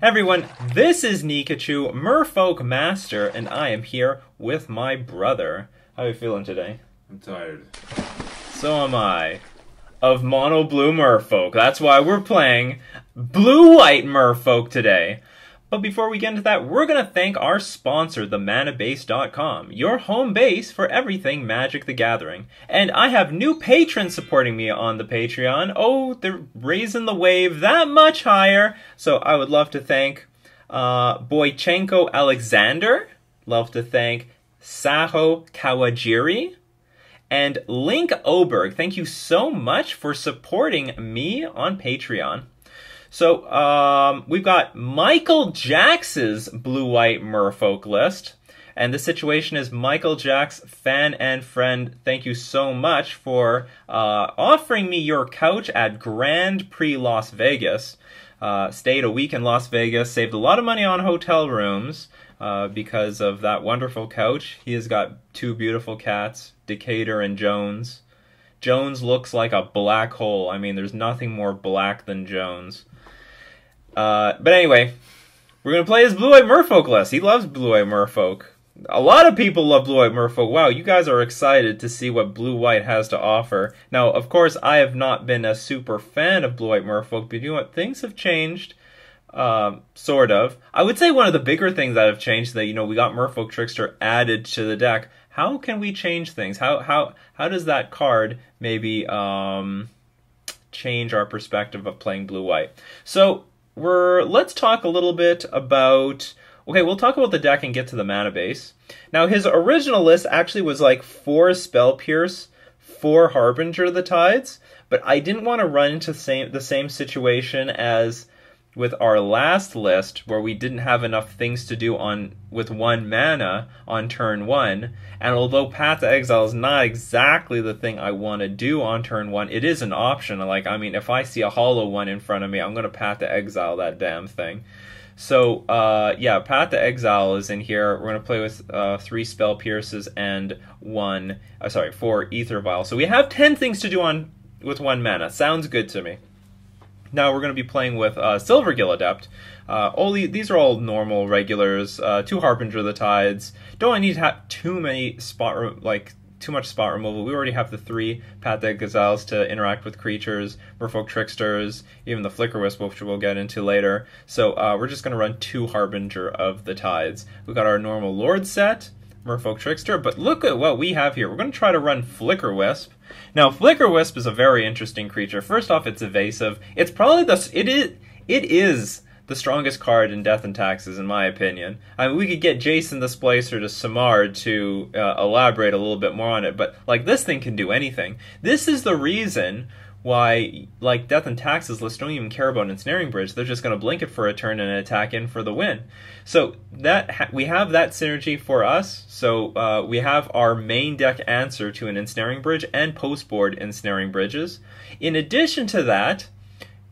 Everyone, this is Nikachu, Merfolk Master, and I am here with my brother. How are you feeling today? I'm tired. So am I. Of Mono Blue Merfolk. That's why we're playing Blue-White Merfolk today. But before we get into that, we're going to thank our sponsor, themanabase.com, your home base for everything Magic the Gathering. And I have new patrons supporting me on the Patreon. Oh, they're raising the wave that much higher. So I would love to thank Boychenko Alexander. Love to thank Saho Kawajiri. And Link Oberg. Thank you so much for supporting me on Patreon. So, we've got Michael Jax's Blue-White Merfolk list. And the situation is Michael Jax, fan and friend, thank you so much for offering me your couch at Grand Prix Las Vegas. Stayed a week in Las Vegas, saved a lot of money on hotel rooms because of that wonderful couch. He has got two beautiful cats, Decatur and Jones. Jones looks like a black hole. I mean, there's nothing more black than Jones. But anyway, we're going to play his Blue-White Merfolk list. He loves Blue-White Merfolk. A lot of people love Blue-White Merfolk. Wow, you guys are excited to see what Blue-White has to offer. Now, of course, I have not been a super fan of Blue-White Merfolk, but you know what? Things have changed. Sort of. I would say one of the bigger things that have changed is that, you know, we got Merfolk Trickster added to the deck. How can we change things? How does that card maybe change our perspective of playing Blue-White? So, let's talk a little bit about... Okay, we'll talk about the deck and get to the mana base. Now, his original list actually was like 4 Spell Pierce, 4 Harbinger of the Tides, but I didn't want to run into the same situation as with our last list, where we didn't have enough things to do with 1 mana on turn 1. And although Path to Exile is not exactly the thing I want to do on turn 1, it is an option. Like, I mean, if I see a hollow one in front of me, I'm going to Path to Exile that damn thing. So, yeah, Path to Exile is in here. We're going to play with 3 Spell Pierces and 4 Ether Vial. So we have 10 things to do with 1 mana. Sounds good to me. Now we're going to be playing with Silvergill Adept. These are all normal regulars. 2 Harbinger of the Tides. Don't need to have too much spot removal. We already have the 3 Path to Exiles to interact with creatures, Merfolk Tricksters, even the Flickerwisp, which we'll get into later. So we're just going to run 2 Harbinger of the Tides. We've got our normal Lord set, Merfolk Trickster, but look at what we have here. We're going to try to run Flickerwisp. Now, Flickerwisp is a very interesting creature. First off, it's evasive. It's probably it is the strongest card in Death and Taxes, in my opinion. I mean, we could get Jason the Splicer to Samard to elaborate a little bit more on it, but like this thing can do anything. This is the reason why, like, Death and Taxes lists don't even care about Ensnaring Bridge. They're just going to blink it for a turn and attack in for the win. So we have that synergy for us. So we have our main deck answer to an Ensnaring Bridge and post-board Ensnaring Bridges. In addition to that,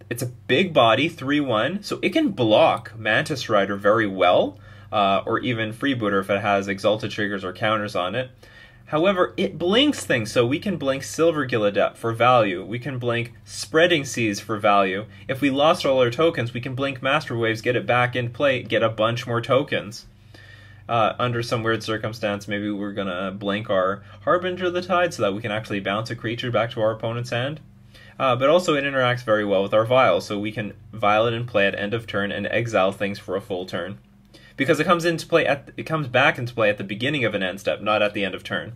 it's a big body, 3/1, so it can block Mantis Rider very well, or even Freebooter if it has Exalted triggers or counters on it. However, it blinks things, so we can blink Silvergill Adept for value. We can blink Spreading Seas for value. If we lost all our tokens, we can blink Master Waves, get it back in play, get a bunch more tokens. Under some weird circumstance, maybe we're going to blink our Harbinger of the Tide so that we can actually bounce a creature back to our opponent's hand. But also it interacts very well with our Vial, so we can Vial it in play at end of turn and exile things for a full turn. Because it comes back into play at the beginning of an end step, not at the end of turn.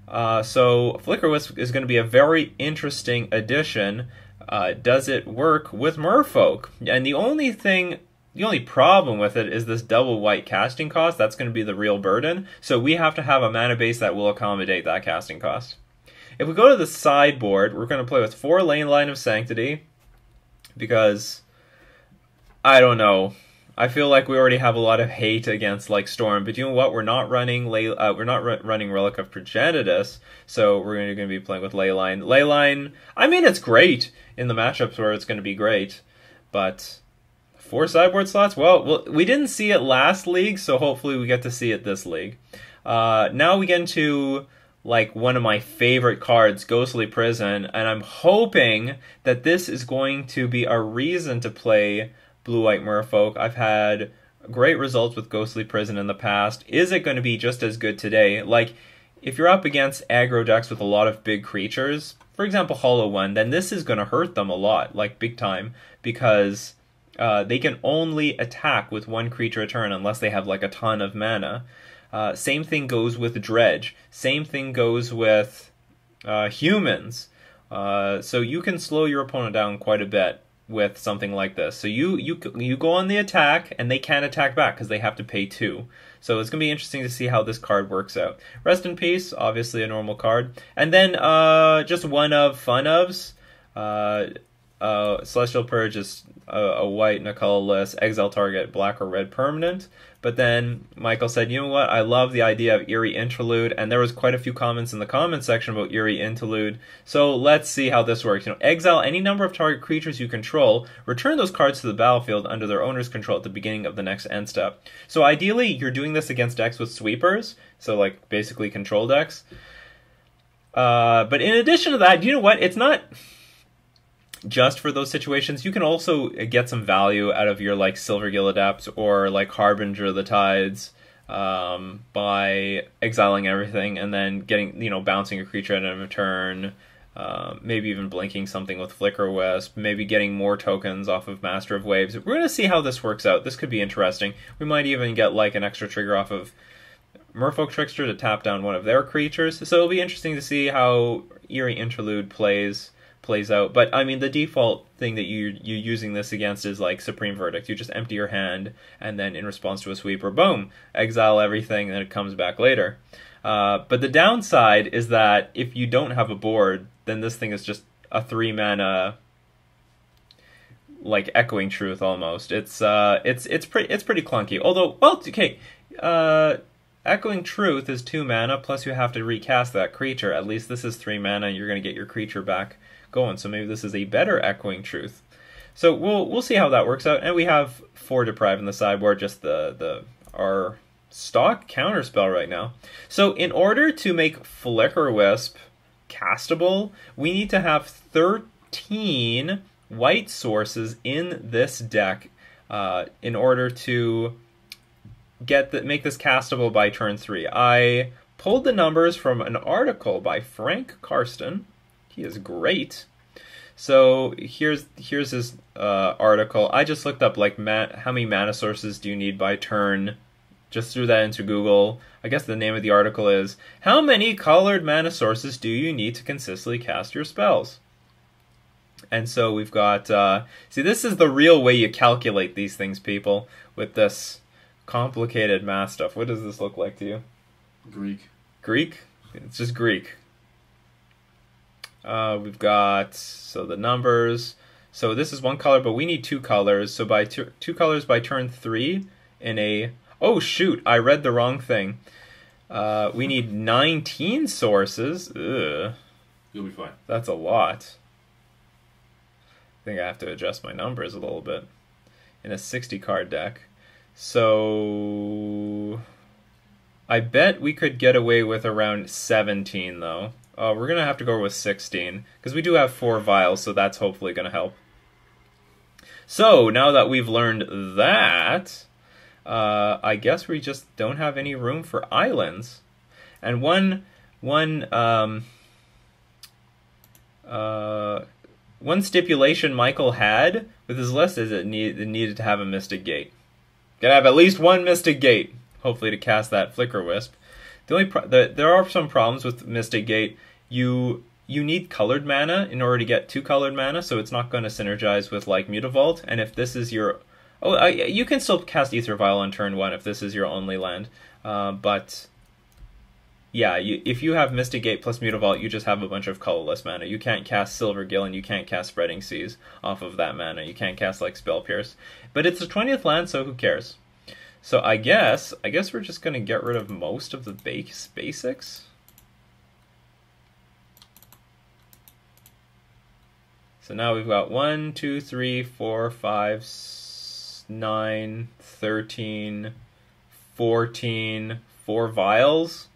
So Flickerwisp is going to be a very interesting addition. Does it work with Merfolk? And the only problem with it is this double white casting cost. That's going to be the real burden. So we have to have a mana base that will accommodate that casting cost. If we go to the sideboard, we're going to play with 4 Line of Sanctity, because, I don't know, I feel like we already have a lot of hate against like Storm, but you know what? We're not running running Relic of Progenitus, so we're going to be playing with Leyline. Leyline, I mean, it's great in the matchups where it's going to be great, but 4 sideboard slots? Well, we didn't see it last league, so hopefully we get to see it this league. Now we get into like one of my favorite cards, Ghostly Prison, and I'm hoping that this is going to be a reason to play blue-white Merfolk. I've had great results with Ghostly Prison in the past. Is it going to be just as good today? Like, if you're up against aggro decks with a lot of big creatures, for example, Hollow One, then this is going to hurt them a lot, like big time, because they can only attack with one creature a turn unless they have like a ton of mana. Same thing goes with Dredge. Same thing goes with humans. So you can slow your opponent down quite a bit with something like this. So you go on the attack, and they can't attack back because they have to pay 2. So it's going to be interesting to see how this card works out. Rest in Peace, obviously a normal card. And then just one of fun ofs. Celestial Purge is a white and a colorless, exile target, black or red permanent. But then Michael said, you know what, I love the idea of Eerie Interlude, and there was quite a few comments in the comment section about Eerie Interlude. So let's see how this works. Exile any number of target creatures you control, return those cards to the battlefield under their owner's control at the beginning of the next end step. So ideally, you're doing this against decks with sweepers, so like basically control decks. But in addition to that, you know what, it's not just for those situations. You can also get some value out of your like Silvergill Adept or like Harbinger of the Tides by exiling everything and then getting, bouncing a creature at end of a turn, maybe even blinking something with Flickerwisp, maybe getting more tokens off of Master of Waves. We're going to see how this works out. This could be interesting. We might even get like an extra trigger off of Merfolk Trickster to tap down one of their creatures. So it'll be interesting to see how Eerie Interlude plays out. But I mean, the default thing that you're using this against is like Supreme Verdict. You just empty your hand, and then in response to a sweeper, boom, exile everything, and then it comes back later. But the downside is that if you don't have a board, then this thing is just a 3-mana like Echoing Truth almost. It's pretty clunky. Although, well, okay, Echoing Truth is 2 mana, plus you have to recast that creature. At least this is 3 mana, you're going to get your creature back going. So maybe this is a better Echoing Truth. So we'll see how that works out. And we have 4 Deprive in the sideboard, just our stock counterspell right now. So in order to make Flickerwisp castable, we need to have 13 white sources in this deck in order to make this castable by turn 3. I pulled the numbers from an article by Frank Karsten. He is great. So here's his article. I just looked up like how many mana sources do you need by turn. Just threw that into Google. I guess the name of the article is How Many Colored Mana Sources Do You Need to Consistently Cast Your Spells? And so we've got see, this is the real way you calculate these things, people, with this complicated math stuff. What does this look like to you? Greek. Greek? It's just Greek. We've got, so the numbers. So this is 1 color, but we need 2 colors. So by 2 colors by turn 3 in a... Oh, shoot, I read the wrong thing. We need 19 sources. Ugh. You'll be fine. That's a lot. I think I have to adjust my numbers a little bit. In a 60-card deck. So I bet we could get away with around 17, though. We're going to have to go with 16, because we do have 4 vials, so that's hopefully going to help. So, now that we've learned that, I guess we just don't have any room for islands. And one stipulation Michael had with his list is it needed to have a Mystic Gate. Gotta have at least 1 Mystic Gate, hopefully to cast that Flickerwisp. There are some problems with Mystic Gate. You need colored mana in order to get 2 colored mana, so it's not going to synergize with like Mutavault. And if this is your... you can still cast Aether Vial on turn 1 if this is your only land. But yeah, if you have Mystic Gate plus Mutavault, you just have a bunch of colorless mana. You can't cast Silvergill and you can't cast Spreading Seas off of that mana. You can't cast like Spell Pierce. But it's the 20th land, so who cares? So I guess we're just going to get rid of most of the basics. So now we've got 1, 2, 3, 4, 5, 9, 13, 14, 4 vials.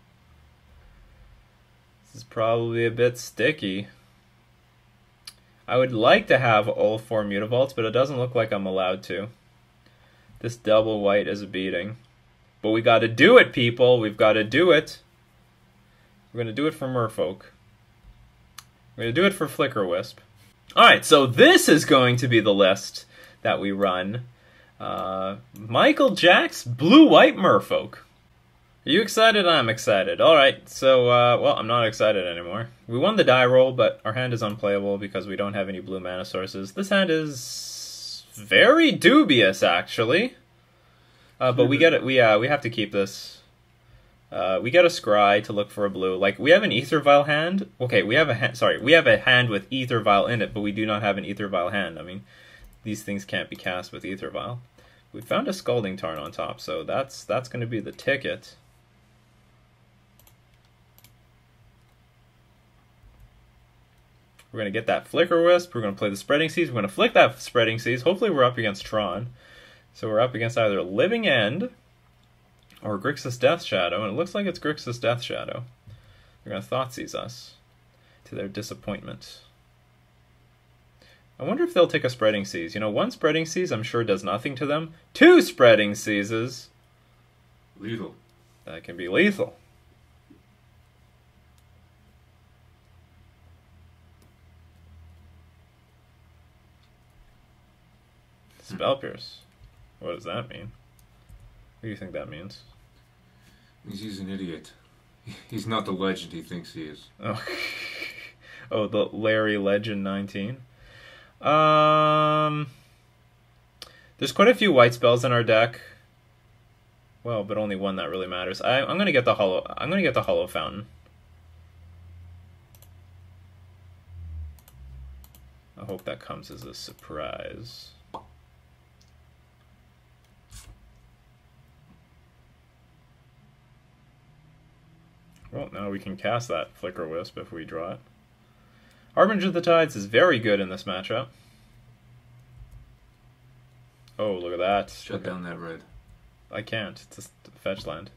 This is probably a bit sticky. I would like to have all 4 Mutavaults, but it doesn't look like I'm allowed to. This double white is a beating. But we gotta do it, people. We've gotta do it. We're gonna do it for Merfolk. We're gonna do it for Flickerwisp. Alright, so this is going to be the list that we run. Michael Jack's Blue-White Merfolk. Are you excited? I'm excited. Alright, so, well, I'm not excited anymore. We won the die roll, but our hand is unplayable because we don't have any blue mana sources. This hand is very dubious, actually. But we get it. We have to keep this. We get a scry to look for a blue. Like, we have an Ether Vial hand. Okay, we have a hand. Sorry, we have a hand with Ether Vial in it, but we do not have an Ether Vial hand. I mean, these things can't be cast with Ether Vial. We found a Scalding Tarn on top, so that's going to be the ticket. We're going to get that Flickerwisp. We're going to play the Spreading Seas. We're going to flick that Spreading Seas. Hopefully we're up against Tron. So we're up against either Living End or Grixis Death Shadow. And it looks like it's Grixis Death Shadow. They're going to Thoughtseize us to their disappointment. I wonder if they'll take a Spreading Seas. You know, one Spreading Seas I'm sure does nothing to them. Two Spreading Seases. Lethal. That can be lethal. Spell Pierce. What does that mean? What do you think that means? He's an idiot. He's not the legend he thinks he is. Oh, oh, the Larry Legend 19. There's quite a few white spells in our deck. Well, but only one that really matters. I'm gonna get the hollow. I'm gonna get the Hollow Fountain. I hope that comes as a surprise. Well, now we can cast that Flickerwisp if we draw it. Harbinger of the Tides is very good in this matchup. Oh, look at that. Shut down that red. I can't. It's a fetch land.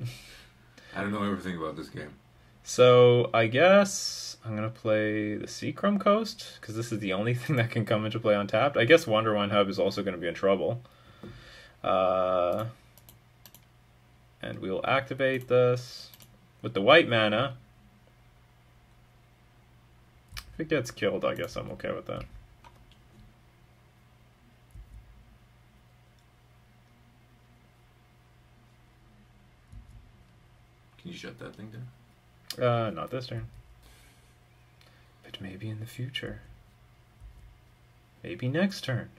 I don't know everything about this game. So, I guess I'm going to play the Seacrum Coast, because this is the only thing that can come into play untapped. I guess Wonderwine Hub is also going to be in trouble. And we will activate this with the white mana. If it gets killed, I guess I'm okay with that. Can you shut that thing down? Not this turn. But maybe in the future. Maybe next turn.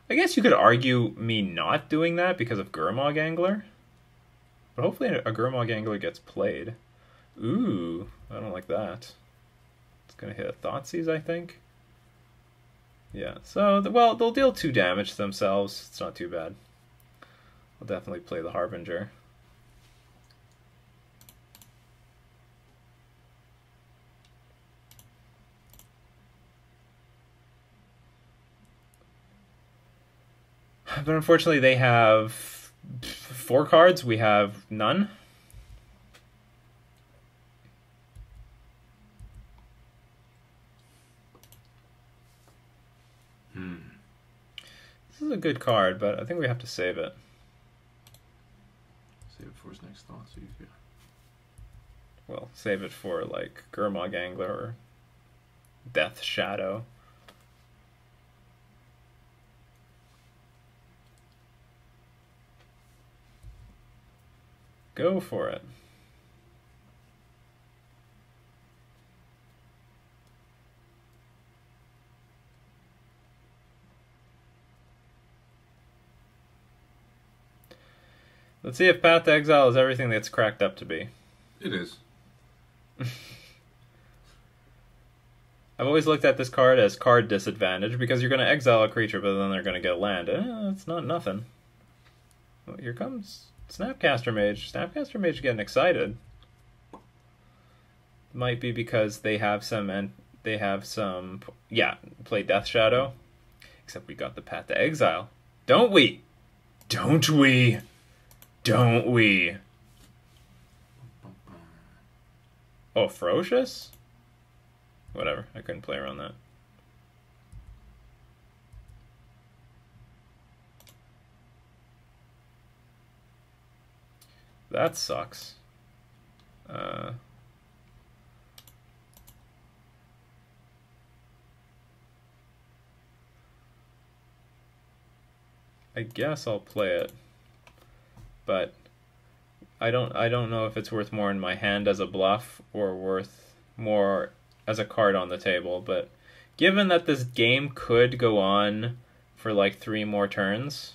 I guess you could argue me not doing that because of Gurmag Angler. But hopefully a Gurmag Angler gets played. Ooh, I don't like that. It's going to hit a Thoughtseize, I think. Yeah, so, well, they'll deal 2 damage to themselves. It's not too bad. I'll definitely play the Harbinger. But unfortunately, they have 4 cards. We have none. This is a good card, but I think we have to save it. Save it for his next thought, so he's Well, save it for, like, Gurmag Angler or Death Shadow. Go for it. Let's see if Path to Exile is everything that's cracked up to be. It is. I've always looked at this card as card disadvantage because you're going to exile a creature, but then they're going to get land. It's not nothing. Well, here comes Snapcaster Mage. Snapcaster Mage getting excited. Might be because they have some, yeah, play Death Shadow. Except we got the Path to Exile. Don't we? Don't we? Don't we? Oh, Ferocious? Whatever, I couldn't play around that. That sucks. I guess I'll play it, but I don't know if it's worth more in my hand as a bluff or worth more as a card on the table. But given that this game could go on for like 3 more turns,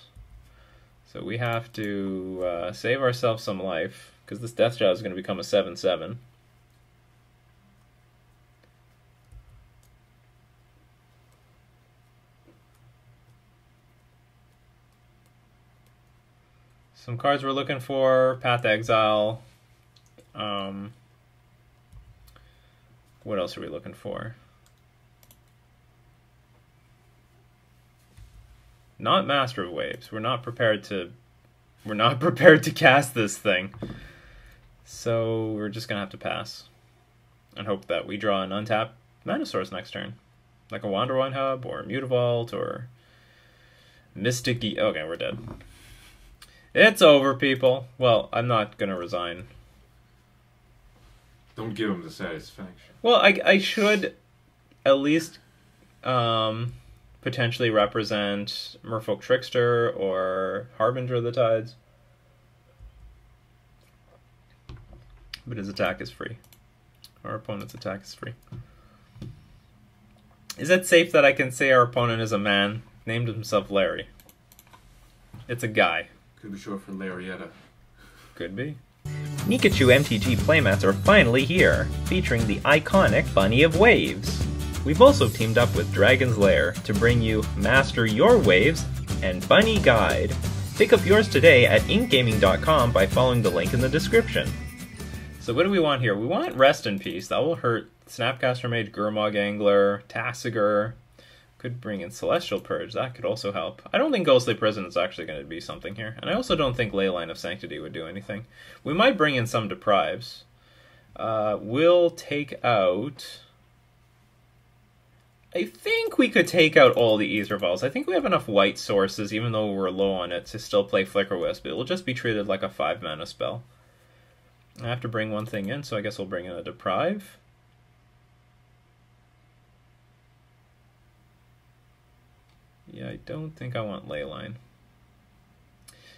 so we have to save ourselves some life, because this Death Shadow is going to become a 7/7. Some cards we're looking for: Path to Exile. What else are we looking for? Not Master of Waves. We're not prepared to cast this thing. So we're just gonna have to pass and hope that we draw an untapped mana source next turn, like a Wanderwine Hub or Mutavault or Mystic. Okay, we're dead. It's over, people. Well, I'm not gonna resign. Don't give him the satisfaction. Well, I should at least potentially represent Merfolk Trickster or Harbinger of the Tides. But his attack is free. Our opponent's attack is free. Is it safe that I can say our opponent is a man? Named himself Larry. It's a guy. Could be short for Larietta. Could be. Nikachu MTG playmats are finally here, featuring the iconic Bunny of Waves. We've also teamed up with Dragon's Lair to bring you Master Your Waves and Bunny Guide. Pick up yours today at inkgaming.com by following the link in the description. So what do we want here? We want Rest in Peace. That will hurt Snapcaster Mage, Gurmag Angler, Tassiger. Could bring in Celestial Purge. That could also help. I don't think Ghostly Prison is actually going to be something here. And I also don't think Leyline of Sanctity would do anything. We might bring in some Deprives. We'll take out... I think we could take out all the Aether Vials. I think we have enough white sources, even though we're low on it, to still play Flickerwisp. It will just be treated like a 5-mana spell. I have to bring one thing in, so I guess we'll bring in a Deprive. Yeah, I don't think I want Leyline.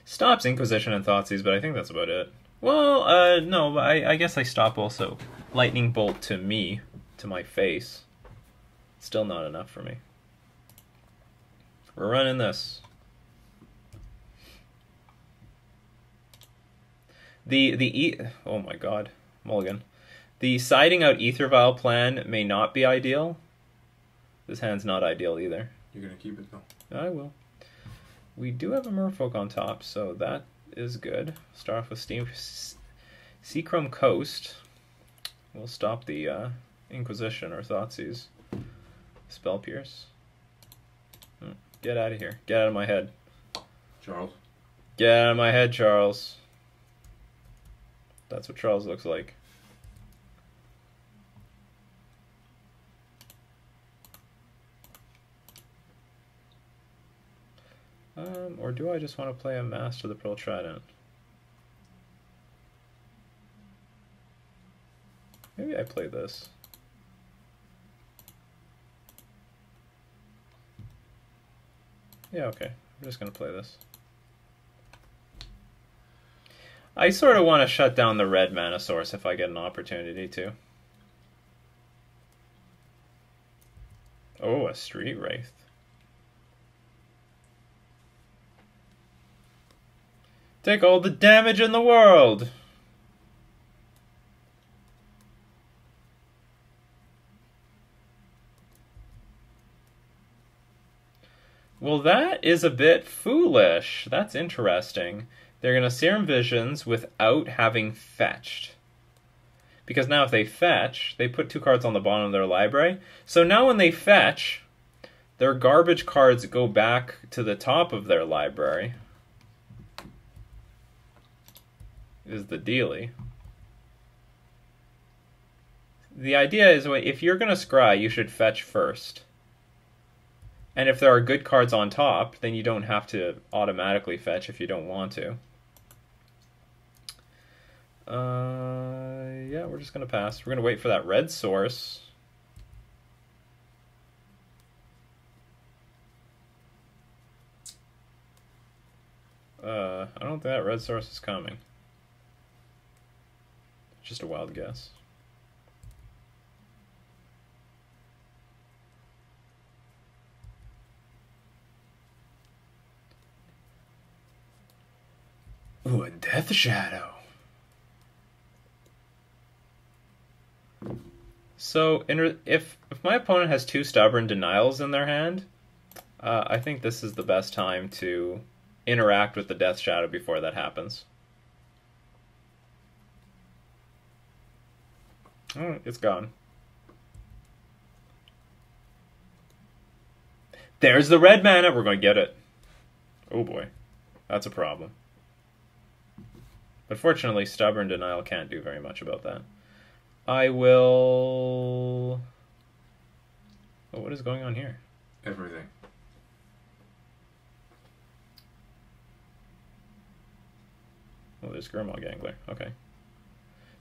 Stops Inquisition and Thoughtseize, but I think that's about it. Well, no, I guess I stop also Lightning Bolt to me, to my face. Still not enough for me. We're running this. Oh my god, mulligan. The siding out Aether Vial plan may not be ideal. This hand's not ideal either. You're gonna keep it though. I will. We do have a Merfolk on top, so that is good. Start off with Seachrome Coast. We'll stop the Inquisition or Thoughtseize. Spell Pierce. Get out of here. Get out of my head. Charles. Get out of my head, Charles. That's what Charles looks like. Or do I just want to play a Master of the Pearl Trident? Maybe I play this. Yeah, okay. I'm just going to play this. I sort of want to shut down the red mana source if I get an opportunity to. Oh, a Street Wraith. Take all the damage in the world! Well, that is a bit foolish. That's interesting. They're going to Serum Visions without having fetched. Because now if they fetch, they put 2 cards on the bottom of their library. So now when they fetch, their garbage cards go back to the top of their library. Is the dealie. The idea is, if you're going to scry, you should fetch first. And if there are good cards on top, then you don't have to automatically fetch if you don't want to. Yeah, we're just gonna pass. We're gonna wait for that red source. I don't think that red source is coming. Just a wild guess. Ooh, a Death Shadow. So, if my opponent has 2 Stubborn Denials in their hand, I think this is the best time to interact with the Death Shadow before that happens. Oh, it's gone. There's the red mana. We're going to get it. Oh boy. That's a problem. But fortunately, Stubborn Denial can't do very much about that. I will... Oh, what is going on here? Everything. Oh, there's Gurmag Angler. Okay.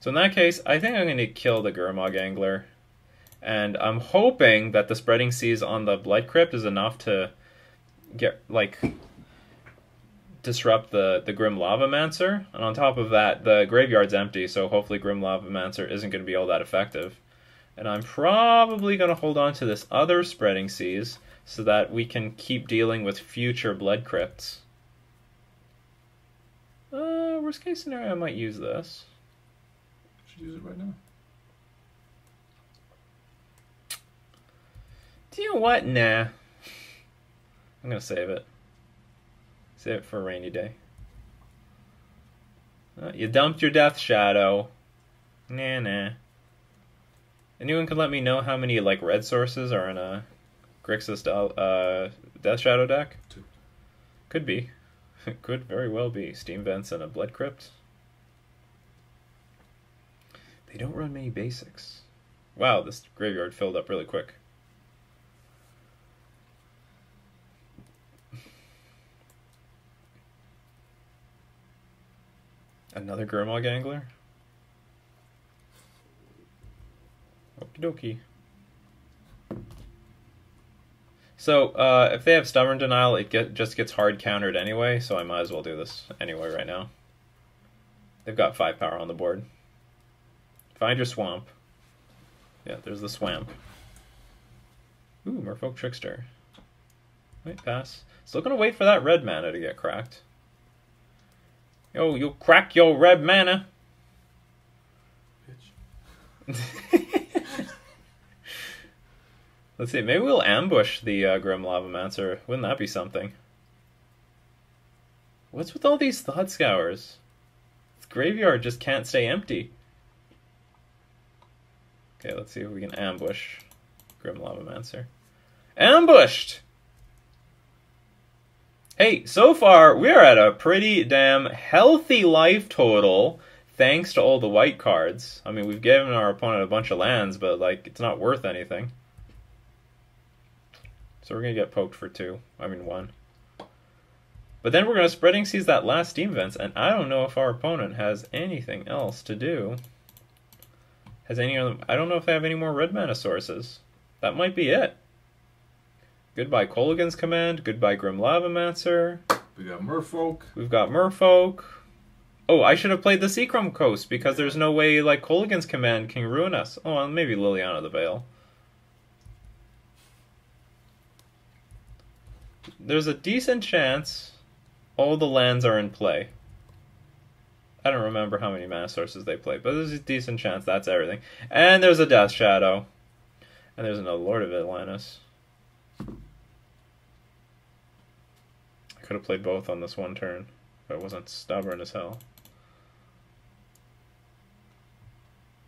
So in that case, I think I'm going to kill the Gurmag Angler. And I'm hoping that the Spreading Seas on the Blood Crypt is enough to get, like, disrupt the Grim Lavamancer. And on top of that, the graveyard's empty, so hopefully Grim Lavamancer isn't going to be all that effective. And I'm probably going to hold on to this other Spreading Seas so that we can keep dealing with future Blood Crypts. Worst case scenario, I might use this. Should use it right now. Do you know what? Nah. I'm going to save it. Save it for a rainy day. You dumped your Death Shadow. Nah. Anyone can let me know how many like red sources are in a Grixis Death Shadow deck? 2. Could be. It could very well be. Steam Vents and a Blood Crypt. They don't run many basics. Wow, this graveyard filled up really quick. Another Gurmag Angler? Okie dokie. So, if they have Stubborn Denial, it just gets hard countered anyway, so I might as well do this anyway right now. They've got 5 power on the board. Find your swamp. Yeah, there's the swamp. Ooh, Merfolk Trickster. Wait, pass. Still gonna wait for that red mana to get cracked. Yo, you'll crack your red mana. Bitch. Let's see, maybe we'll ambush the Grim Lavamancer. Wouldn't that be something? What's with all these Thought Scours? This graveyard just can't stay empty. Okay, let's see if we can ambush Grim Lavamancer. Ambushed! Hey, so far, we're at a pretty damn healthy life total, thanks to all the white cards. I mean, we've given our opponent a bunch of lands, but, like, it's not worth anything. So we're going to get poked for 2. I mean, 1. But then we're going to Spreading Seas that last Steam Vents, and I don't know if our opponent has anything else to do. Has any of them... I don't know if they have any more red mana sources. That might be it. Goodbye Kolaghan's Command. Goodbye Grim Lavamancer. We got Merfolk. We've got Merfolk. Oh, I should have played the Seachrome Coast, because there's no way, like, Kolaghan's Command can ruin us. Oh, and maybe Liliana the Veil. There's a decent chance all the lands are in play. I don't remember how many mana sources they play, but there's a decent chance that's everything. And there's a Death Shadow. And there's another Lord of Atlantis. I could have played both on this one turn, but it wasn't stubborn as hell.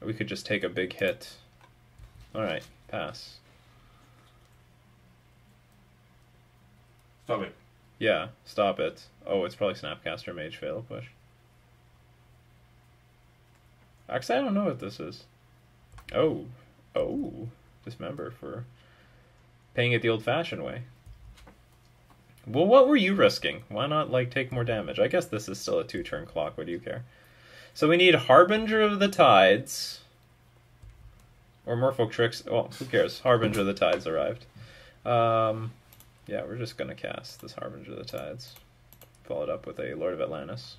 We could just take a big hit. Alright, pass. Stop it. Yeah, stop it. Oh, it's probably Snapcaster Mage Fatal Push. Actually, I don't know what this is. Oh. Dismember for paying it the old-fashioned way. Well, what were you risking? Why not, like, take more damage? I guess this is still a 2-turn clock. What do you care? So we need Harbinger of the Tides. Or Merfolk Tricks. Well, who cares? Harbinger of the Tides arrived. Yeah, we're just going to cast this Harbinger of the Tides. Followed up with a Lord of Atlantis.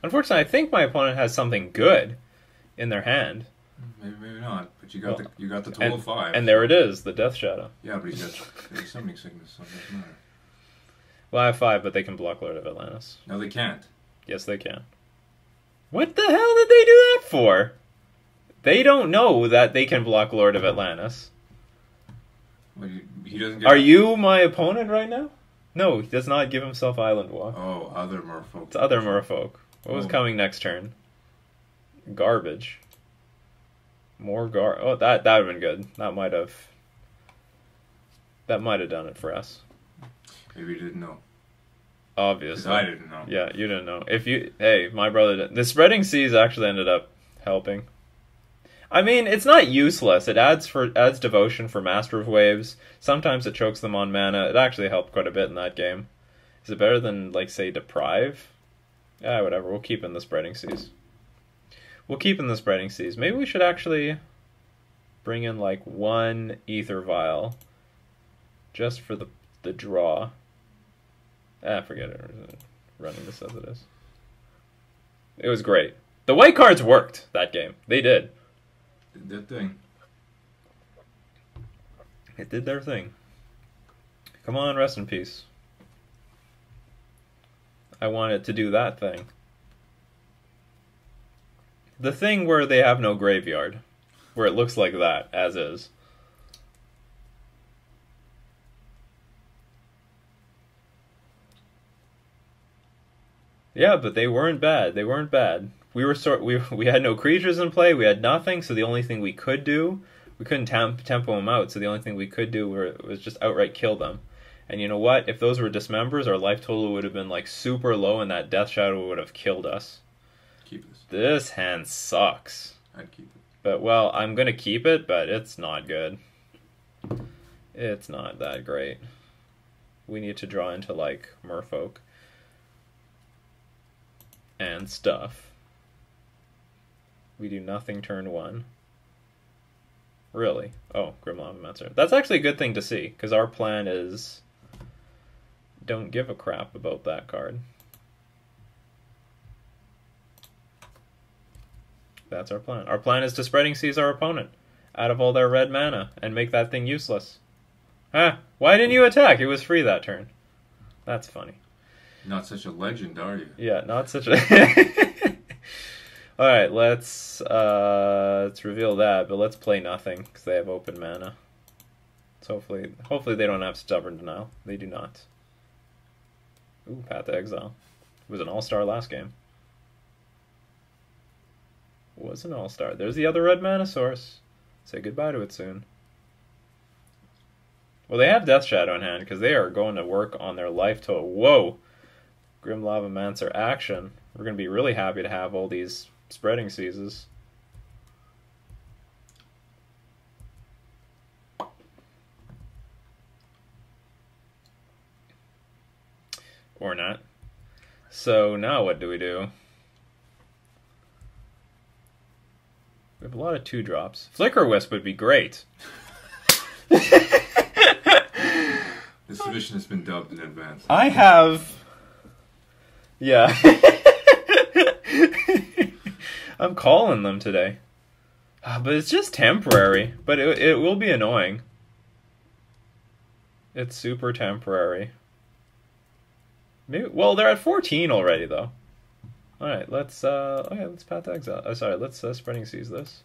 Unfortunately, I think my opponent has something good in their hand. Maybe not, but you got the total 5. And there it is, the Death Shadow. Yeah, but he's got summoning sickness, so it doesn't matter. Well, I have 5, but they can block Lord of Atlantis. No, they can't. Yes, they can. What the hell did they do that for? They don't know that they can block Lord of Atlantis. Well, he doesn't get... Are you my opponent right now? No, he does not give himself Island Walk. Oh, other Merfolk. It's other Merfolk. What was coming next turn? Garbage. More Oh, that would have been good. That might have done it for us. Maybe you didn't know. Obviously. I didn't know. Yeah, you didn't know. Hey, my brother did. The Spreading Seas actually ended up helping. I mean, it's not useless. It adds devotion for Master of Waves. Sometimes it chokes them on mana. It actually helped quite a bit in that game. Is it better than, like, say, Deprive? Yeah, whatever. We'll keep in the Spreading Seas. Maybe we should actually bring in, like, 1 Ether Vial just for the draw. Forget it. Running this as it is. It was great. The white cards worked that game. They did. Did their thing. It did their thing. Come on, rest in peace. I want it to do that thing. The thing where they have no graveyard. Where it looks like that, as is. Yeah, but they weren't bad. We had no creatures in play. We had nothing. So the only thing we could do, we couldn't tempo them out. So the only thing we could do was just outright kill them. And you know what? If those were dismembers, our life total would have been like super low, and that Death Shadow would have killed us. Keep this. This hand sucks. I'd keep it. But well, I'm gonna keep it, but it's not good. It's not that great. We need to draw into like Merfolk and stuff. We do nothing turn 1. Really? Oh, Grim Lavamancer. That's actually a good thing to see, because our plan is don't give a crap about that card. That's our plan. Our plan is to Spreading Seas our opponent out of all their red mana and make that thing useless. Why didn't you attack? It was free that turn. That's funny. Not such a legend, are you? Yeah, not such a... Alright, let's reveal that, but let's play nothing, because they have open mana. So hopefully they don't have Stubborn Denial. They do not. Ooh, Path to Exile. It was an all-star last game. Was an all-star. There's the other red mana source. Say goodbye to it soon. Well, they have Death Shadow in hand, because they are going to work on their life total. Whoa! Grim Lavamancer action. We're going to be really happy to have all these Spreading Seas. Or not. So now what do? We have a lot of 2-drops. Flickerwisp would be great. The submission has been dubbed in advance. I have... Yeah. I'm calling them today. But it's just temporary. But it will be annoying. It's super temporary. Maybe, well, they're at 14 already, though. Alright, let's Path to Exile. Sorry, let's Spreading Seas this.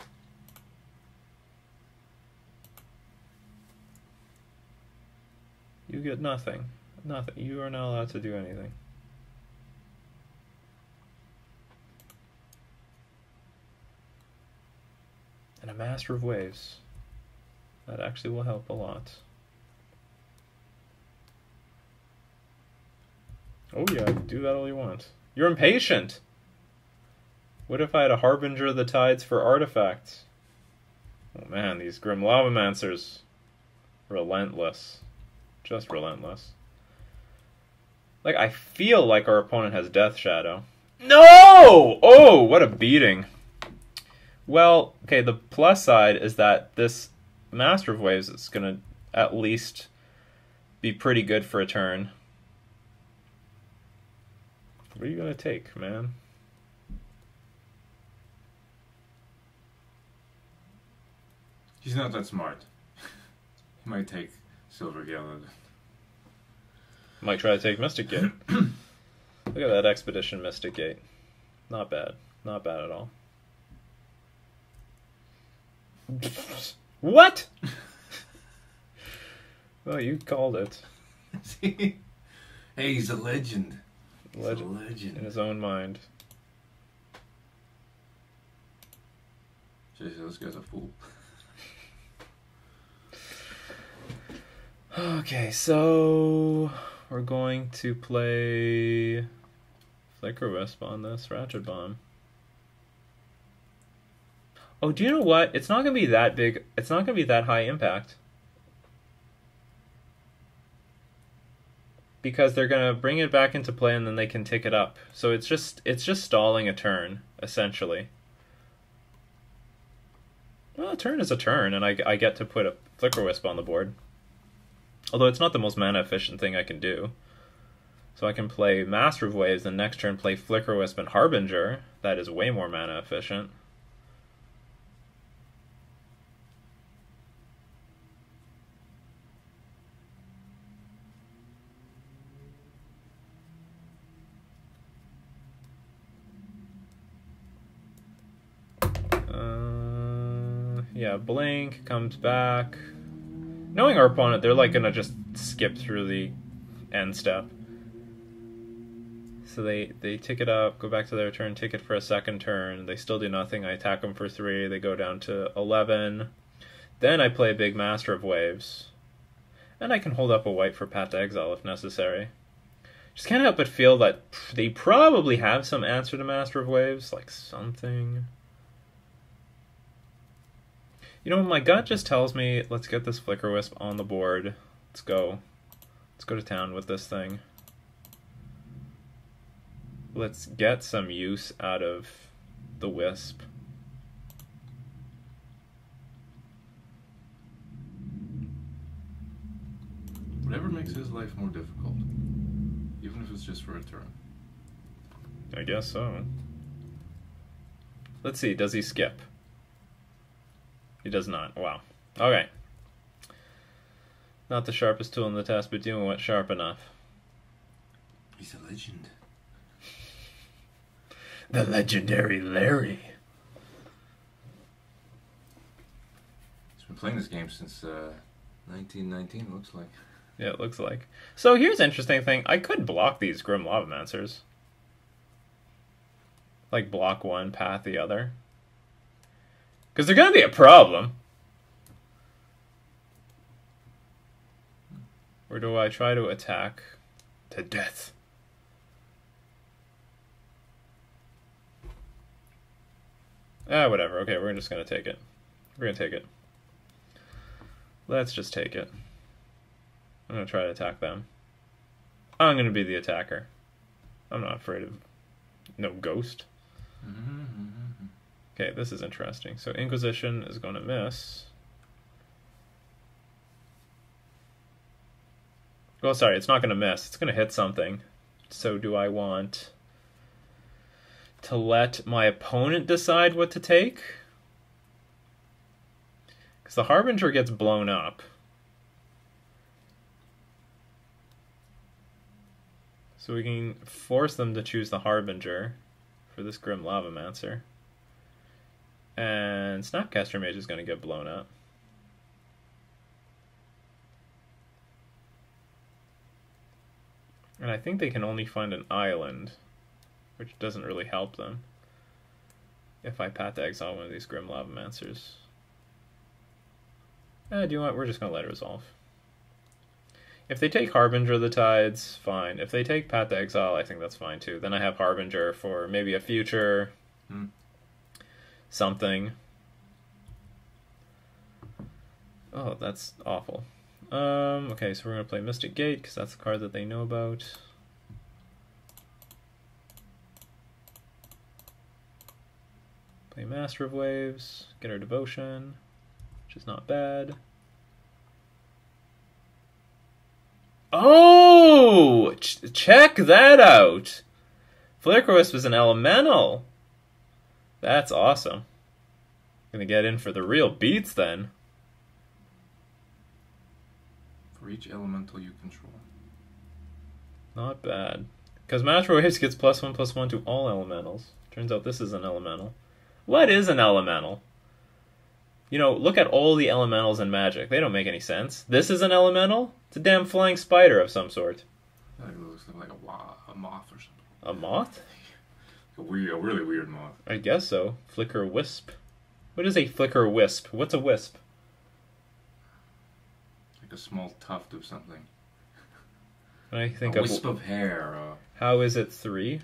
You get nothing. Nothing. You are not allowed to do anything. And a Master of Waves. That actually will help a lot. Oh yeah, do that all you want. You're impatient! What if I had a Harbinger of the Tides for artifacts? Oh man, these Grim Lavamancers. Relentless. Just relentless. Like, I feel like our opponent has Death Shadow. No! Oh, what a beating. Well, okay, the plus side is that this Master of Waves is going to at least be pretty good for a turn. What are you going to take, man? He's not that smart. He might take Silver Gallon. Might try to take Mystic Gate. Look at that Expedition Mystic Gate. Not bad. Not bad at all. What? Well, you called it. See? Hey, he's a legend. Legend. He's a legend. In his own mind. Jeez, this guy's a fool. Okay, so we're going to play Flickerwisp on this Ratchet Bomb. Oh, do you know what? It's not going to be that big. It's not going to be that high impact. Because they're going to bring it back into play and then they can tick it up. So it's just stalling a turn, essentially. Well, a turn is a turn, and I get to put a Flickerwisp on the board. Although it's not the most mana efficient thing I can do. So I can play Master of Waves, and next turn play Flickerwisp and Harbinger. That is way more mana efficient. Yeah, Blink comes back. Knowing our opponent, they're like gonna just skip through the end step. So they tick it up, go back to their turn, tick it for a second turn. They still do nothing. I attack them for 3. They go down to 11. Then I play a big Master of Waves. And I can hold up a white for Path to Exile if necessary. Just can't help but feel that they probably have some answer to Master of Waves, like something. You know, my gut just tells me, let's get this Flickerwisp on the board. Let's go. Let's go to town with this thing. Let's get some use out of the Wisp. Whatever makes his life more difficult. Even if it's just for a turn. I guess so. Let's see, does he skip? He does not. Wow. Okay. Not the sharpest tool in the test, but doing what's sharp enough. He's a legend. The legendary Larry. He's been playing this game since 1919, looks like. Yeah, it looks like. So here's an interesting thing. I could block these Grim Lavamancers. Like block one, path the other. Because they're going to be a problem. Or do I try to attack to death? Whatever. Okay, we're just going to take it. We're going to take it. Let's just take it. I'm going to try to attack them. I'm going to be the attacker. I'm not afraid of no ghost. Okay, this is interesting. So Inquisition is going to miss. Well, sorry, it's not going to miss. It's going to hit something. So do I want to let my opponent decide what to take? Because the Harbinger gets blown up. So we can force them to choose the Harbinger for this Grim Lavamancers. And Snapcaster Mage is going to get blown up. And I think they can only find an island, which doesn't really help them if I Path to Exile one of these Grim Lavamancers. Do you know what? We're just going to let it resolve. If they take Harbinger of the Tides, fine. If they take Path to Exile, I think that's fine too. Then I have Harbinger for maybe a future. something. Oh, that's awful. Okay, so we're going to play Mystic Gate, because that's the card that they know about. Play Master of Waves, get our Devotion, which is not bad. Oh! Check that out! Flickerwisp is an elemental. That's awesome. Gonna get in for the real beats then. For each elemental you control. Not bad. Because Master Waves gets +1/+1 to all elementals. Turns out this is an elemental. What is an elemental? You know, look at all the elementals in Magic. They don't make any sense. This is an elemental? It's a damn flying spider of some sort. I think it looks like a moth or something. A moth? A really weird moth. I guess so. Flickerwisp. What is a Flickerwisp? What's a wisp? Like a small tuft of something. I think a wisp of hair. How is it 3?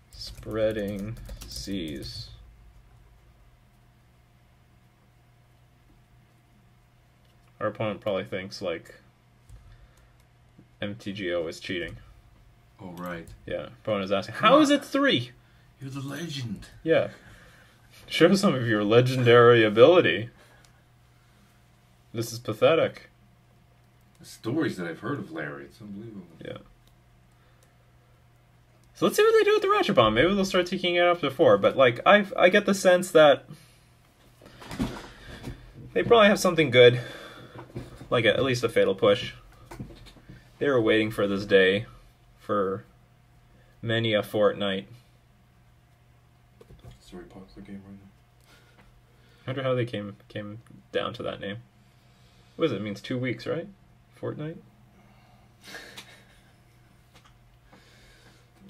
Spreading seas. Our opponent probably thinks, like, MTGO is cheating. Oh, right. Yeah, opponent is asking, how is it 3? You're the legend. Yeah. Show some of your legendary ability. This is pathetic. The stories that I've heard of Larry, it's unbelievable. Yeah. So let's see what they do with the Ratchet Bomb. Maybe they'll start taking it up to 4. But, like, I get the sense that they probably have something good. Like, at least a Fatal Push. They were waiting for this day for many a fortnight. It's a very popular game right now. I wonder how they came down to that name. What is it? It means 2 weeks, right? Fortnight?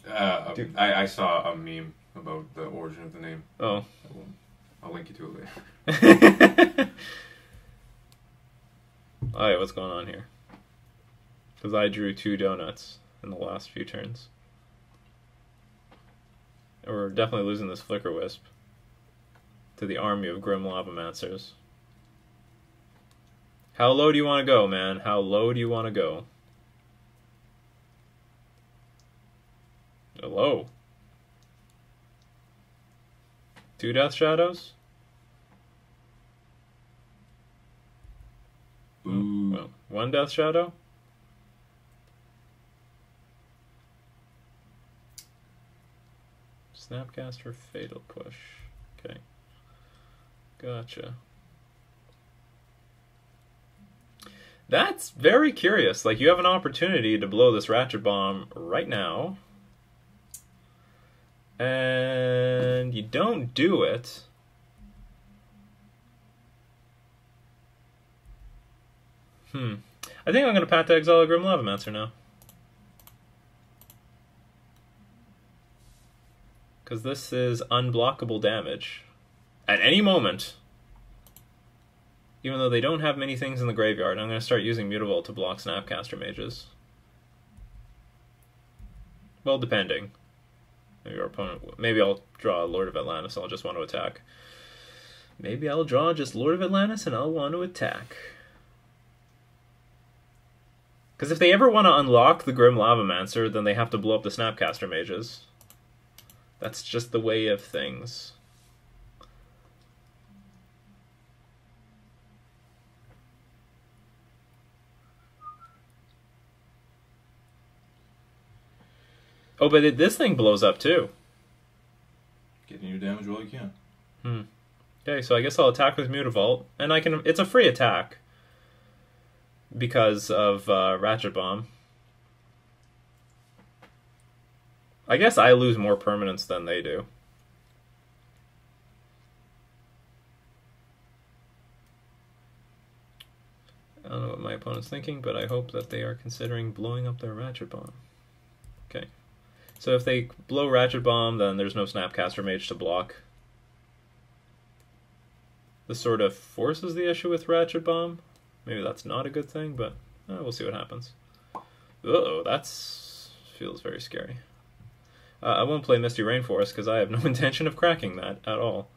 I saw a meme about the origin of the name. Oh. I'll link you to it later. Alright, what's going on here? Because I drew 2 donuts in the last few turns. And we're definitely losing this Flickerwisp to the army of Grim Lavamancers. How low do you want to go, man? How low do you want to go? Low. 2 Death Shadows? Ooh. Well, 1 Death Shadow? Snapcaster, Fatal Push. Okay. Gotcha. That's very curious. Like, you have an opportunity to blow this Ratchet Bomb right now. And you don't do it. I think I'm going to Path to Exile a Grim Lavamancer now. Because this is unblockable damage. At any moment. Even though they don't have many things in the graveyard, I'm going to start using Mutavault to block Snapcaster Mages. Well, depending. Maybe our opponent... Maybe I'll draw Lord of Atlantis and I'll just want to attack. Maybe I'll draw just Lord of Atlantis and I'll want to attack. Because if they ever want to unlock the Grim Lavamancer, then they have to blow up the Snapcaster Mages. That's just the way of things. Oh, but this thing blows up too. Getting your damage while you can. Okay, so I guess I'll attack with Mutavault, and I can. It's a free attack because of Ratchet Bomb. I guess I lose more permanents than they do. I don't know what my opponent's thinking, but I hope that they are considering blowing up their Ratchet Bomb. Okay. So if they blow Ratchet Bomb, then there's no Snapcaster Mage to block. This sort of forces the issue with Ratchet Bomb. Maybe that's not a good thing, but we'll see what happens. Uh-oh, that feels very scary. I won't play Misty Rainforest because I have no intention of cracking that at all.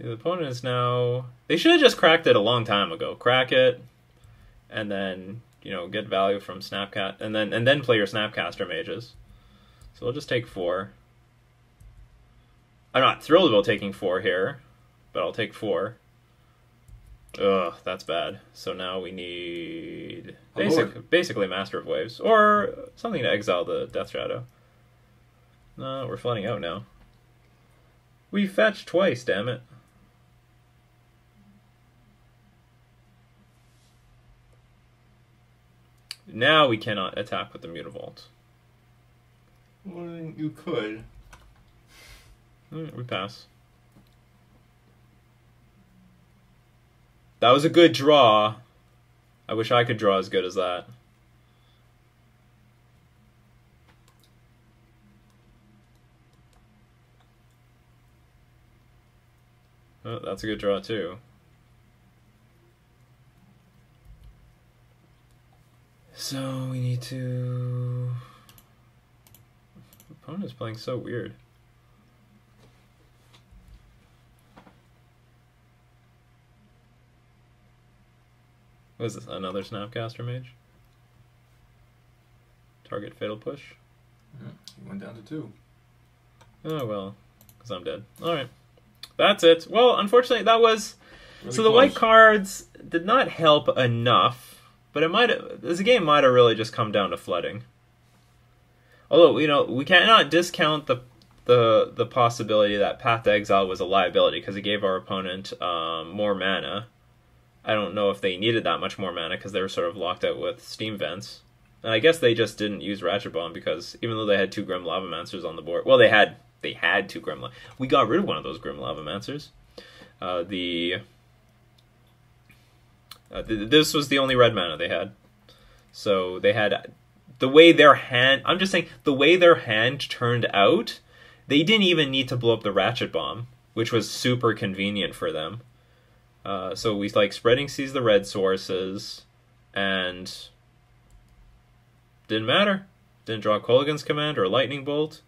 The opponent is now... They should have just cracked it a long time ago. Crack it, and then, get value from Snapcat, and then play your Snapcaster mages. So we'll just take 4. I'm not thrilled about taking 4 here, but I'll take 4. Ugh, that's bad. So now we need basically Master of Waves, or something to exile the Death Shadow. No, we're flooding out now. We fetched twice, damn it. Now we cannot attack with the Mutavault. Well, you could. We pass. That was a good draw. I wish I could draw as good as that. Oh, that's a good draw too. So we need to... The opponent's playing so weird. What is this? Another Snapcaster Mage? Target Fatal Push? Yeah, he went down to 2. Oh well, because I'm dead. Alright. That's it. Well, unfortunately, that was... Really so the close. white cards did not help enough, but it might have... This game might have really just come down to flooding. Although, we cannot discount the possibility that Path to Exile was a liability, because it gave our opponent more mana. I don't know if they needed that much more mana, because they were sort of locked out with Steam Vents. And I guess they just didn't use Ratchet Bomb, because even though they had 2 Grim Lavamancers on the board... Well, they had 2 Grim... We got rid of one of those Grim Lavamancers. This was the only red mana they had. So they had... The way their hand... I'm just saying, the way their hand turned out, they didn't even need to blow up the Ratchet Bomb, which was super convenient for them. So we Spreading Seas the red sources, and... Didn't matter. Didn't draw Kolaghan's Command or Lightning Bolt.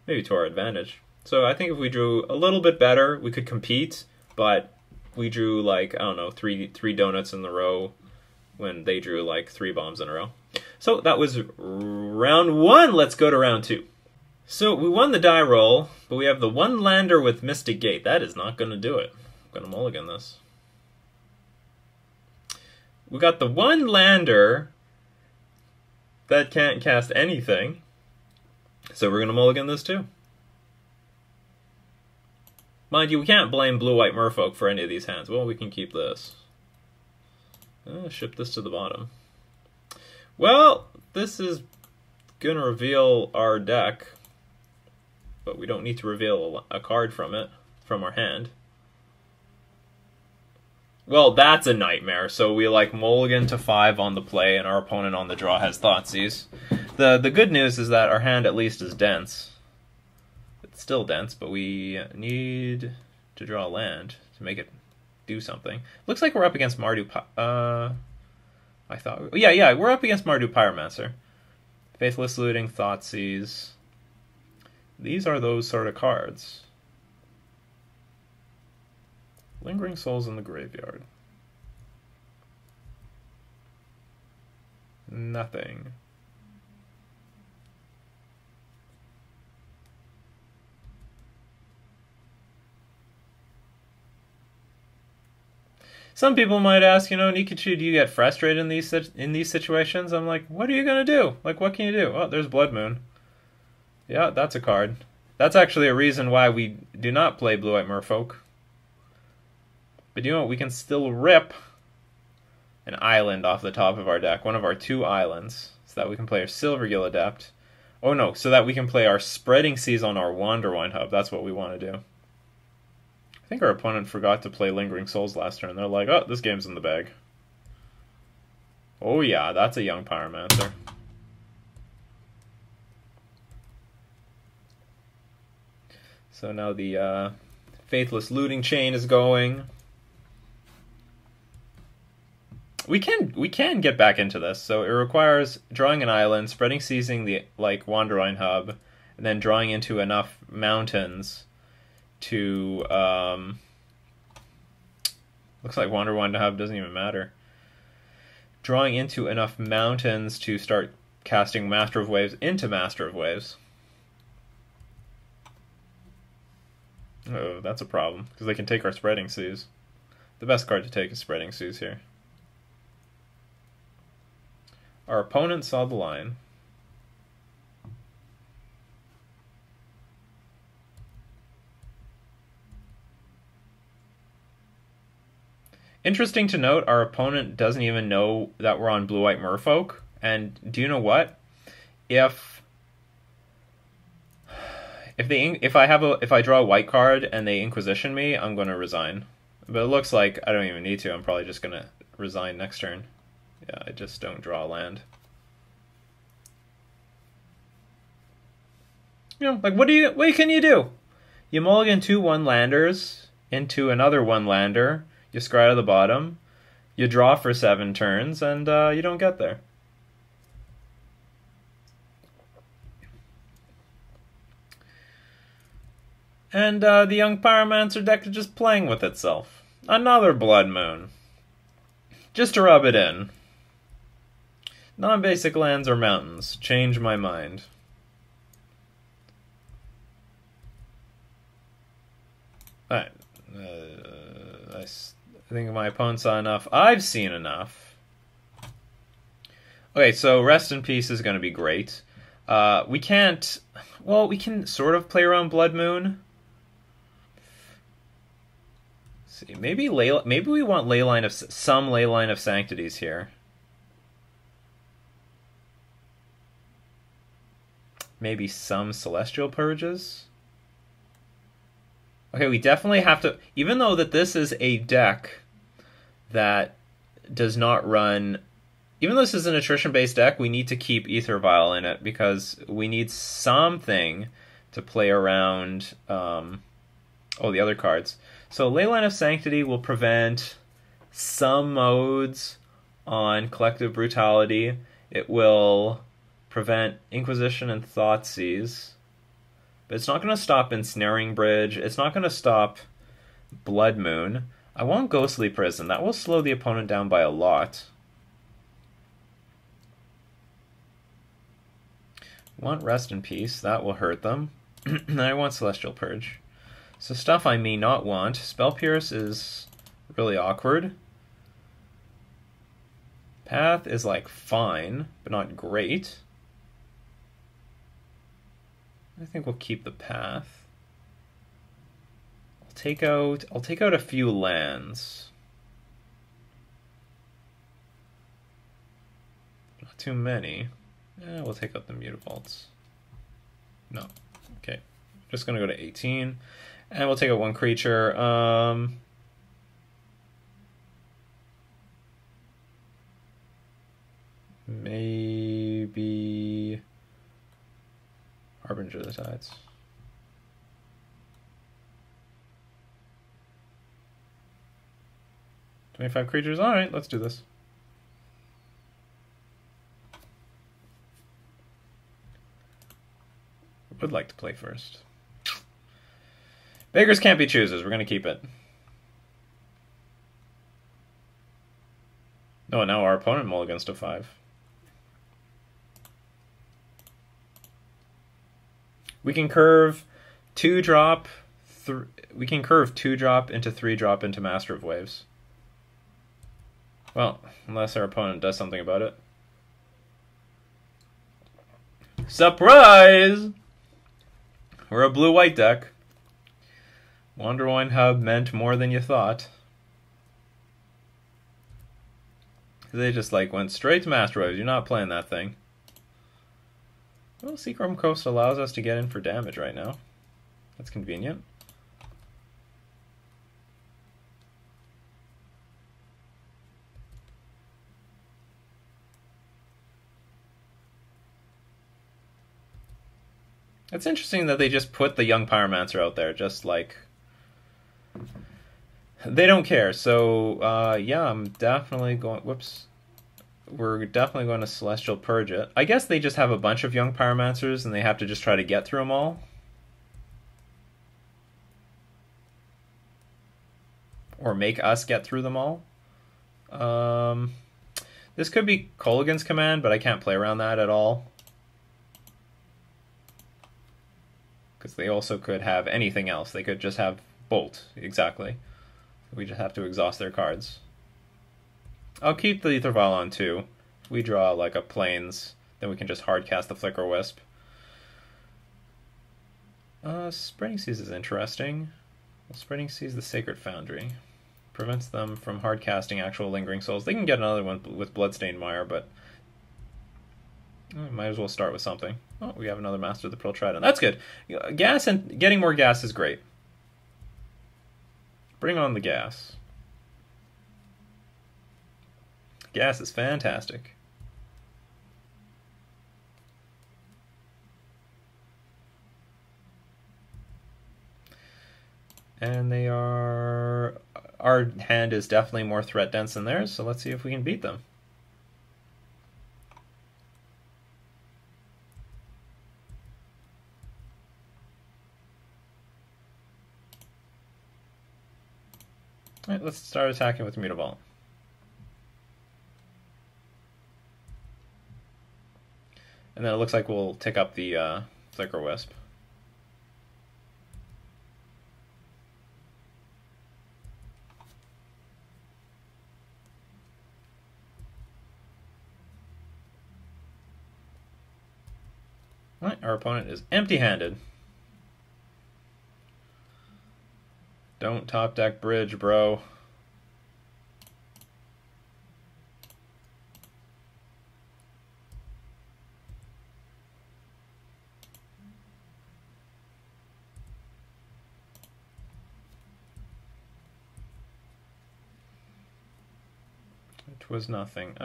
Maybe to our advantage. So I think if we drew a little bit better, we could compete, but we drew, I don't know, three donuts in a row when they drew, 3 bombs in a row. So that was round 1. Let's go to round 2. So we won the die roll, but we have the 1 lander with Mystic Gate. That is not going to do it. I'm going to mulligan this. We got the 1 lander that can't cast anything. So we're going to mulligan this too. Mind you, we can't blame Blue-White Merfolk for any of these hands. Well, we can keep this. Ship this to the bottom. Well, this is going to reveal our deck. But we don't need to reveal a card from it, from our hand. Well, that's a nightmare. So we mulligan to 5 on the play, and our opponent on the draw has Thoughtseize. The good news is that our hand at least is dense. It's still dense, but we need to draw a land to make it do something. Looks like we're up against Mardu... I thought... Yeah, we're up against Mardu Pyromancer. Faithless Looting, Thoughtseize. These are those sort of cards. Lingering Souls in the Graveyard. Nothing. Some people might ask, Nikachu, do you get frustrated in these situations? I'm like, what are you gonna do? What can you do? Oh, there's Blood Moon. Yeah, that's a card. That's actually a reason why we do not play Blue-White Merfolk. But you know what? We can still rip an island off the top of our deck. One of our 2 islands. So that we can play our Silvergill Adept. Oh no, so that we can play our Spreading Seas on our Wanderwine Hub. That's what we want to do. I think our opponent forgot to play Lingering Souls last turn. They're like, oh, this game's in the bag. Oh yeah, that's a young Pyromancer. So now the Faithless Looting chain is going. We can get back into this. So it requires drawing an island, Spreading Seizing the Wanderwine Hub, and then drawing into enough mountains to Looks like Wander One to Hub doesn't even matter. Drawing into enough mountains to start casting Master of Waves into Master of Waves. Oh, that's a problem, because they can take our Spreading Seas. The best card to take is Spreading Seas here. Our opponent saw the line. Interesting to note, our opponent doesn't even know that we're on Blue-White Merfolk. And do you know what? If I draw a white card and they Inquisition me, I'm going to resign. But it looks like I don't even need to. I'm probably just going to resign next turn. Yeah, I just don't draw land. You know, like what can you do? You mulligan 2 1-landers into another 1-lander. You scry to the bottom. You draw for 7 turns, and you don't get there. And the Young Pyromancer deck is just playing with itself. Another Blood Moon. Just to rub it in. Non-basic lands or mountains. Change my mind. Alright. I think my opponent saw enough. I've seen enough. Okay, so Rest in Peace is going to be great. We can't... Well, we can sort of play around Blood Moon. Let's see, maybe we want some Leyline of Sanctities here. Maybe some Celestial Purges. Okay, we definitely have to... Even though that this is a deck that does not run... Even though this is an attrition-based deck, we need to keep Ether Vial in it because we need something to play around the other cards. So Leyline of Sanctity will prevent some modes on Collective Brutality. It will prevent Inquisition and Thoughtseize. But it's not going to stop Ensnaring Bridge. It's not going to stop Blood Moon. I want Ghostly Prison. That will slow the opponent down by a lot. I want Rest in Peace. That will hurt them. And I want Celestial Purge. So stuff I may not want. Spell Pierce is really awkward. Path is like fine, but not great. I think we'll keep the Path. I'll take out a few lands. Not too many. We'll take out the Mutavaults. No. Okay. Just gonna go to 18. And we'll take out 1 creature. Maybe Harbinger of the Tides. $25 creatures. All right, let's do this. Would like to play first. Beggars can't be choosers. We're going to keep it. No, now our opponent mulligans to 5. We can curve 2-drop. We can curve 2-drop into 3-drop into Master of Waves. Well, unless our opponent does something about it. Surprise! We're a blue-white deck. Wanderwine Hub meant more than you thought. They just went straight to Master Waves. You're not playing that thing. Well, Seachrome Coast allows us to get in for damage right now. That's convenient. It's interesting that they just put the Young Pyromancer out there, just like... They don't care, so, yeah, I'm definitely going... Whoops. We're definitely going to Celestial Purge it. I guess they just have a bunch of Young Pyromancers, and they have to just try to get through them all. or make us get through them all. This could be Kolaghan's command, but I can't play around that at all. Because they also could have anything else. They could just have Bolt, exactly. We just have to exhaust their cards. I'll keep the Ether Vial on too. If we draw like a Plains, then we can just hard cast the Flickerwisp. Spreading Seas is interesting. Well, Spreading Seas the Sacred Foundry. Prevents them from hard casting actual Lingering Souls. They can get another one with Bloodstained Mire, but might as well start with something. Oh, we have another Master of the Pearl Trident. That's good. Gas and getting more gas is great. Bring on the gas. Gas is fantastic. And they are... Our hand is definitely more threat dense than theirs, so let's see if we can beat them. Alright, let's start attacking with Mutavault. And then it looks like we'll take up the Flickerwisp. Alright, our opponent is empty-handed. Don't top deck bridge, bro. It was nothing.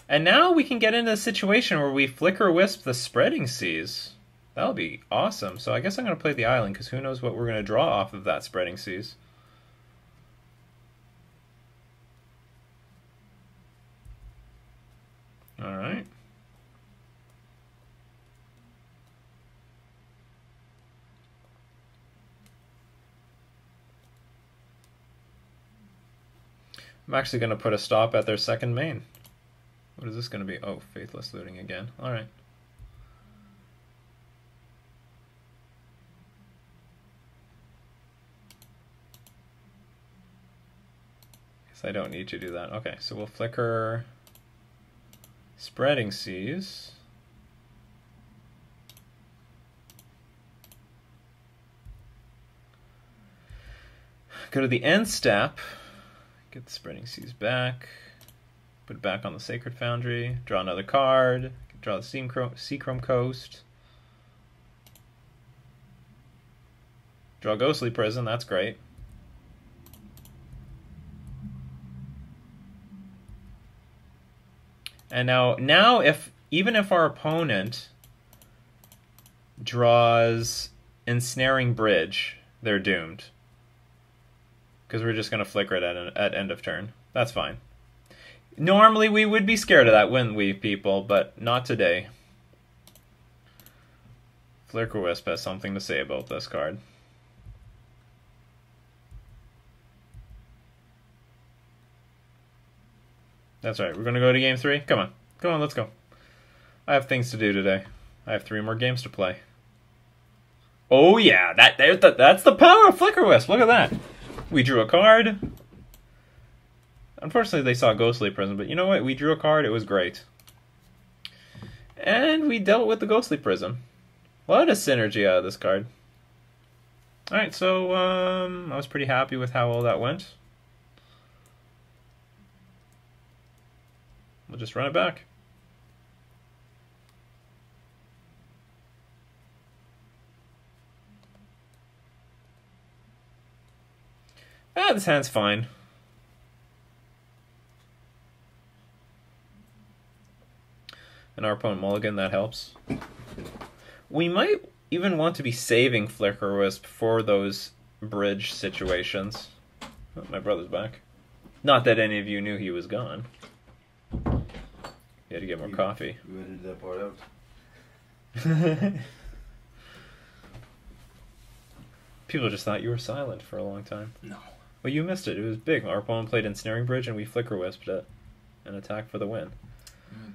And now we can get into a situation where we Flickerwisp the Spreading Seas. That'll be awesome. So I guess I'm going to play the island, because who knows what we're going to draw off of that Spreading Seas. Alright. I'm actually going to put a stop at their second main. What is this going to be? Oh, Faithless Looting again. Alright. Guess I don't need to do that. Okay, so we'll flicker Spreading Seas. Go to the end step. Get the Spreading Seas back. Put it back on the Sacred Foundry. Draw another card. Draw the Seachrome Coast. Draw Ghostly Prison. That's great. And now even if our opponent draws Ensnaring Bridge, they're doomed. Because we're just going to flicker it at end of turn. That's fine. Normally we would be scared of that, wouldn't we, people? But not today. Flickerwisp has something to say about this card. That's right, we're going to go to game 3. Come on. Come on, let's go. I have things to do today. I have 3 more games to play. Oh yeah, that's the power of Flickerwisp. Look at that. We drew a card. Unfortunately, they saw Ghostly Prison, but you know what? We drew a card. It was great. And we dealt with the Ghostly Prism. A lot of synergy out of this card. Alright, so I was pretty happy with how all that went. We'll just run it back. This hand's fine. And our opponent mulligan, that helps. We might even want to be saving Flickerwisp for those bridge situations. Oh, my brother's back. Not that any of you knew he was gone. You had to get more coffee. You edited that part out. People just thought you were silent for a long time. No. Well, you missed it. It was big. Our opponent played Ensnaring Bridge, and we Flickerwisped it and attacked for the win.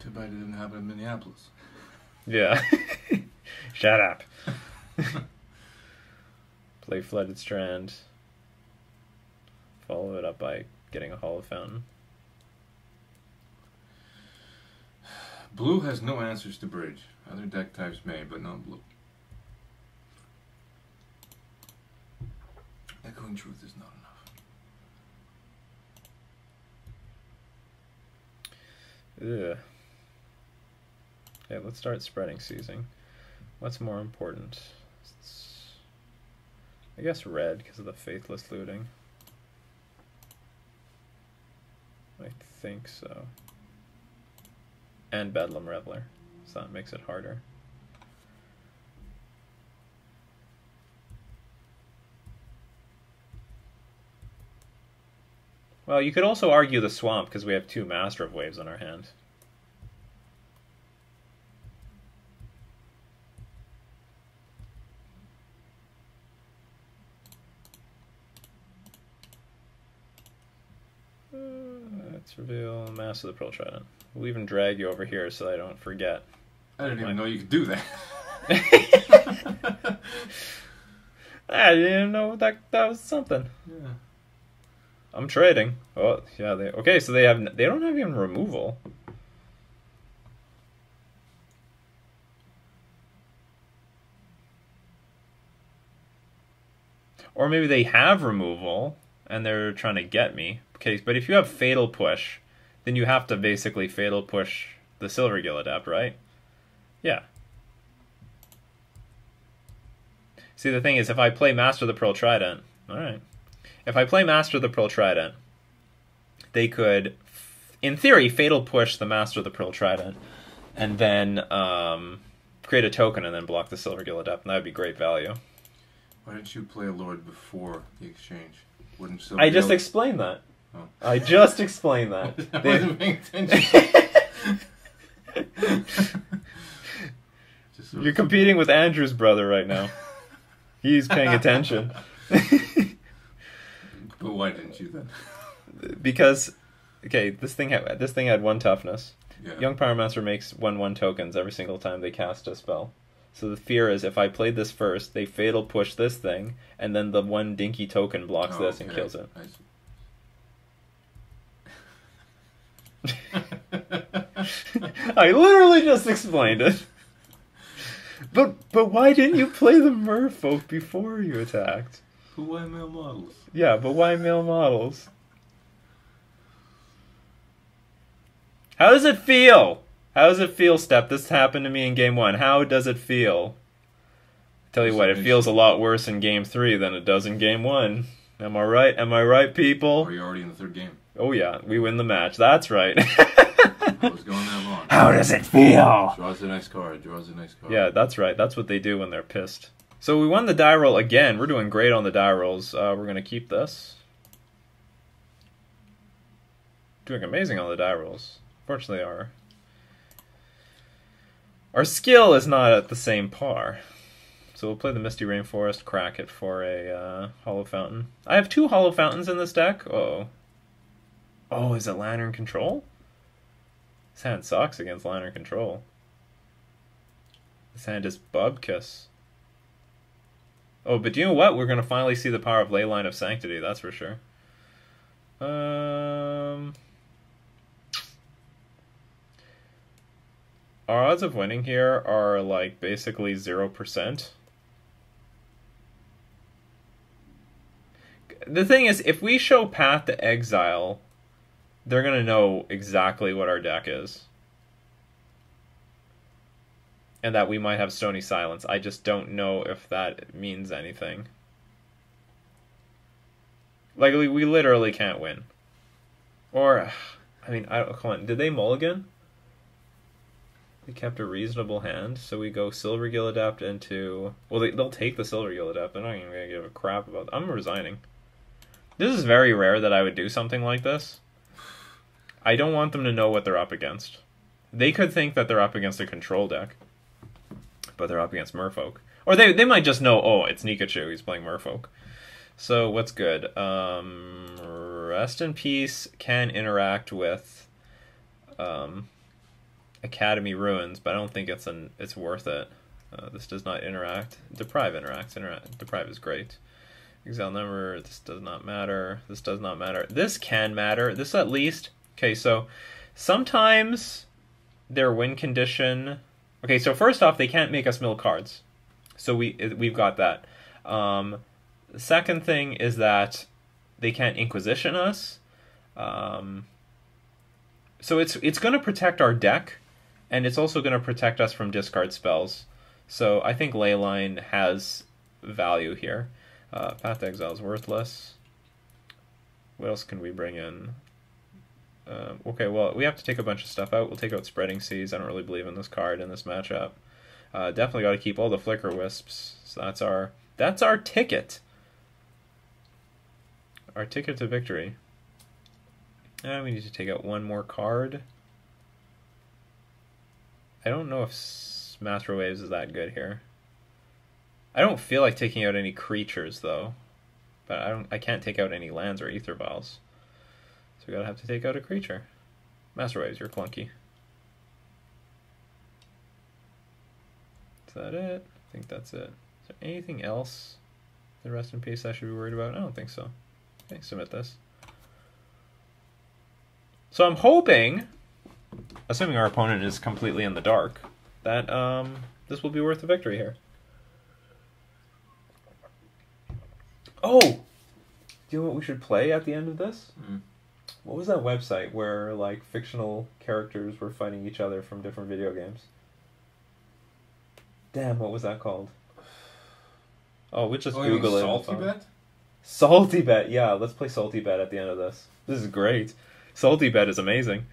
Too bad it didn't happen in Minneapolis. Yeah. Shut up. Play Flooded Strand. Follow it up by getting a Hollow Fountain. Blue has no answers to bridge. Other deck types may, but not blue. Echoing Truth is not enough. Ugh. Okay, let's start spreading seizing. What's more important? I guess red, because of the Faithless looting. I think so. And Bedlam Reveler, so that makes it harder. Well, you could also argue the Swamp, because we have 2 Master of Waves in our hand. Let's reveal Master of the Pearl Trident. We'll even drag you over here so I don't forget. I didn't even know you could do that. I didn't know that was something. Yeah. I'm trading. Oh, yeah. Okay, so they don't have even removal. Or maybe they have removal and they're trying to get me. Okay, but if you have Fatal Push, then you have to basically Fatal Push the Silvergill Adept, right? Yeah. See, the thing is, if I play Master of the Pearl Trident, alright. If I play Master of the Pearl Trident, they could, in theory, Fatal Push the Master of the Pearl Trident, and then create a token and then block the Silvergill Adept, and that would be great value. Why didn't you play a Lord before the exchange? Wouldn't Silvergill... I just explained that. Oh. I just explained that. I wasn't paying attention. You're competing with Andrew's brother right now. He's paying attention. But why didn't you then? Because, okay, this thing had 1 toughness. Yeah. Young Pyromancer makes 1/1 tokens every single time they cast a spell. So the fear is if I played this first, they Fatal Push this thing, and then the 1 dinky token blocks this and kills it. I literally just explained it. But why didn't you play the Merfolk before you attacked? But why male models? Yeah, but why male models? How does it feel? How does it feel, Step? This happened to me in Game 1. How does it feel? Tell you what, it feels a lot worse in Game 3 than it does in Game 1. Am I right? Am I right, people? Are you already in the 3rd game? Oh yeah, we win the match. That's right. I was going that long. How does it feel? Draws a nice card. Draws a nice card. Yeah, that's right. That's what they do when they're pissed. So we won the die roll again. We're doing great on the die rolls. We're going to keep this. Doing amazing on the die rolls. Fortunately, our skill is not at the same par. So we'll play the Misty Rainforest, crack it for a Hollow Fountain. I have 2 Hollow Fountains in this deck. Uh-oh. Oh, is it Lantern Control? This hand sucks against Lantern Control. This hand is Bubkiss. Oh, but you know what? We're going to finally see the power of Leyline of Sanctity, that's for sure. Our odds of winning here are like basically 0%. The thing is, if we show Path to Exile, they're going to know exactly what our deck is. And that we might have Stony Silence. I just don't know if that means anything. Like, we literally can't win. Or, I mean, come on, did they mulligan? They kept a reasonable hand, so we go Silvergill Adept into... Well, they'll take the Silvergill Adept. They're not even going to give a crap about that. I'm resigning. This is very rare that I would do something like this. I don't want them to know what they're up against. They could think that they're up against a control deck, but they're up against Merfolk. Or they might just know, oh, it's Nikachu, he's playing Merfolk. So what's good? Rest in Peace can interact with Academy Ruins, but I don't think it's worth it. This does not interact. Deprive interacts. Deprive is great. Exile number, this does not matter. This does not matter. This can matter. This at least... Okay, so sometimes their win condition... Okay, so first off, they can't make us mill cards. So we've got that. The second thing is that they can't Inquisition us. So it's going to protect our deck, and it's also going to protect us from discard spells. So I think Leyline has value here. Path to Exile is worthless. What else can we bring in? Okay, well, we have to take a bunch of stuff out. We'll take out Spreading Seas. I don't really believe in this card in this matchup. Definitely got to keep all the Flickerwisps. So that's our ticket. Our ticket to victory. And we need to take out one more card. I don't know if Master Waves is that good here. I don't feel like taking out any creatures though, but I can't take out any lands or Ether Vials, so we gotta have to take out a creature. Master Waves, you're clunky. Is that it? I think that's it. Is there anything else in Rest in Peace I should be worried about? I don't think so. Okay, submit this. So I'm hoping, assuming our opponent is completely in the dark, that this will be worth a victory here. Oh! Do you know what we should play at the end of this? Mm. What was that website where like fictional characters were fighting each other from different video games? Damn, what was that called? Oh, we'll just Google it. Salty Bet? Salty Bet, yeah. Let's play Salty Bet at the end of this. This is great. Salty Bet is amazing.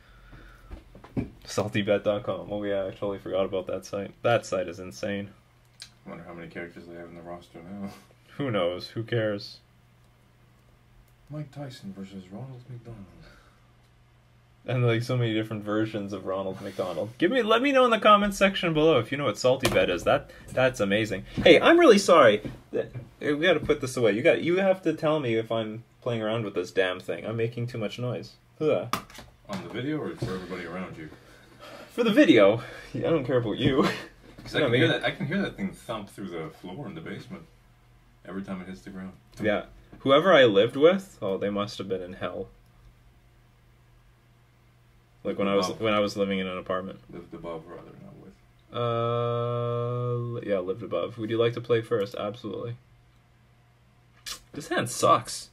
Saltybet.com. Oh yeah, I totally forgot about that site. That site is insane. I wonder how many characters they have in the roster now. Who knows? Who cares? Mike Tyson versus Ronald McDonald. And like so many different versions of Ronald McDonald. Let me know in the comments section below if you know what Salty Bet is. That's amazing. Hey, I'm really sorry. We got to put this away. You have to tell me if I'm playing around with this damn thing. I'm making too much noise. Ugh. On the video or for everybody around you? For the video. I don't care about you. I can hear that thing thump through the floor in the basement every time it hits the ground. Yeah. Whoever I lived with, oh, they must have been in hell. Like when I was living in an apartment. Lived above, rather, not with. Yeah, lived above. Would you like to play first? Absolutely. This hand sucks.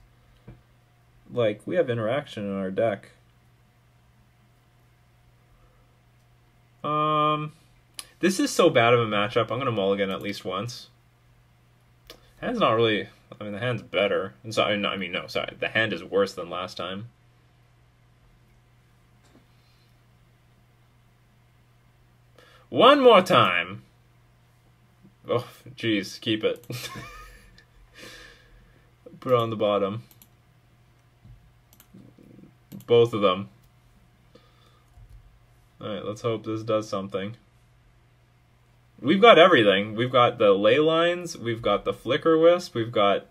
Like, we have interaction in our deck. This is so bad of a matchup. I'm gonna mulligan at least once. Hand's not really. I mean, the hand's better. Sorry, no, sorry. The hand is worse than last time. One more time. Oh, jeez, keep it. Put it on the bottom. Both of them. Alright, let's hope this does something. We've got everything. We've got the ley lines, we've got the Flickerwisp, we've got,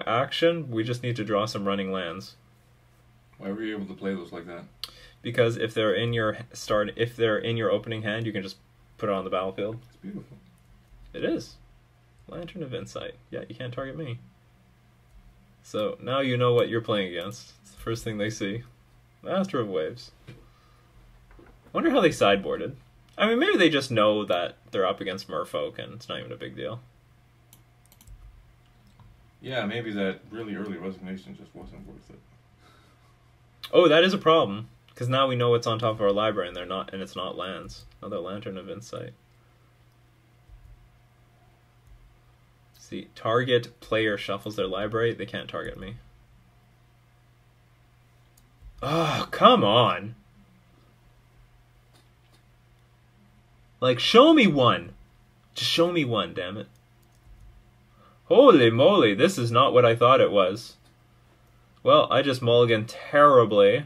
action. We just need to draw some running lands. Why were you able to play those like that? Because if they're in your opening hand, you can just put it on the battlefield. It's beautiful. It is. Lantern of Insight. Yeah, you can't target me. So now you know what you're playing against. It's the first thing they see. Master of Waves. Wonder how they sideboarded. I mean, maybe they just know that they're up against Merfolk and it's not even a big deal. Yeah, maybe that really early resignation just wasn't worth it. Oh, that is a problem. Because now we know what's on top of our library and it's not lands. Another Lantern of Insight. See, target player shuffles their library. They can't target me. Oh, come on. Like, show me one. Just show me one, damn it. Holy moly, this is not what I thought it was. Well, I just mulliganed terribly.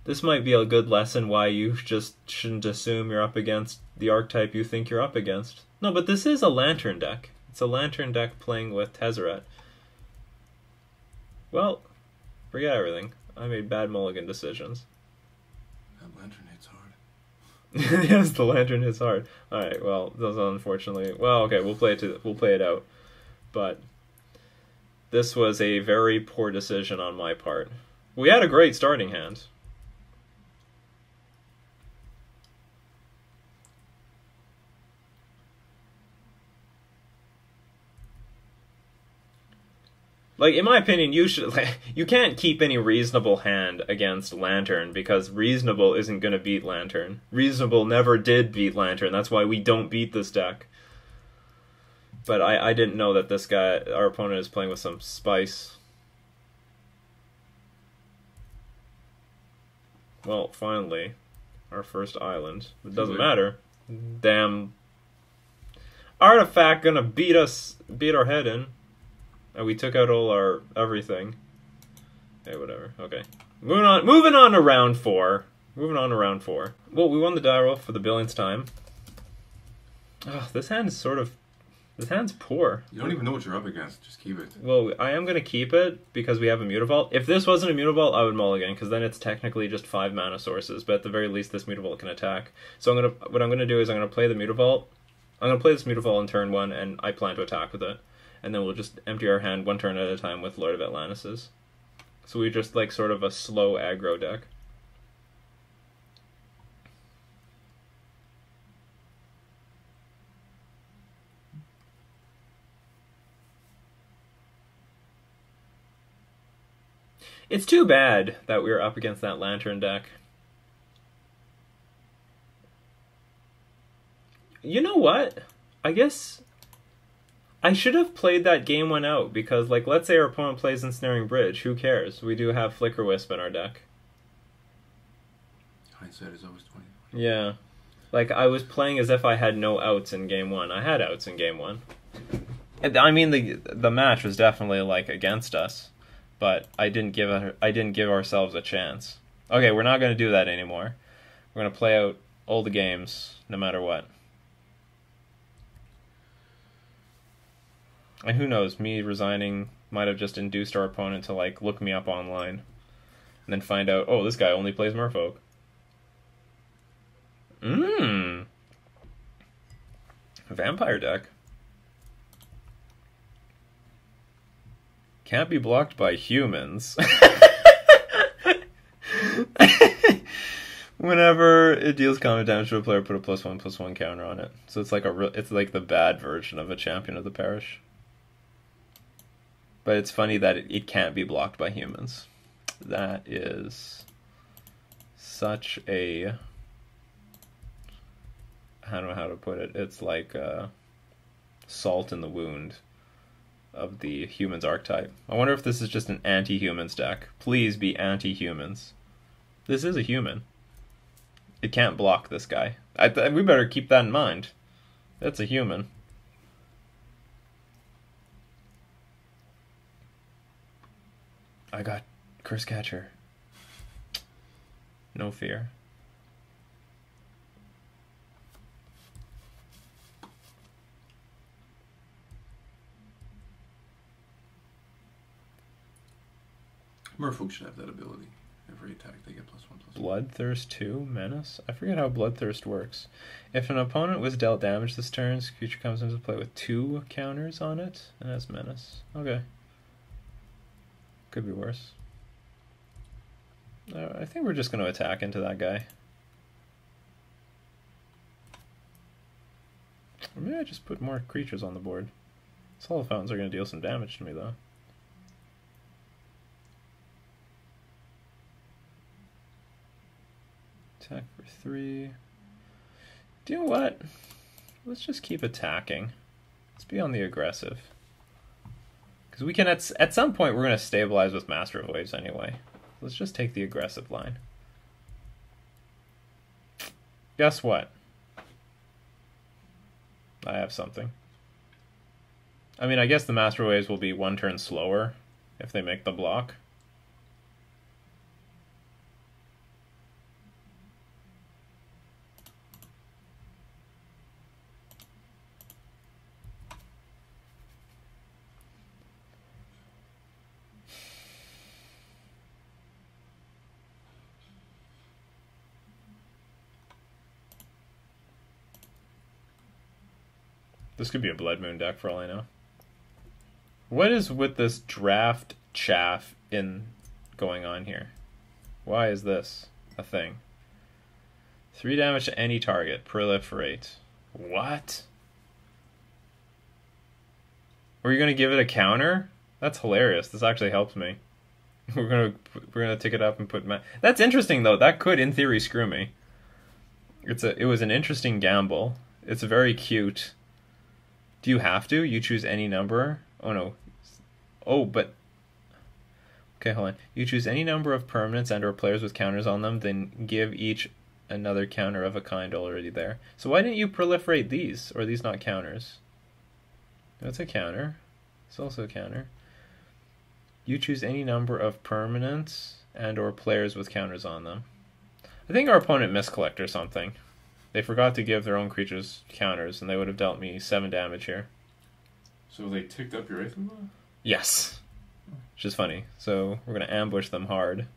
This might be a good lesson why you just shouldn't assume you're up against the archetype you think you're up against. No, but this is a Lantern deck. It's a Lantern deck playing with Tezzeret. Well, forget everything. I made bad mulligan decisions. That Lantern hits hard. Yes, the Lantern hits hard. Alright, well, those unfortunately... Well, okay, we'll play it out. But this was a very poor decision on my part. We had a great starting hand. Like, in my opinion, you can't keep any reasonable hand against Lantern, because reasonable isn't going to beat Lantern. Reasonable never did beat Lantern. That's why we don't beat this deck. But I didn't know that this guy, our opponent, is playing with some spice. Well, finally, our first island. It doesn't matter. Damn artifact gonna beat our head in. And we took out all our everything. Hey, whatever. Okay. Moving on to round 4. Well, we won the die roll for the billionth time. Oh, this hand's poor. You don't even know what you're up against. Just keep it. Well, I am going to keep it because we have a Mutavault. If this wasn't a Mutavault, I would mulligan, because then it's technically just 5 mana sources, but at the very least, this Mutavault can attack. So what I'm going to do is I'm going to play the Mutavault. I'm going to play this Mutavault on turn 1, and I plan to attack with it. And then we'll just empty our hand 1 turn at a time with Lord of Atlantis. So we just like sort of a slow aggro deck. It's too bad that we were up against that Lantern deck. You know what? I guess I should have played that game 1 out, because, like, let's say our opponent plays Ensnaring Bridge. Who cares? We do have Flickerwisp in our deck. Hindsight is always 20. Yeah. Like, I was playing as if I had no outs in game 1. I had outs in game 1. I mean, the match was definitely, like, against us, but I didn't give ourselves a chance. Okay, we're not going to do that anymore. We're going to play out all the games, no matter what. And who knows, me resigning might have just induced our opponent to, like, look me up online. And then find out, oh, this guy only plays Merfolk. Vampire deck. Can't be blocked by humans. Whenever it deals combat damage to a player, put a +1/+1 counter on it. So it's like it's like the bad version of a Champion of the Parish. But it's funny that it can't be blocked by humans. That is such a... I don't know how to put it. It's like salt in the wound of the humans archetype. I wonder if this is just an anti-humans deck. Please be anti-humans. This is a human. It can't block this guy. We better keep that in mind. That's a human. I got Curse Catcher. No fear. Merfolk should have that ability. Every attack they get +1/+1. Bloodthirst 2? Menace? I forget how Bloodthirst works. If an opponent was dealt damage this turn, this creature comes into play with 2 counters on it, and has Menace. Okay. Could be worse. I think we're just going to attack into that guy. Or maybe I just put more creatures on the board. Soul Fountains are going to deal some damage to me, though. Attack for 3. Do you know what? Let's just keep attacking. Let's be on the aggressive. Because we can, at some point, we're going to stabilize with Master of Waves anyway. Let's just take the aggressive line. Guess what? I have something. I mean, I guess the Master of Waves will be 1 turn slower if they make the block. This could be a Blood Moon deck for all I know. What is with this draft chaff going on here? Why is this a thing? 3 damage to any target. Proliferate. What? Were you gonna give it a counter? That's hilarious. This actually helps me. We're gonna tick it up and put. That's interesting though. That could, in theory, screw me. It was an interesting gamble. It's very cute. Do you have to? You choose any number. Oh no. Oh, but. Okay, hold on. You choose any number of permanents and/or players with counters on them, then give each another counter of a kind already there. So why didn't you proliferate these? Or are these not counters? That's a counter. It's also a counter. You choose any number of permanents and/or players with counters on them. I think our opponent miscollected or something. They forgot to give their own creatures counters, and they would have dealt me 7 damage here. So they ticked up your Aether Ball? Yes. Which is funny. So we're going to ambush them hard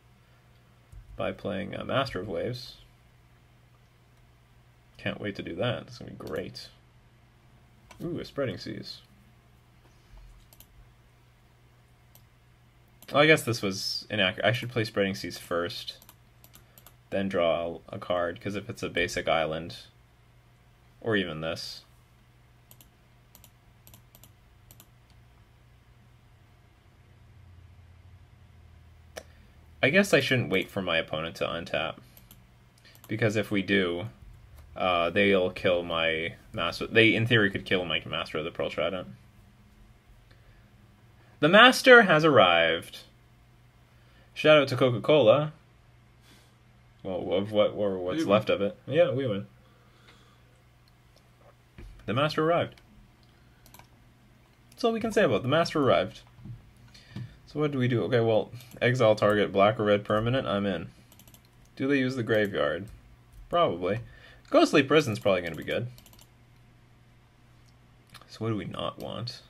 by playing Master of Waves. Can't wait to do that. It's going to be great. Ooh, a Spreading Seas. Oh, I guess this was inaccurate. I should play Spreading Seas first, then draw a card, because if it's a basic island, or even this. I guess I shouldn't wait for my opponent to untap, because if we do, they'll kill my Master. They, in theory, could kill my Master of the Pearl Trident. The Master has arrived. Shout out to Coca-Cola. Well, of what's left of it. Yeah, we win. The Master arrived. That's all we can say about it. The Master arrived. So what do we do? Okay, well, exile target black or red permanent. I'm in. Do they use the graveyard? Probably. Ghostly Prison's probably going to be good. So what do we not want?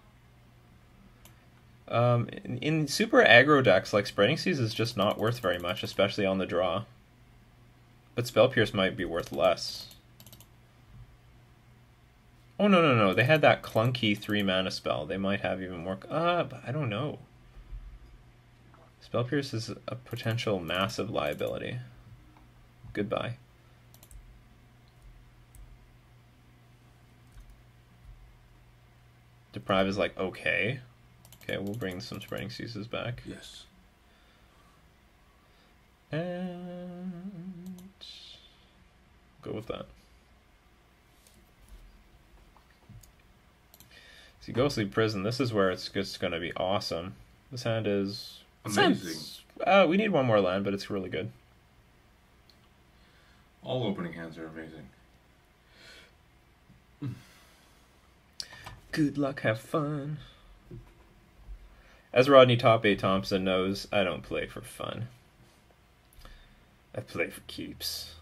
In super aggro decks, like Spreading Seas is just not worth very much, especially on the draw. But Spell Pierce might be worth less. Oh, no. They had that clunky 3-mana spell. They might have even more... but I don't know. Spell Pierce is a potential massive liability. Goodbye. Deprive is like, okay. Okay, we'll bring some Spreading Seas back. Yes. And go with that. See, Ghostly Prison, this is where it's just going to be awesome. This hand is... amazing. We need one more land, but it's really good. All opening hands are amazing. Good luck, have fun. As Rodney Top 8 Thompson knows, I don't play for fun. I play for keeps.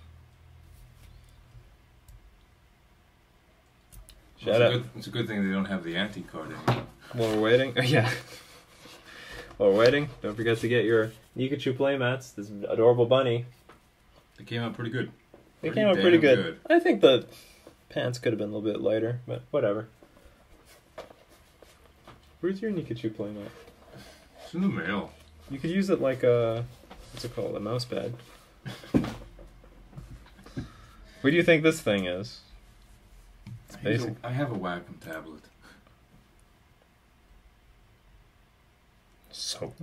It's a good thing they don't have the anti-card anymore. While we're waiting, yeah. While we're waiting, don't forget to get your Pikachu playmats. This adorable bunny. They came out pretty good. They came out pretty good. I think the pants could have been a little bit lighter, but whatever. Where's your Pikachu playmat? It's in the mail. You could use it like a... what's it called? A mouse pad. What do you think this thing is? It's basic. I have a Wacom tablet. So?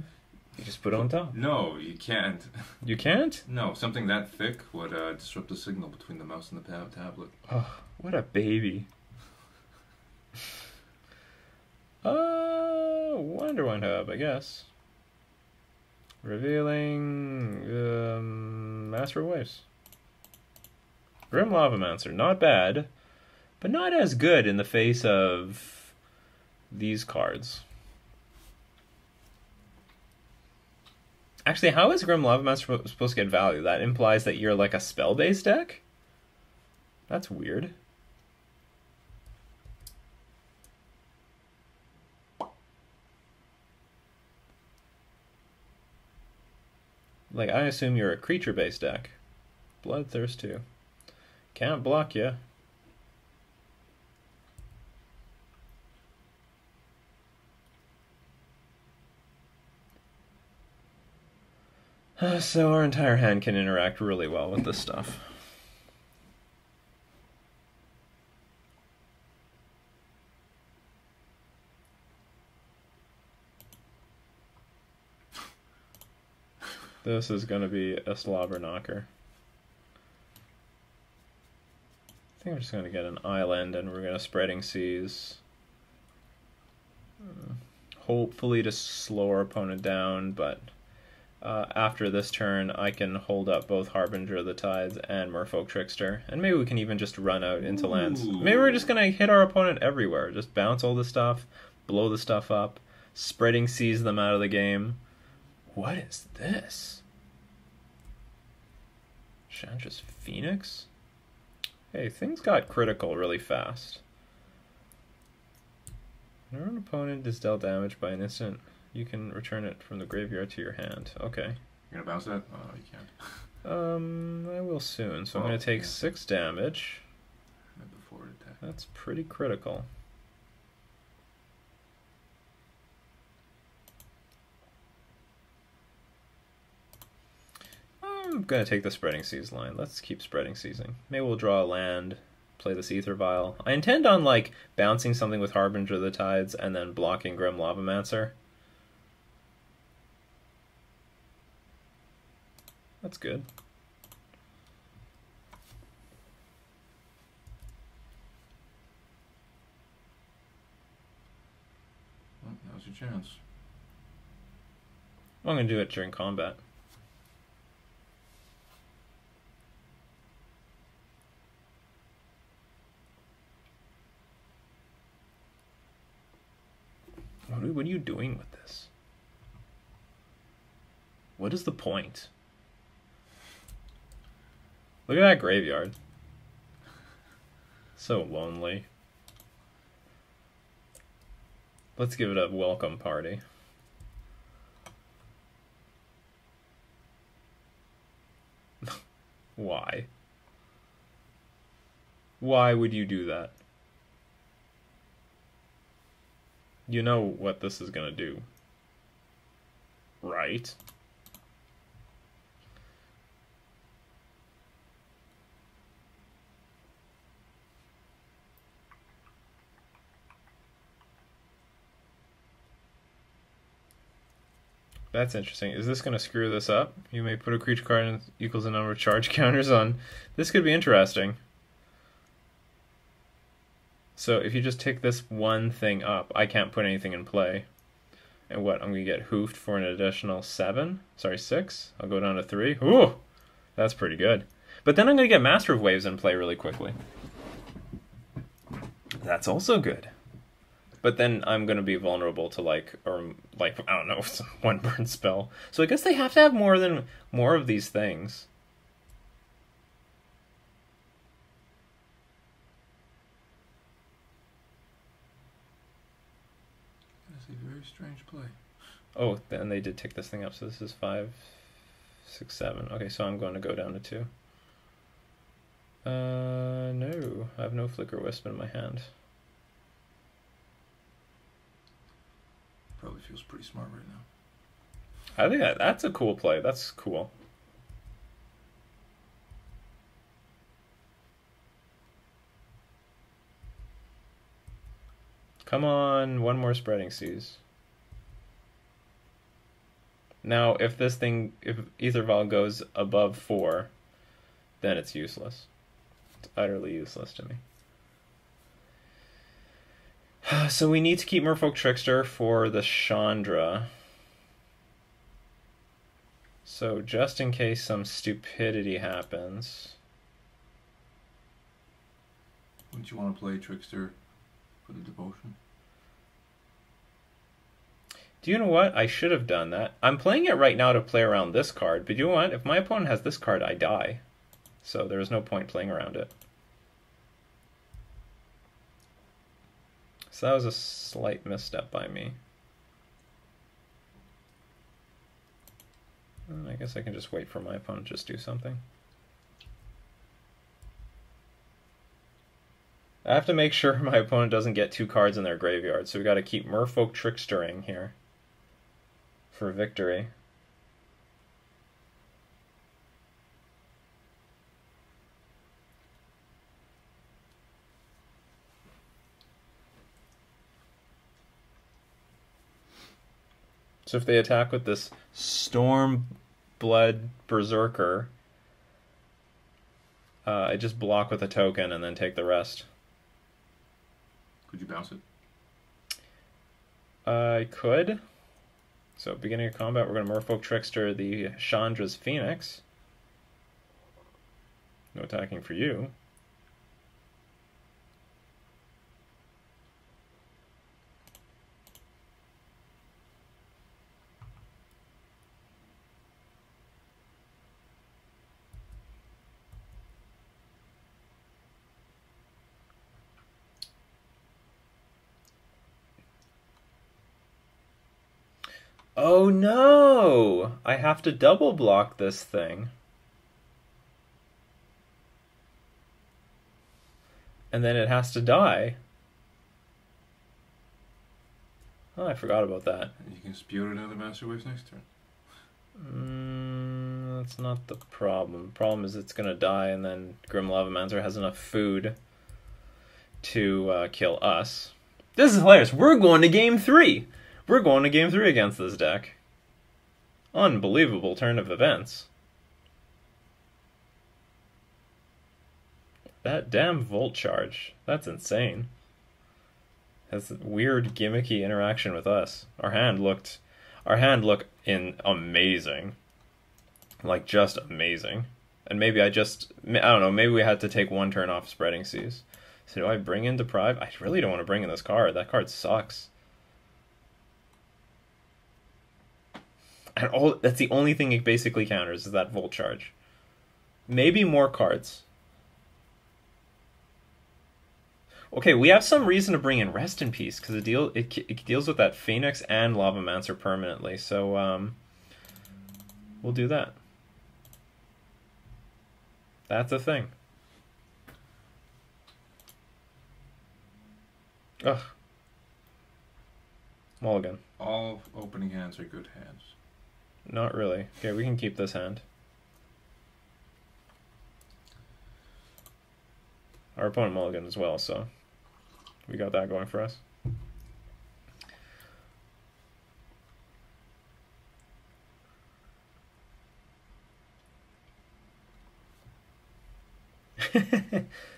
You just put it on top. No, you can't. You can't? No, something that thick would disrupt the signal between the mouse and the tablet. Oh, what a baby. Wonderwine Hub, I guess. Revealing Master of Waves. Grim Lavamancer, not bad, but not as good in the face of these cards. Actually, how is Grim Lavamancer supposed to get value? That implies that you're like a spell-based deck? That's weird. Like, I assume you're a creature-based deck. Bloodthirst too. Can't block you. So our entire hand can interact really well with this stuff. This is going to be a slobber knocker. I think I'm just going to get an island and we're going to Spreading Seas. Hopefully to slow our opponent down, but after this turn I can hold up both Harbinger of the Tides and Merfolk Trickster, and maybe we can even just run out into lands. Maybe we're just going to hit our opponent everywhere, just bounce all the stuff, blow the stuff up, Spreading Seas them out of the game. What is this? Chandra's Phoenix? Hey, things got critical really fast. Whenever an opponent is dealt damage by an instant, you can return it from the graveyard to your hand. Okay. You're gonna bounce that? Oh, you can't. I will soon. So I'm gonna take 6 damage. Before attack. That's pretty critical. I'm gonna take the Spreading Seas line. Let's keep Spreading Seasing. Maybe we'll draw a land, play this Ether Vial. I intend on like bouncing something with Harbinger of the Tides and then blocking Grim Lavamancer. That's good. Well, now's your chance. I'm gonna do it during combat. What are you doing with this? What is the point? Look at that graveyard. So lonely. Let's give it a welcome party. Why? Why would you do that? You know what this is gonna do, right? That's interesting. Is this gonna screw this up? You may put a creature card in equals the number of charge counters on. This could be interesting. So if you just take this one thing up, I can't put anything in play. And what, I'm going to get hoofed for an additional 7? Sorry, 6? I'll go down to 3. Ooh! That's pretty good. But then I'm going to get Master of Waves in play really quickly. That's also good. But then I'm going to be vulnerable to I don't know, some one burn spell. So I guess they have to have more of these things. Very strange play. Oh, and they did tick this thing up, so this is 5, 6, 7. Okay, so I'm going to go down to 2. No, I have no Flickerwisp in my hand. Probably feels pretty smart right now. I think that's a cool play. That's cool. Come on, one more Spreading Seas. Now, if Ether Vial goes above 4, then it's useless. It's utterly useless to me. So we need to keep Merfolk Trickster for the Chandra. So just in case some stupidity happens. Wouldn't you want to play Trickster for the Devotion? Do you know what? I should have done that. I'm playing it right now to play around this card, but you know what? If my opponent has this card, I die. So there is no point playing around it. So that was a slight misstep by me. I guess I can just wait for my opponent to just do something. I have to make sure my opponent doesn't get 2 cards in their graveyard, so we got to keep Merfolk Trickstering here for victory. So if they attack with this Stormblood Berserker, I just block with a token and then take the rest. Could you bounce it? I could. So beginning of combat, we're going to Merfolk Trickster the Chandra's Phoenix. No attacking for you. Oh no! I have to double block this thing. And then it has to die. Oh, I forgot about that. You can spew it out of Master Waves next turn. That's not the problem. The problem is it's going to die, and then Grim Lavamancer has enough food to kill us. This is hilarious. We're going to game 3. We're going to game 3 against this deck. Unbelievable turn of events. That damn Volt Charge. That's insane. Has weird gimmicky interaction with us. Our hand looked amazing. Like, just amazing. And maybe I don't know, maybe we had to take one turn off Spreading Seas. So do I bring in Deprive? I really don't want to bring in this card. That card sucks. And that's the only thing it basically counters is that Volt Charge. Maybe more cards. Okay, we have some reason to bring in Rest in Peace because it deals with that Phoenix and Lavamancer permanently. So we'll do that. That's a thing. Ugh. Mulligan. All opening hands are good hands. Not really. Okay, we can keep this hand. Our opponent mulligan as well, so we got that going for us.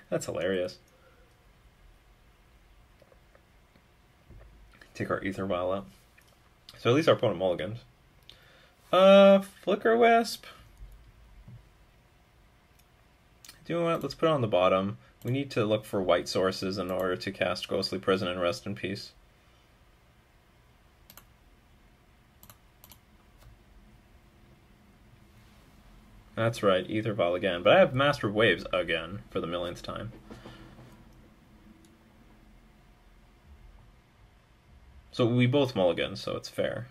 That's hilarious. Take our Ether Vial out. So at least our opponent mulligans. Flickerwisp. Do you know what? Let's put it on the bottom. We need to look for white sources in order to cast Ghostly Prison and Rest in Peace. That's right, Ether Vial again. But I have Master of Waves again for the millionth time. So we both mulligan, so it's fair.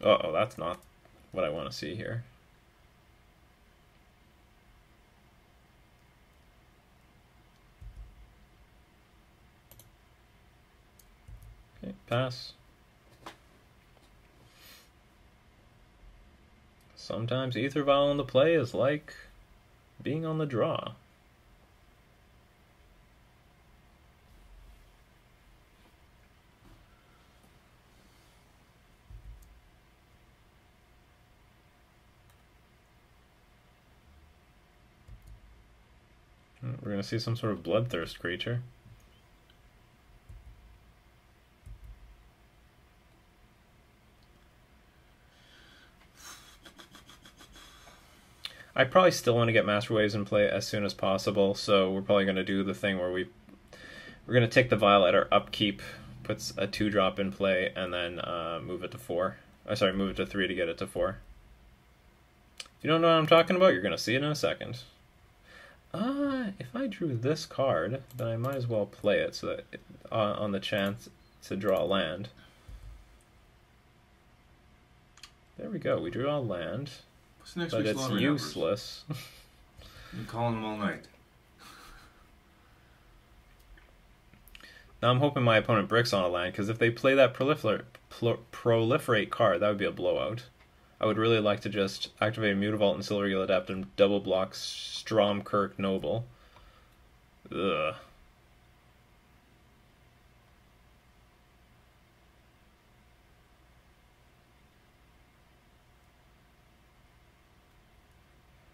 Uh-oh, that's not what I want to see here. Okay, pass. Sometimes Ether Vial in the play is like being on the draw. We're going to see some sort of bloodthirst creature. I probably still want to get Master Waves in play as soon as possible, so we're probably going to do the thing where we're going to take the Vial at our upkeep, puts a 2-drop in play, and then move it to 4. Move it to 3 to get it to 4. If you don't know what I'm talking about, you're going to see it in a second. If I drew this card, then I might as well play it so that on the chance to draw a land. There we go. We drew a land, but it's useless. You're calling them all night. Now I'm hoping my opponent bricks on a land, because if they play that proliferate card, that would be a blowout. I would really like to just activate Mutavault and Silvergill Adept and double block Stromkirk Noble. Ugh.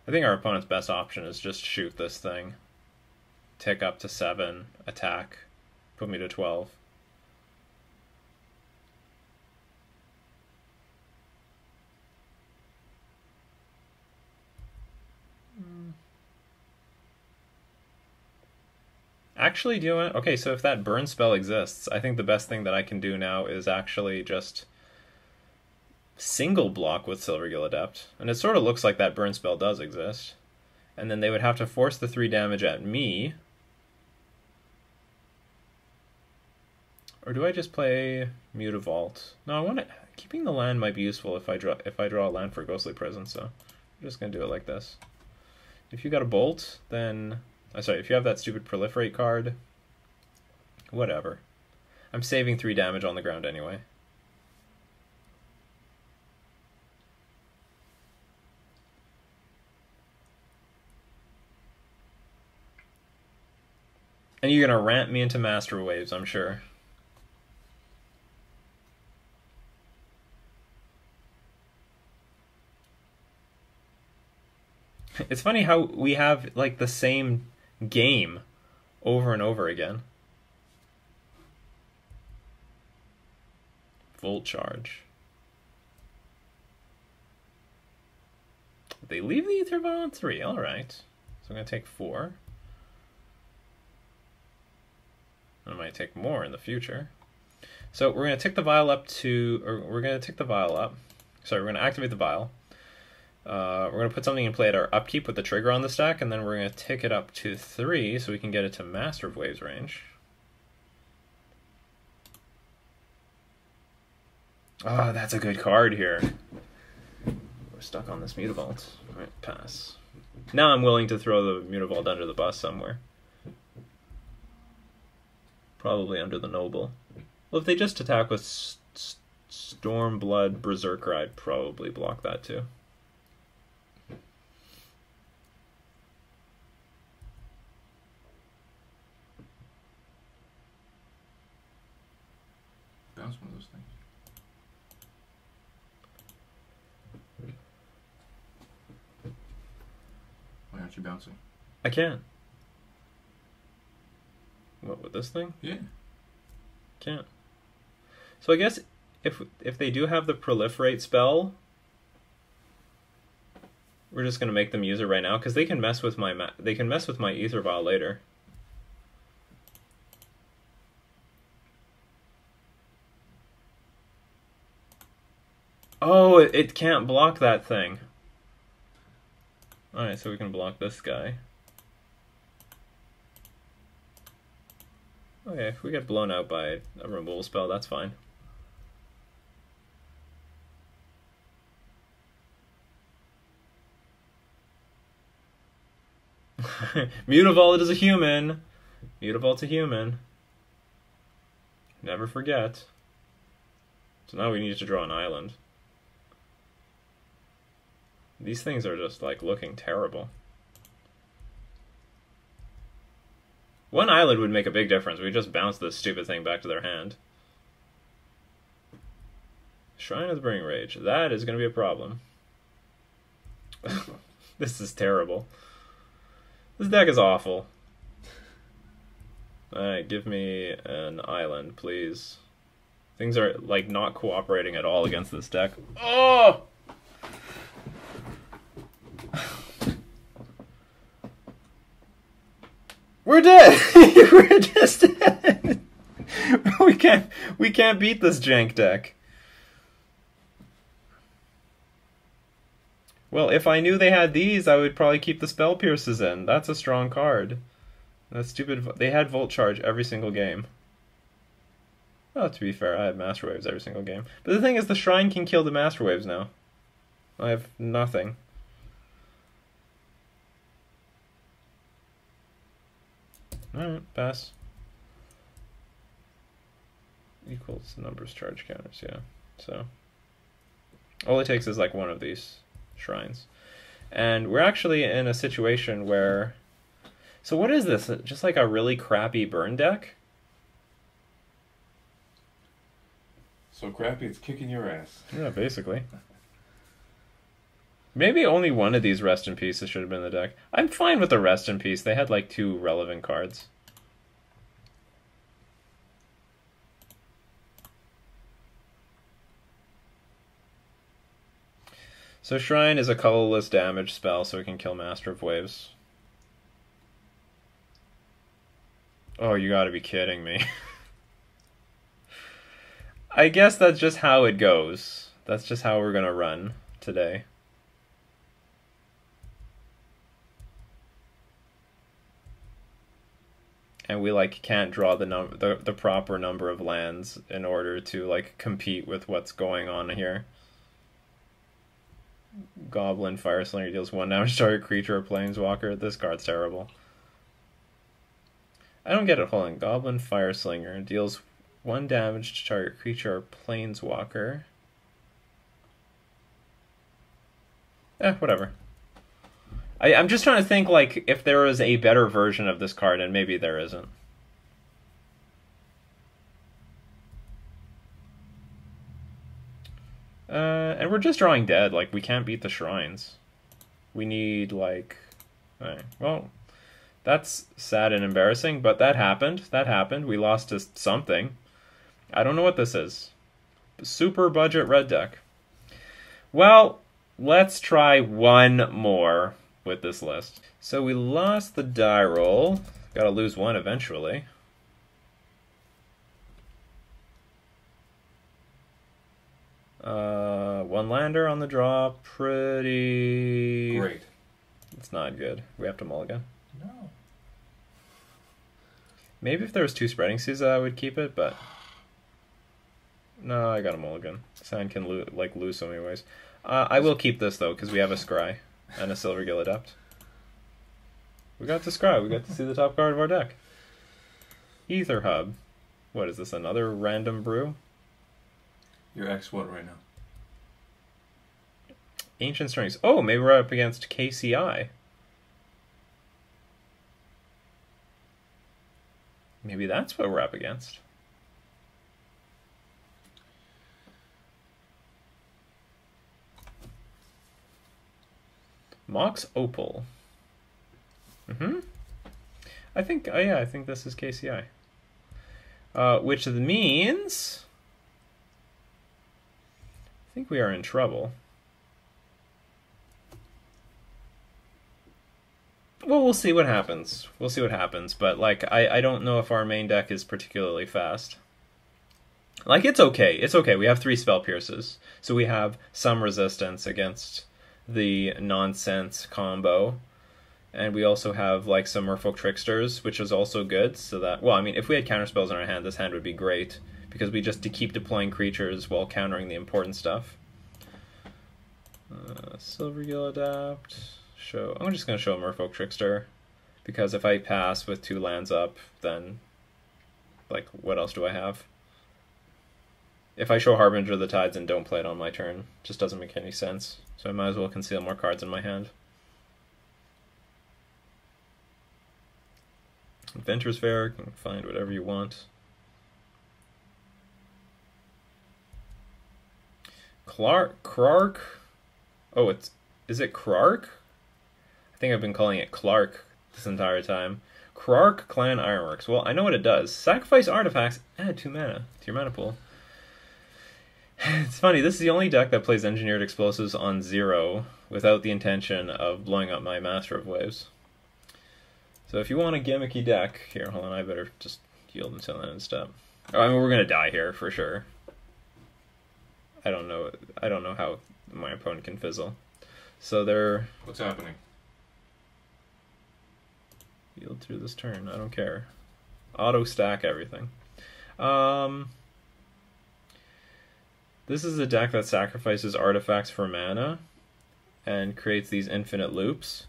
I think our opponent's best option is just shoot this thing. Tick up to 7, attack, put me to 12. Actually, do you want... Okay, so if that burn spell exists, I think the best thing that I can do now is actually just single block with Silvergill Adept. And it sort of looks like that burn spell does exist. And then they would have to force the 3 damage at me. Or do I just play Mutavault? No, I want to... Keeping the land might be useful if I draw a land for Ghostly Prison, so I'm just going to do it like this. If you got a Bolt, then... sorry, if you have that stupid Proliferate card, whatever. I'm saving 3 damage on the ground anyway. And you're going to ramp me into Master Waves, I'm sure. It's funny how we have, like, the same game over and over again. Volt Charge. They leave the Ether Vial on 3, alright. So I'm going to take 4. I might take more in the future. So we're going to tick the vial up to... Or we're going to tick the vial up. Sorry, we're going to activate the vial. We're going to put something in play at our upkeep with the trigger on the stack, and then we're going to tick it up to 3 so we can get it to Master of Waves range. Oh, that's a good card here. We're stuck on this Mutavault. Alright, pass. Now I'm willing to throw the Mutavault under the bus somewhere. Probably under the Noble. Well, if they just attack with Stormblood Berserker, I'd probably block that too. Bounce one of those things. Why aren't you bouncing? I can't. What, with this thing? Yeah. Can't. So I guess if they do have the Proliferate spell, we're just gonna make them use it right now because they can mess with my Ether Vial later. Oh, it can't block that thing. Alright, so we can block this guy. Okay, if we get blown out by a removal spell, that's fine. Mutavault is a human. Mutavault's a human. Never forget. So now we need to draw an island. These things are just, like, looking terrible. One island would make a big difference. We just bounce this stupid thing back to their hand. Shrine of the Burning Rage. That is going to be a problem. This is terrible. This deck is awful. Alright, give me an island, please. Things are, like, not cooperating at all against this deck. Oh! We're dead! We're just dead! We can't beat this jank deck. Well, if I knew they had these, I would probably keep the Spell Pierces in. That's a strong card. That's stupid. They had Volt Charge every single game. Well, to be fair, I had Master Waves every single game. But the thing is, the Shrine can kill the Master Waves now. I have nothing. Alright, pass. Equals numbers charge counters, yeah. So, all it takes is like one of these shrines. And we're actually in a situation where... So what is this? Just like a really crappy burn deck? So crappy it's kicking your ass. Yeah, basically. Maybe only one of these Rest in Pieces should have been in the deck. I'm fine with the Rest in Peace. They had like 2 relevant cards. So Shrine is a colorless damage spell, so it can kill Master of Waves. Oh, you gotta be kidding me. I guess that's just how it goes. That's just how we're gonna run today. And we like can't draw the proper number of lands in order to like compete with what's going on here. Goblin Fireslinger deals 1 damage to target creature or planeswalker. This card's terrible. I don't get it. Hold on. Goblin Fireslinger deals 1 damage to target creature or planeswalker. Whatever. I'm just trying to think like if there is a better version of this card, and maybe there isn't. And we're just drawing dead. Like, we can't beat the shrines. We need, like... Alright, well, that's sad and embarrassing, but that happened. That happened. We lost to something. I don't know what this is. Super budget red deck. Well, let's try one more with this list. So we lost the die roll. Gotta lose one eventually. One lander on the draw. Pretty... Great. It's not good. We have to mulligan. No. Maybe if there was 2 spreading seas, I would keep it, but... No, I got a mulligan. Sand can lose so many ways. I will keep this, though, because we have a Scry and a Silvergill Adept. We got to Scry. We got to see the top card of our deck. Ether Hub. What is this, another random brew? You're X what right now? Ancient Strings. Oh, maybe we're up against KCI. Maybe that's what we're up against. Mox Opal. I think, oh yeah, I think this is KCI. Which means... I think we are in trouble. Well, we'll see what happens. We'll see what happens, but like I don't know if our main deck is particularly fast. Like it's okay. It's okay. We have 3 Spell Pierces. So we have some resistance against the nonsense combo. And we also have like some Merfolk Tricksters, which is also good. So that, well, I mean, if we had counterspells in our hand, this hand would be great. Because we just keep deploying creatures while countering the important stuff. Silvergill Adapt. I'm just going to show a Merfolk Trickster. Because if I pass with 2 lands up, then, like, what else do I have? If I show Harbinger of the Tides and don't play it on my turn, it just doesn't make any sense. So I might as well conceal more cards in my hand. Adventure's Fair, you can find whatever you want. Krark? Oh, is it Krark? I think I've been calling it Clark this entire time. Krark Clan Ironworks. Well, I know what it does. Sacrifice artifacts, add 2 mana to your mana pool. It's funny, this is the only deck that plays Engineered Explosives on 0 without the intention of blowing up my Master of Waves. So if you want a gimmicky deck, here, hold on, I better just yield until the end step. Oh, I mean, we're gonna die here for sure. I don't know how my opponent can fizzle. So they're... What's happening? Yield through this turn, I don't care. Auto stack everything. This is a deck that sacrifices artifacts for mana and creates these infinite loops.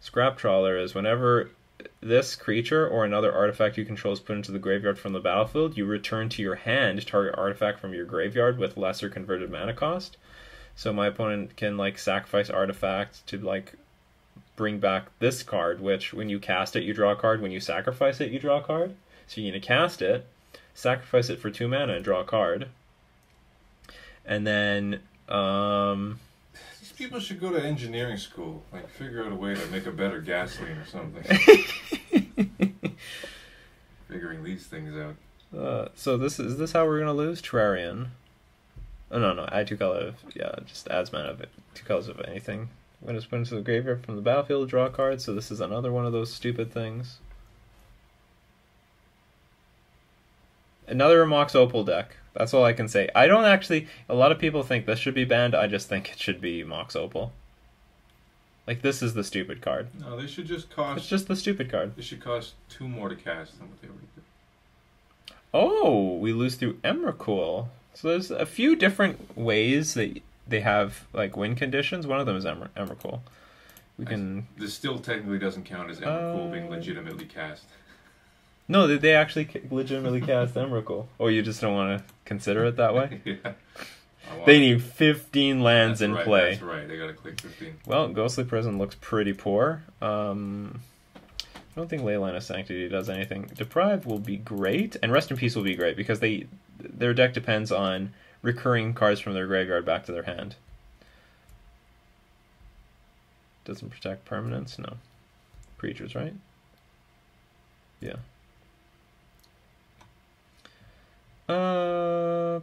Scrap Trawler is whenever this creature or another artifact you control is put into the graveyard from the battlefield, you return to your hand target artifact from your graveyard with lesser converted mana cost. So my opponent can like sacrifice artifacts to like bring back this card, which when you cast it you draw a card, when you sacrifice it you draw a card. So you need to cast it, sacrifice it for 2 mana and draw a card. And then These people should go to engineering school. Like, figure out a way to make a better gasoline or something. Figuring these things out. So is this how we're gonna lose? Terrarian. Oh no, add 2 colors. Yeah, just adds mana of it. 2 colors of anything. When it's put into the graveyard from the battlefield, draw a card. So this is another one of those stupid things. Another Mox Opal deck. That's all I can say. I don't actually... A lot of people think this should be banned. I just think it should be Mox Opal. Like, this is the stupid card. No, they should just cost... It's just the stupid card. They should cost 2 more to cast than what they already do. Oh, we lose through Emrakul. So there's a few different ways that they have, like, win conditions. One of them is Emrakul. We can... This still technically doesn't count as Emrakul being legitimately cast. No, they actually legitimately cast Emrakul. Or you just don't want to consider it that way? Yeah. They need 15 lands in play. That's right, they gotta click 15. Well, Ghostly Prison looks pretty poor. I don't think Leyline of Sanctity does anything. Deprive will be great, and Rest in Peace will be great, because their deck depends on recurring cards from their graveyard back to their hand. Doesn't protect permanents? No. Creatures, right? Yeah.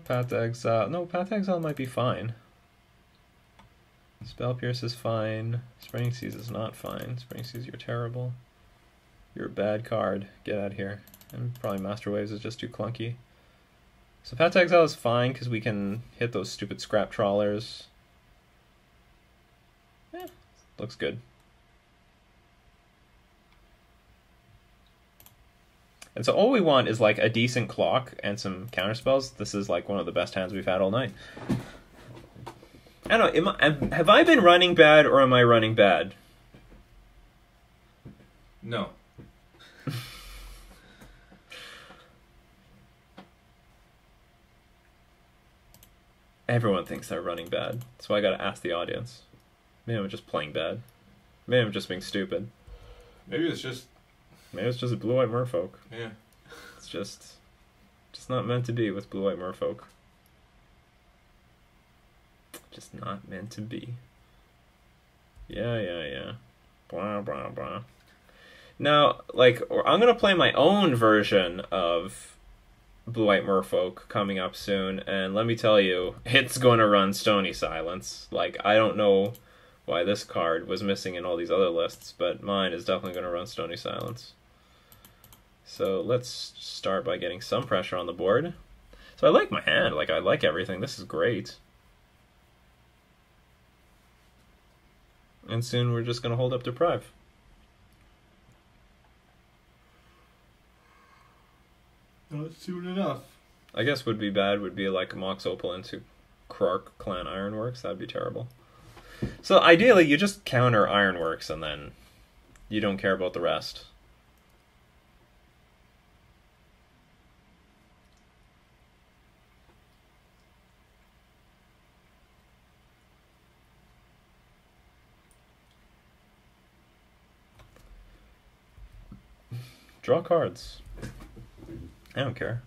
Path to Exile. No, Path to Exile might be fine. Spell Pierce is fine. Spring Seize is not fine. Spring Seize, you're terrible. You're a bad card. Get out of here. And probably Master Waves is just too clunky. So Path to Exile is fine because we can hit those stupid scrap trawlers. Yeah, looks good. And so all we want is like a decent clock and some counterspells. This is like one of the best hands we've had all night. I don't know, have I been running bad or am I running bad? No. Everyone thinks they're running bad, so I gotta ask the audience. Maybe I'm just playing bad. Maybe I'm just being stupid. Maybe it's just a blue-white merfolk. Yeah. It's just not meant to be with blue-white merfolk. Just not meant to be. Yeah. Blah, blah, blah. Now, like, I'm gonna play my own version of blue-white merfolk coming up soon, and let me tell you, it's gonna run Stony Silence. Like, I don't know why this card was missing in all these other lists, but mine is definitely gonna run Stony Silence. So let's start by getting some pressure on the board. So I like my hand, like I like everything. This is great. And soon we're just going to hold up Deprive. Not soon enough. I guess would be like a Mox Opal into Krark Clan Ironworks. That'd be terrible. So ideally you just counter Ironworks and then you don't care about the rest. Draw cards. I don't care.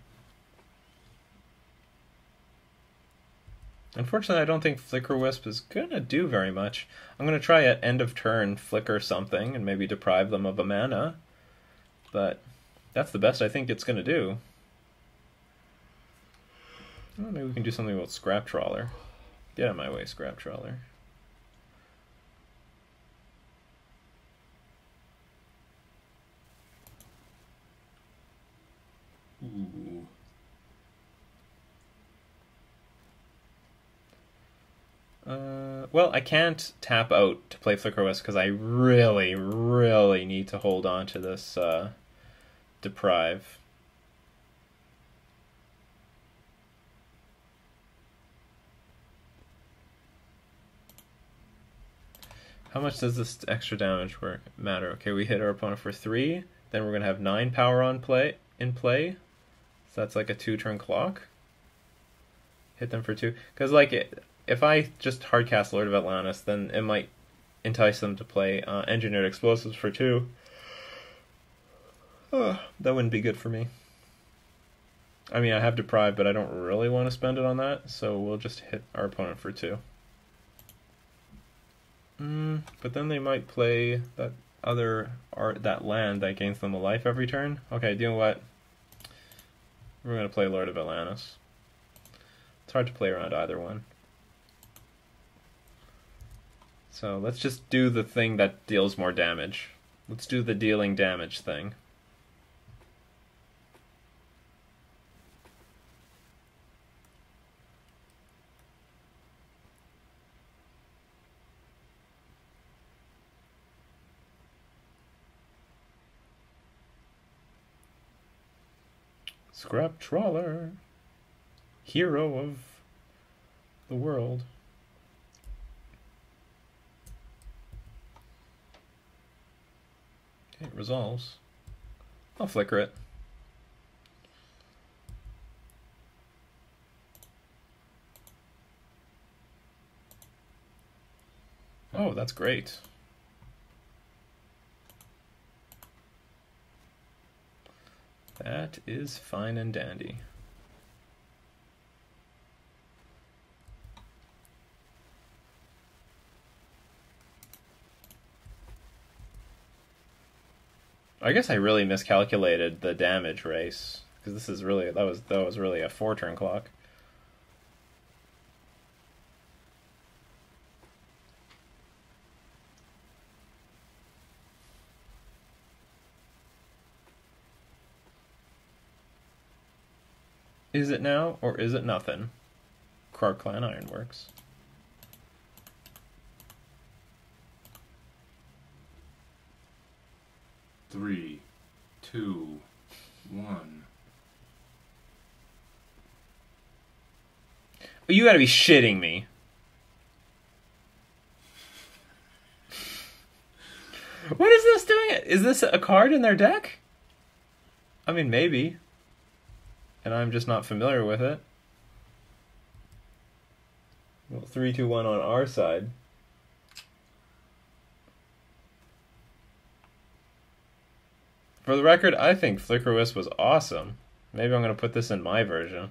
Unfortunately, I don't think Flickerwisp is going to do very much. I'm going to try at end of turn flicker something and maybe deprive them of a mana. But that's the best I think it's going to do. Well, maybe we can do something with Scrap Trawler. Get out of my way, Scrap Trawler. Ooh. Well, I can't tap out to play Flickerwisp because I really, really need to hold on to this Deprive. How much does this extra damage matter? Okay, we hit our opponent for 3, then we're going to have 9 power in play. So that's like a 2-turn clock. Hit them for 2. Because like, if I just hardcast Lord of Atlantis, then it might entice them to play Engineered Explosives for 2. That wouldn't be good for me. I mean, I have Deprive, but I don't really want to spend it on that, so we'll just hit our opponent for 2. But then they might play that that land that gains them a life every turn. Okay, you know what? We're gonna play Lord of Atlantis. It's hard to play around either one. So let's just do the thing that deals more damage. Let's do the dealing damage thing. Scrap Trawler, hero of the world. Okay, it resolves. I'll flicker it. Oh, that's great. That is fine and dandy. I guess I really miscalculated the damage race, because this is really that was really a 4-turn clock. Is it now, or is it nothing? Krark Clan Ironworks. Three, two, one. You gotta be shitting me. What is this doing? Is this a card in their deck? I mean, maybe. And I'm just not familiar with it. Well, 3-2-1 on our side. For the record, I think Flickerwisp was awesome. Maybe I'm going to put this in my version.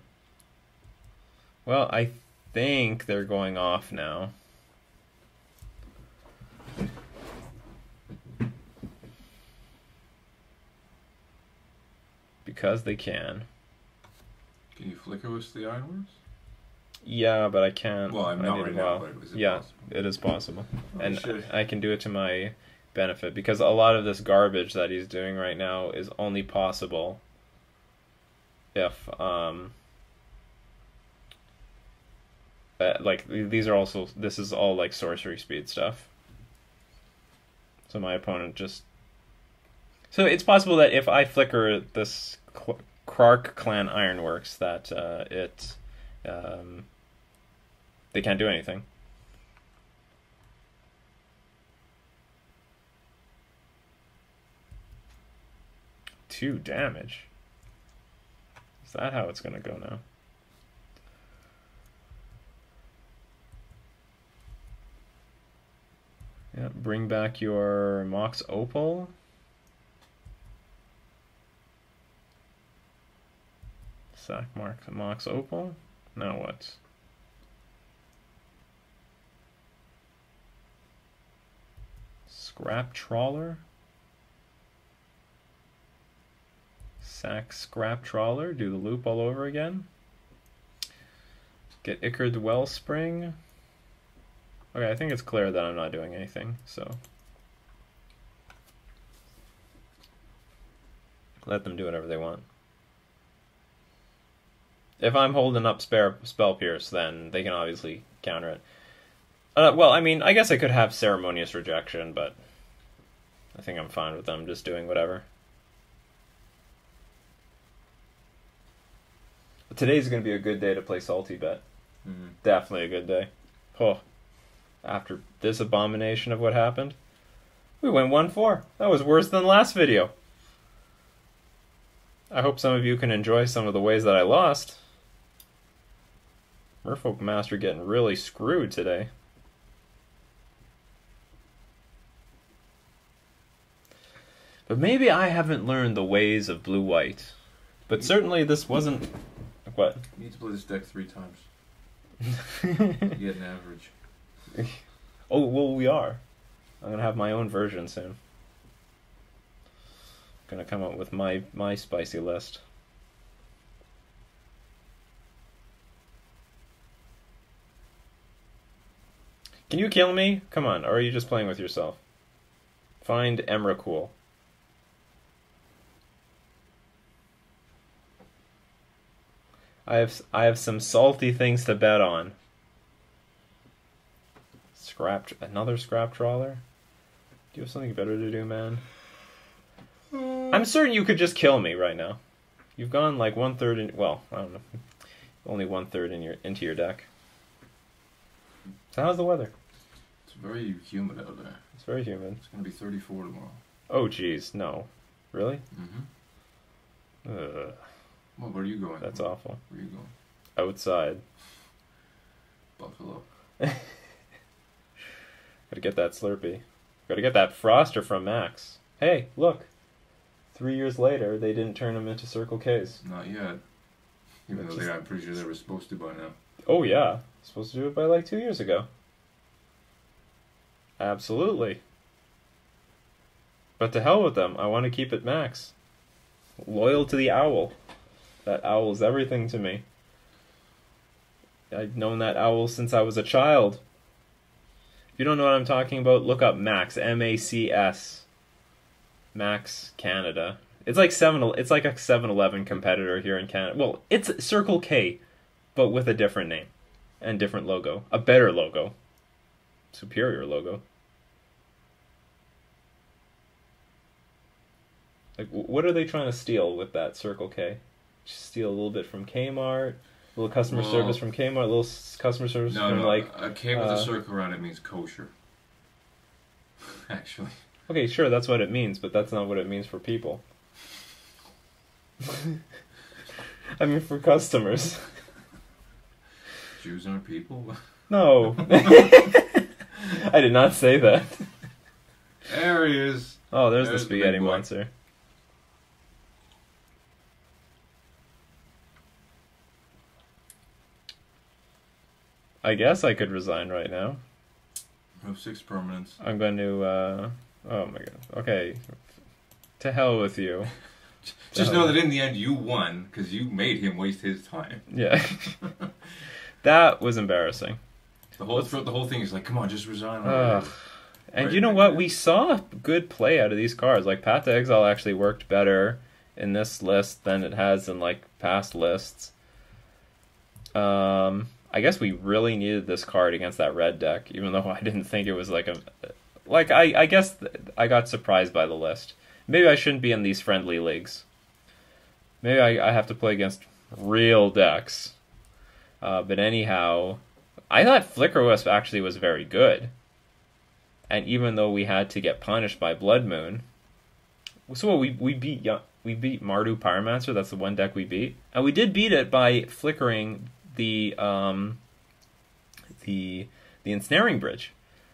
Well, I think they're going off now. Because they can. Can you Flickerwisp the Ironworks? Yeah, but I can't. Well, I'm not right now, but is it possible? It is possible. Oh, and shit. I can do it to my benefit, because a lot of this garbage that he's doing right now is only possible if, like, this is all, like, sorcery speed stuff. So my opponent just... So it's possible that if I flicker this Krark Clan Ironworks, that they can't do anything. Two damage. Is that how it's gonna go now? Yeah, bring back your Mox Opal. Sack Mox Opal. Now what? Scrap Trawler. Sack Scrap Trawler. Do the loop all over again. Get Ichard Wellspring. Okay, I think it's clear that I'm not doing anything, so let them do whatever they want. If I'm holding up Spell Pierce, then they can obviously counter it. Well, I mean, I guess I could have Ceremonious Rejection, but I think I'm fine with them just doing whatever. But today's going to be a good day to play Salty Bet. Mm-hmm. Definitely a good day. Oh, after this abomination of what happened, we went 1-4. That was worse than last video. I hope some of you can enjoy some of the ways that I lost. Merfolk Master getting really screwed today. But maybe I haven't learned the ways of blue-white. But certainly this wasn't... What? You need to play this deck 3 times. You get an average. Oh, well, we are. I'm gonna have my own version soon. Gonna come up with my spicy list. Can you kill me? Come on, or are you just playing with yourself? Find Emrakul. I have some salty things to bet on. Another scrap trawler? Do you have something better to do, man? I'm certain you could just kill me right now. You've gone like 1/3 in, well, I don't know. Only 1/3 into your deck. So how's the weather? It's very humid out there. It's very humid. It's gonna be 34 tomorrow. Oh geez, no. Really? Well, where are you going? That's awful. Where are you going? Outside. Buffalo. Gotta get that Slurpee. Gotta get that Froster from Max. Hey, look. 3 years later, they didn't turn them into Circle Ks. Not yet. Even though I'm pretty sure they were supposed to by now. Oh yeah. Supposed to do it by like 2 years ago. Absolutely. But to hell with them. I want to keep it Max. Loyal to the owl. That owl's everything to me. I've known that owl since I was a child. If you don't know what I'm talking about, look up Max. M-A-C-S. Max Canada. It's like a 7-Eleven competitor here in Canada. Well, it's Circle K, but with a different name and different logo. A better logo. Superior logo. Like, what are they trying to steal with that Circle K? Just steal a little bit from Kmart, a little customer service from Kmart, a little customer service from like... a K with a circle around it means kosher. Actually. Okay, sure, that's what it means, but that's not what it means for people. I mean, for customers. Jews aren't people? No. I did not say that. There he is. Oh, there's the spaghetti monster. I guess I could resign right now. I have 6 permanents. I'm going to, oh my god. Okay. To hell with you. Just know that in the end you won, because you made him waste his time. Yeah. That was embarrassing. The whole thing is like, come on, just resign. And you know what? We saw good play out of these cards. Like, Path to Exile actually worked better in this list than it has in, like, past lists. I guess we really needed this card against that red deck, even though I didn't think it was like a... Like, I guess I got surprised by the list. Maybe I shouldn't be in these friendly leagues. Maybe I have to play against real decks. But anyhow, I thought Flickerwisp actually was very good. And even though we had to get punished by Blood Moon... So we beat Mardu Pyromancer, that's the one deck we beat. And we did beat it by flickering the Ensnaring Bridge.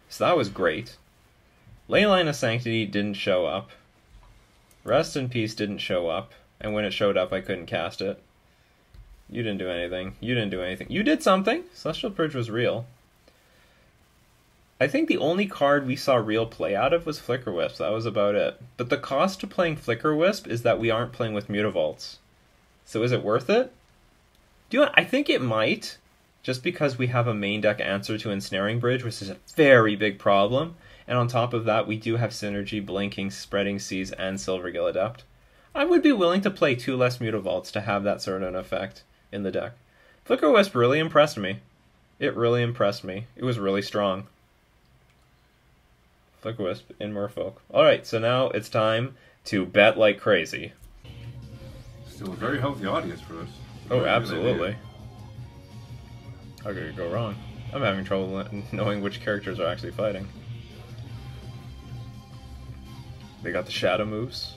So that was great. Leyline of Sanctity didn't show up. Rest in Peace didn't show up. And when it showed up, I couldn't cast it. You didn't do anything. You didn't do anything. You did something. Celestial Purge was real. I think the only card we saw real play out of was Flickerwisp. That was about it. But the cost to playing Flickerwisp is that we aren't playing with Mutavaults. So is it worth it? Do you know what? I think it might. Just because we have a main deck answer to Ensnaring Bridge, which is a very big problem. And on top of that, we do have Synergy, Blinking, Spreading Seas, and Silvergill Adept. I would be willing to play 2 less Mutavaults to have that sort of an effect in the deck. Flickerwisp really impressed me. It really impressed me. It was really strong. Flickerwisp in Merfolk. Alright, so now it's time to bet like crazy. Still a very healthy audience for us. Oh, absolutely. How could it go wrong? I'm having trouble knowing which characters are actually fighting. They got the shadow moves.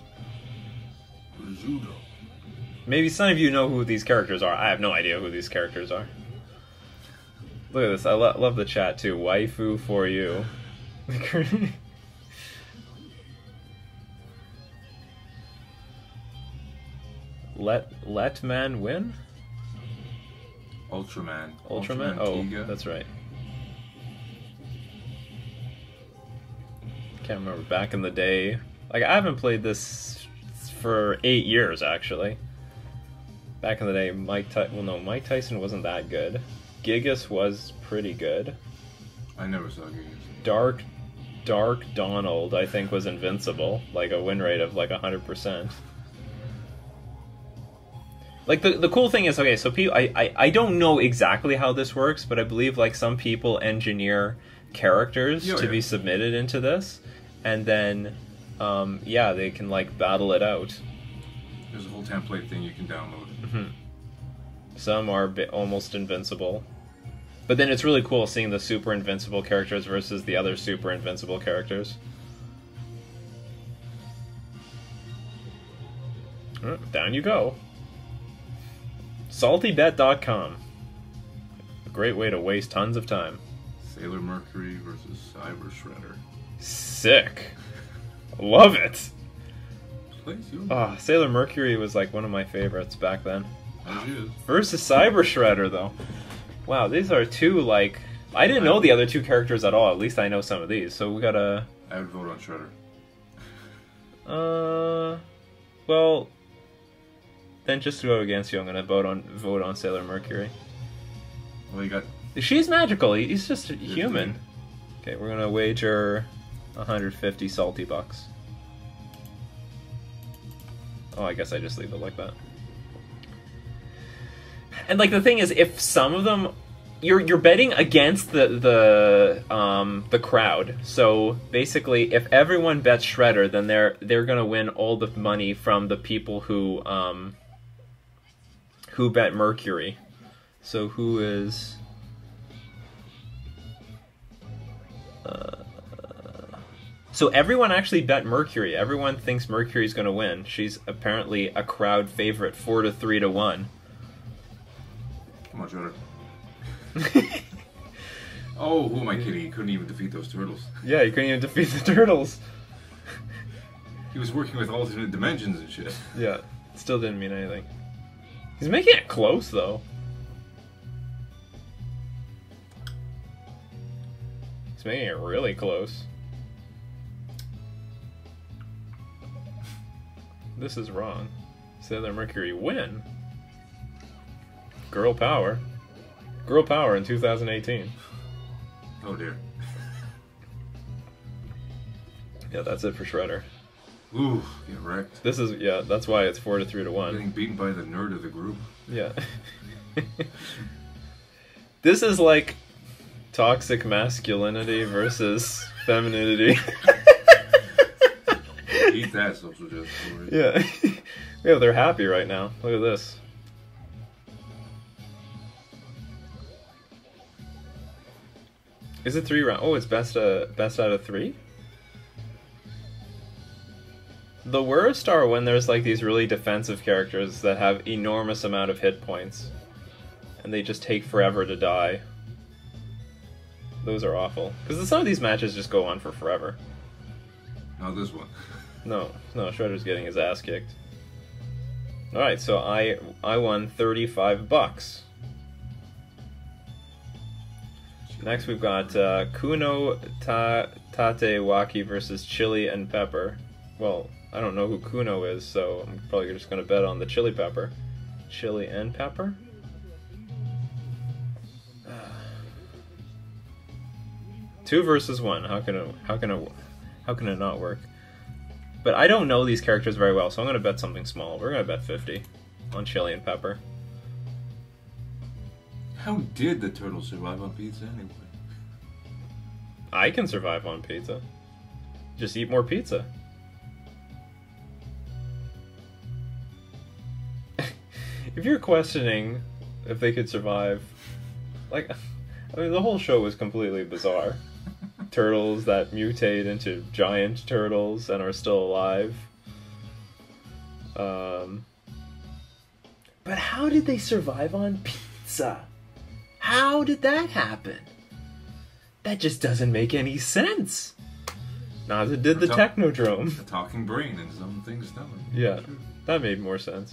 Maybe some of you know who these characters are. I have no idea who these characters are. Look at this. I love the chat too. Waifu for you. Let man win? Ultraman. Ultraman? Oh, Tiga. that's right. Can't remember back in the day. Like, I haven't played this for 8 years, actually. Back in the day, Mike Tyson wasn't that good. Gigas was pretty good. I never saw Gigas. Dark Donald, I think, was invincible. Like, a win rate of, like, 100%. Like, the cool thing is, okay, so I don't know exactly how this works, but I believe, like, some people engineer characters to be submitted into this, and then, yeah, they can, like, battle it out. There's a whole template thing you can download. Mm-hmm. Some are almost invincible. But then it's really cool seeing the super invincible characters versus the other super invincible characters. Down you go. SaltyBet.com. A great way to waste tons of time. Sailor Mercury versus Cyber Shredder. Sick. Love it. Oh, Sailor Mercury was like one of my favorites back then. As is. Versus Cyber Shredder, though. Wow, these are two, like... I didn't know the other two characters at all. At least I know some of these. So we gotta... I would vote on Shredder. Well... Then just to go against you, I'm gonna vote on Sailor Mercury. Well, you got... She's magical. He's just a human. Okay, we're gonna wager 150 salty bucks. Oh, I guess I just leave it like that. And like the thing is, if some of them, you're betting against the crowd. So basically, if everyone bets Shredder, then they're gonna win all the money from the people who bet Mercury. So who is? So everyone actually bet Mercury. Everyone thinks Mercury's going to win. She's apparently a crowd favorite, 4 to 3 to 1. Come on, Shredder. Oh, who am I kidding? He couldn't even defeat those turtles. Yeah, he couldn't even defeat the turtles. He was working with alternate dimensions and shit. Yeah, still didn't mean anything. He's making it close, though. He's making it really close. This is wrong. Sailor Mercury win. Girl power. Girl power in 2018. Oh dear. Yeah, that's it for Shredder. Ooh, get wrecked. This is, yeah, that's why it's 4 to 3 to 1. Getting beaten by the nerd of the group. Yeah. This is like toxic masculinity versus femininity. Eat that, social justice. Yeah. Yeah, they're happy right now. Look at this. Is it 3 rounds? Oh, it's best out of 3? The worst are when there's like these really defensive characters that have enormous amount of hit points. And they just take forever to die. Those are awful. Because some of these matches just go on for forever. Not this one. No, Shredder's getting his ass kicked. Alright, so I won 35 bucks. Next we've got Kuno Tatewaki versus Chili and Pepper. Well, I don't know who Kuno is, so I'm probably just going to bet on the Chili Pepper. Chili and Pepper? 2 versus 1. How can it not work? But I don't know these characters very well, so I'm going to bet something small. We're going to bet 50 on Chili and Pepper. How did the turtles survive on pizza anyway? I can survive on pizza. Just eat more pizza. If you're questioning if they could survive, like, I mean, the whole show was completely bizarre. Turtles that mutate into giant turtles and are still alive. But how did they survive on pizza? How did that happen? That just doesn't make any sense. Neither did the Technodrome. A talking brain and some things done. Yeah, that made more sense.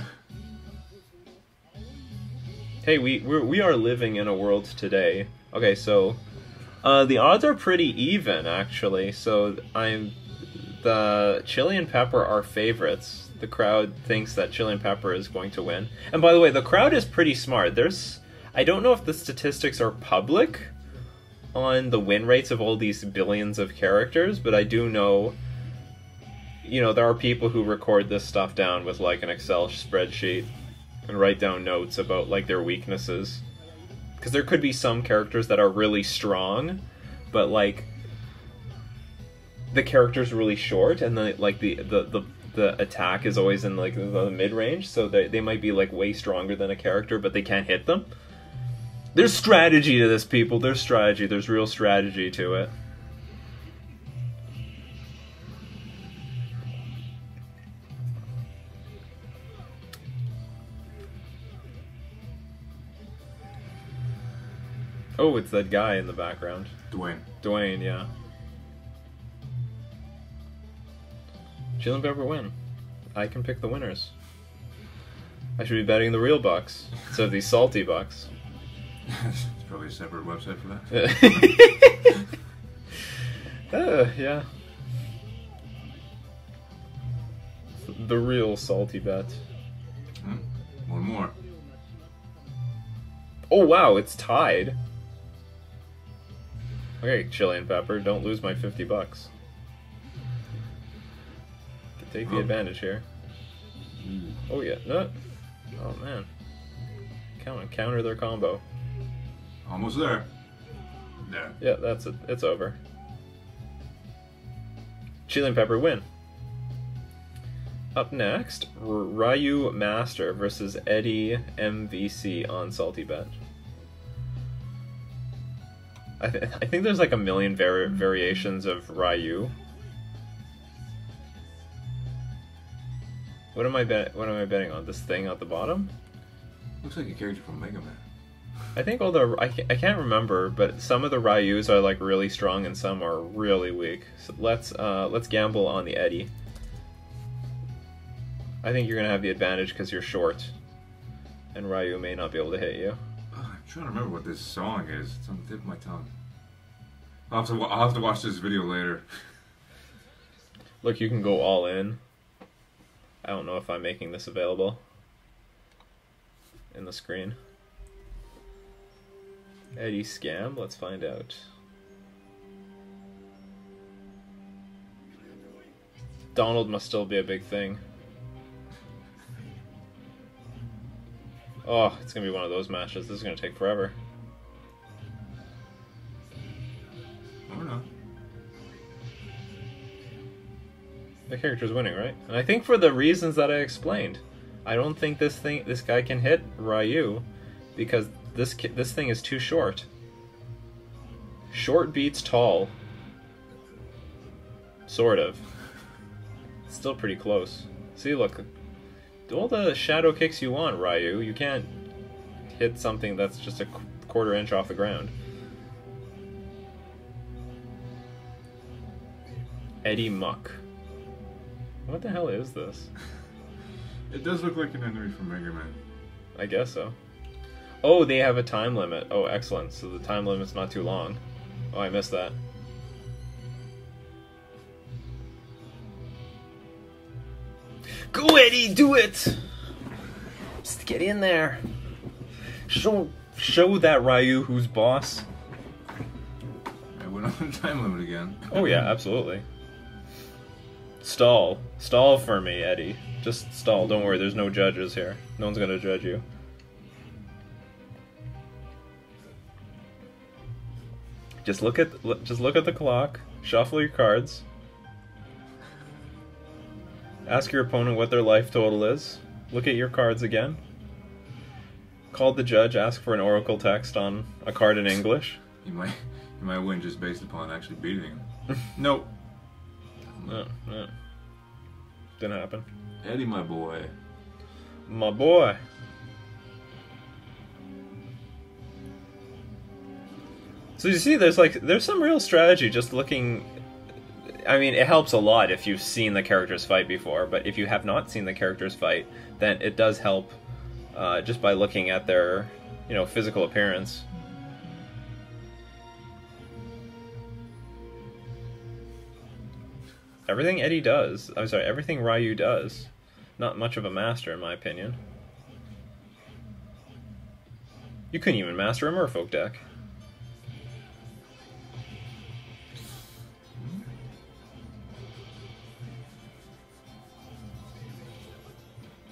Hey, we are living in a world today. Okay, so The odds are pretty even, actually. So the chili and pepper are favorites. The crowd thinks that chili and pepper is going to win. And by the way, the crowd is pretty smart. I don't know if the statistics are public on the win rates of all these billions of characters, but I do know, there are people who record this stuff down with like an Excel spreadsheet and write down notes about like their weaknesses. Because there could be some characters that are really strong, but like the character's really short, and the attack is always in like the mid range, so they might be like way stronger than a character, but they can't hit them. There's strategy to this, people. There's strategy. There's real strategy to it. Oh, it's that guy in the background. Dwayne, yeah. Chili and pepper win. I can pick the winners. I should be betting the real bucks instead of these salty bucks. There's probably a separate website for that. Yeah. The real salty bet. One more. Oh wow, it's tied. Okay, chili and pepper, don't lose my $50. Take the advantage here. Oh yeah, no. Oh man. Counter their combo. Almost there. There. Yeah, that's it. It's over. Chili and pepper win. Up next, Ryu Master versus Eddie MVC on Salty Bet. I think there's like a million variations of Ryu. What am I betting on? This thing at the bottom? Looks like a character from Mega Man. I think I can't remember, but some of the Ryus are like really strong and some are really weak. So let's gamble on the Eddie. I think you're gonna have the advantage because you're short, and Ryu may not be able to hit you. I'm trying to remember what this song is. It's on the tip of my tongue. I'll have to watch this video later. Look, you can go all in. I don't know if I'm making this available in the screen. Eddie scam, let's find out. Donald must still be a big thing. Oh, it's gonna be one of those matches. This is gonna take forever. Or not. The character's winning, right? And I think for the reasons that I explained. I don't think this guy can hit Ryu because this thing is too short. Short beats tall. Sort of. It's still pretty close. See, look. Do all the shadow kicks you want, Ryu. You can't hit something that's just a quarter inch off the ground. Eddie Muck. What the hell is this? It does look like an enemy from Mega Man. I guess so. Oh, they have a time limit. Oh, excellent. So the time limit's not too long. Oh, I missed that. Go, Eddie, do it! Just get in there. Show that Ryu who's boss. I went on the time limit again. Oh yeah, absolutely. Stall. Stall for me, Eddie. Just stall. Don't worry, there's no judges here. No one's gonna judge you. Just look at the clock. Shuffle your cards. Ask your opponent what their life total is. Look at your cards again. Call the judge, ask for an oracle text on a card in English. You might win just based upon actually beating him. Nope. No. Didn't happen. Eddie, my boy. My boy. So you see, there's some real strategy just looking. I mean, it helps a lot if you've seen the characters fight before, but if you have not seen the characters fight, then it does help just by looking at their, physical appearance. everything Eddie does. I'm sorry, everything Ryu does. Not much of a master, in my opinion. You couldn't even master a Merfolk deck.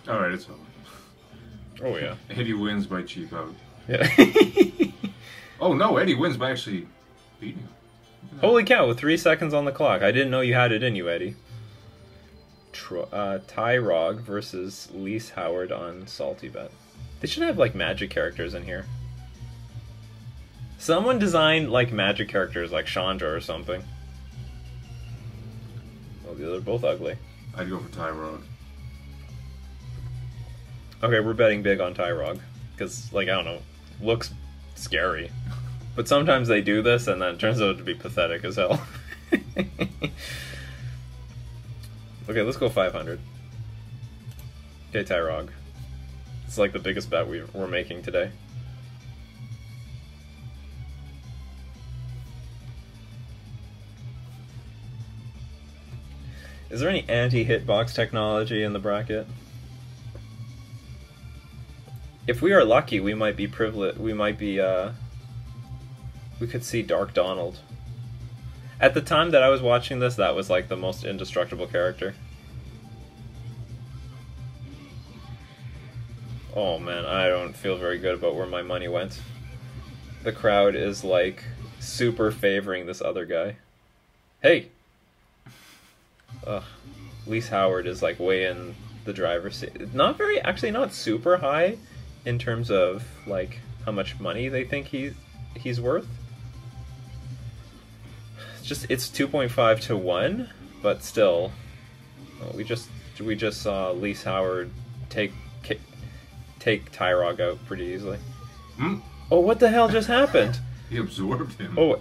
Alright, it's over. Oh, yeah. Eddie wins by cheap out. Yeah. Oh, no, Eddie wins by actually beating him. Holy cow, with 3 seconds on the clock. I didn't know you had it in you, Eddie. Tyrog versus Lise Howard on Salty Bet. They should have, like, magic characters in here. Someone designed, like, magic characters like Chandra or something. Well, they're both ugly. I'd go for Tyrog. Okay, we're betting big on Tyrog. Because, like, I don't know, looks scary. But sometimes they do this, and then it turns out to be pathetic as hell. Okay, let's go 500. Okay, Tyrog. It's like the biggest bet we're making today. Is there any anti-hitbox technology in the bracket? If we are lucky, we might be privileged. We might be, we could see Dark Donald. At the time that I was watching this, that was like the most indestructible character. Oh man, I don't feel very good about where my money went. The crowd is like super favoring this other guy. Hey! Ugh. Lise Howard is like way in the driver's seat. Not very, actually not super high in terms of like how much money they think he's worth. It's 2.5 to 1, but still, we just saw Lise Howard take Tyrog out pretty easily. Hmm? Oh, what the hell just happened? He absorbed him. Oh,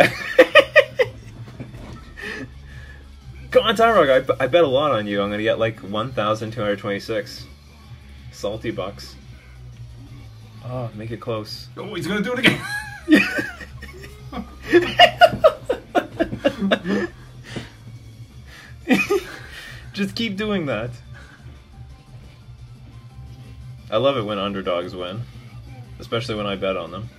come on, Tyrog! I bet a lot on you. I'm gonna get like 1,226 salty bucks. Oh, make it close. Oh, he's gonna do it again. Just keep doing that. I love it when underdogs win, especially when I bet on them.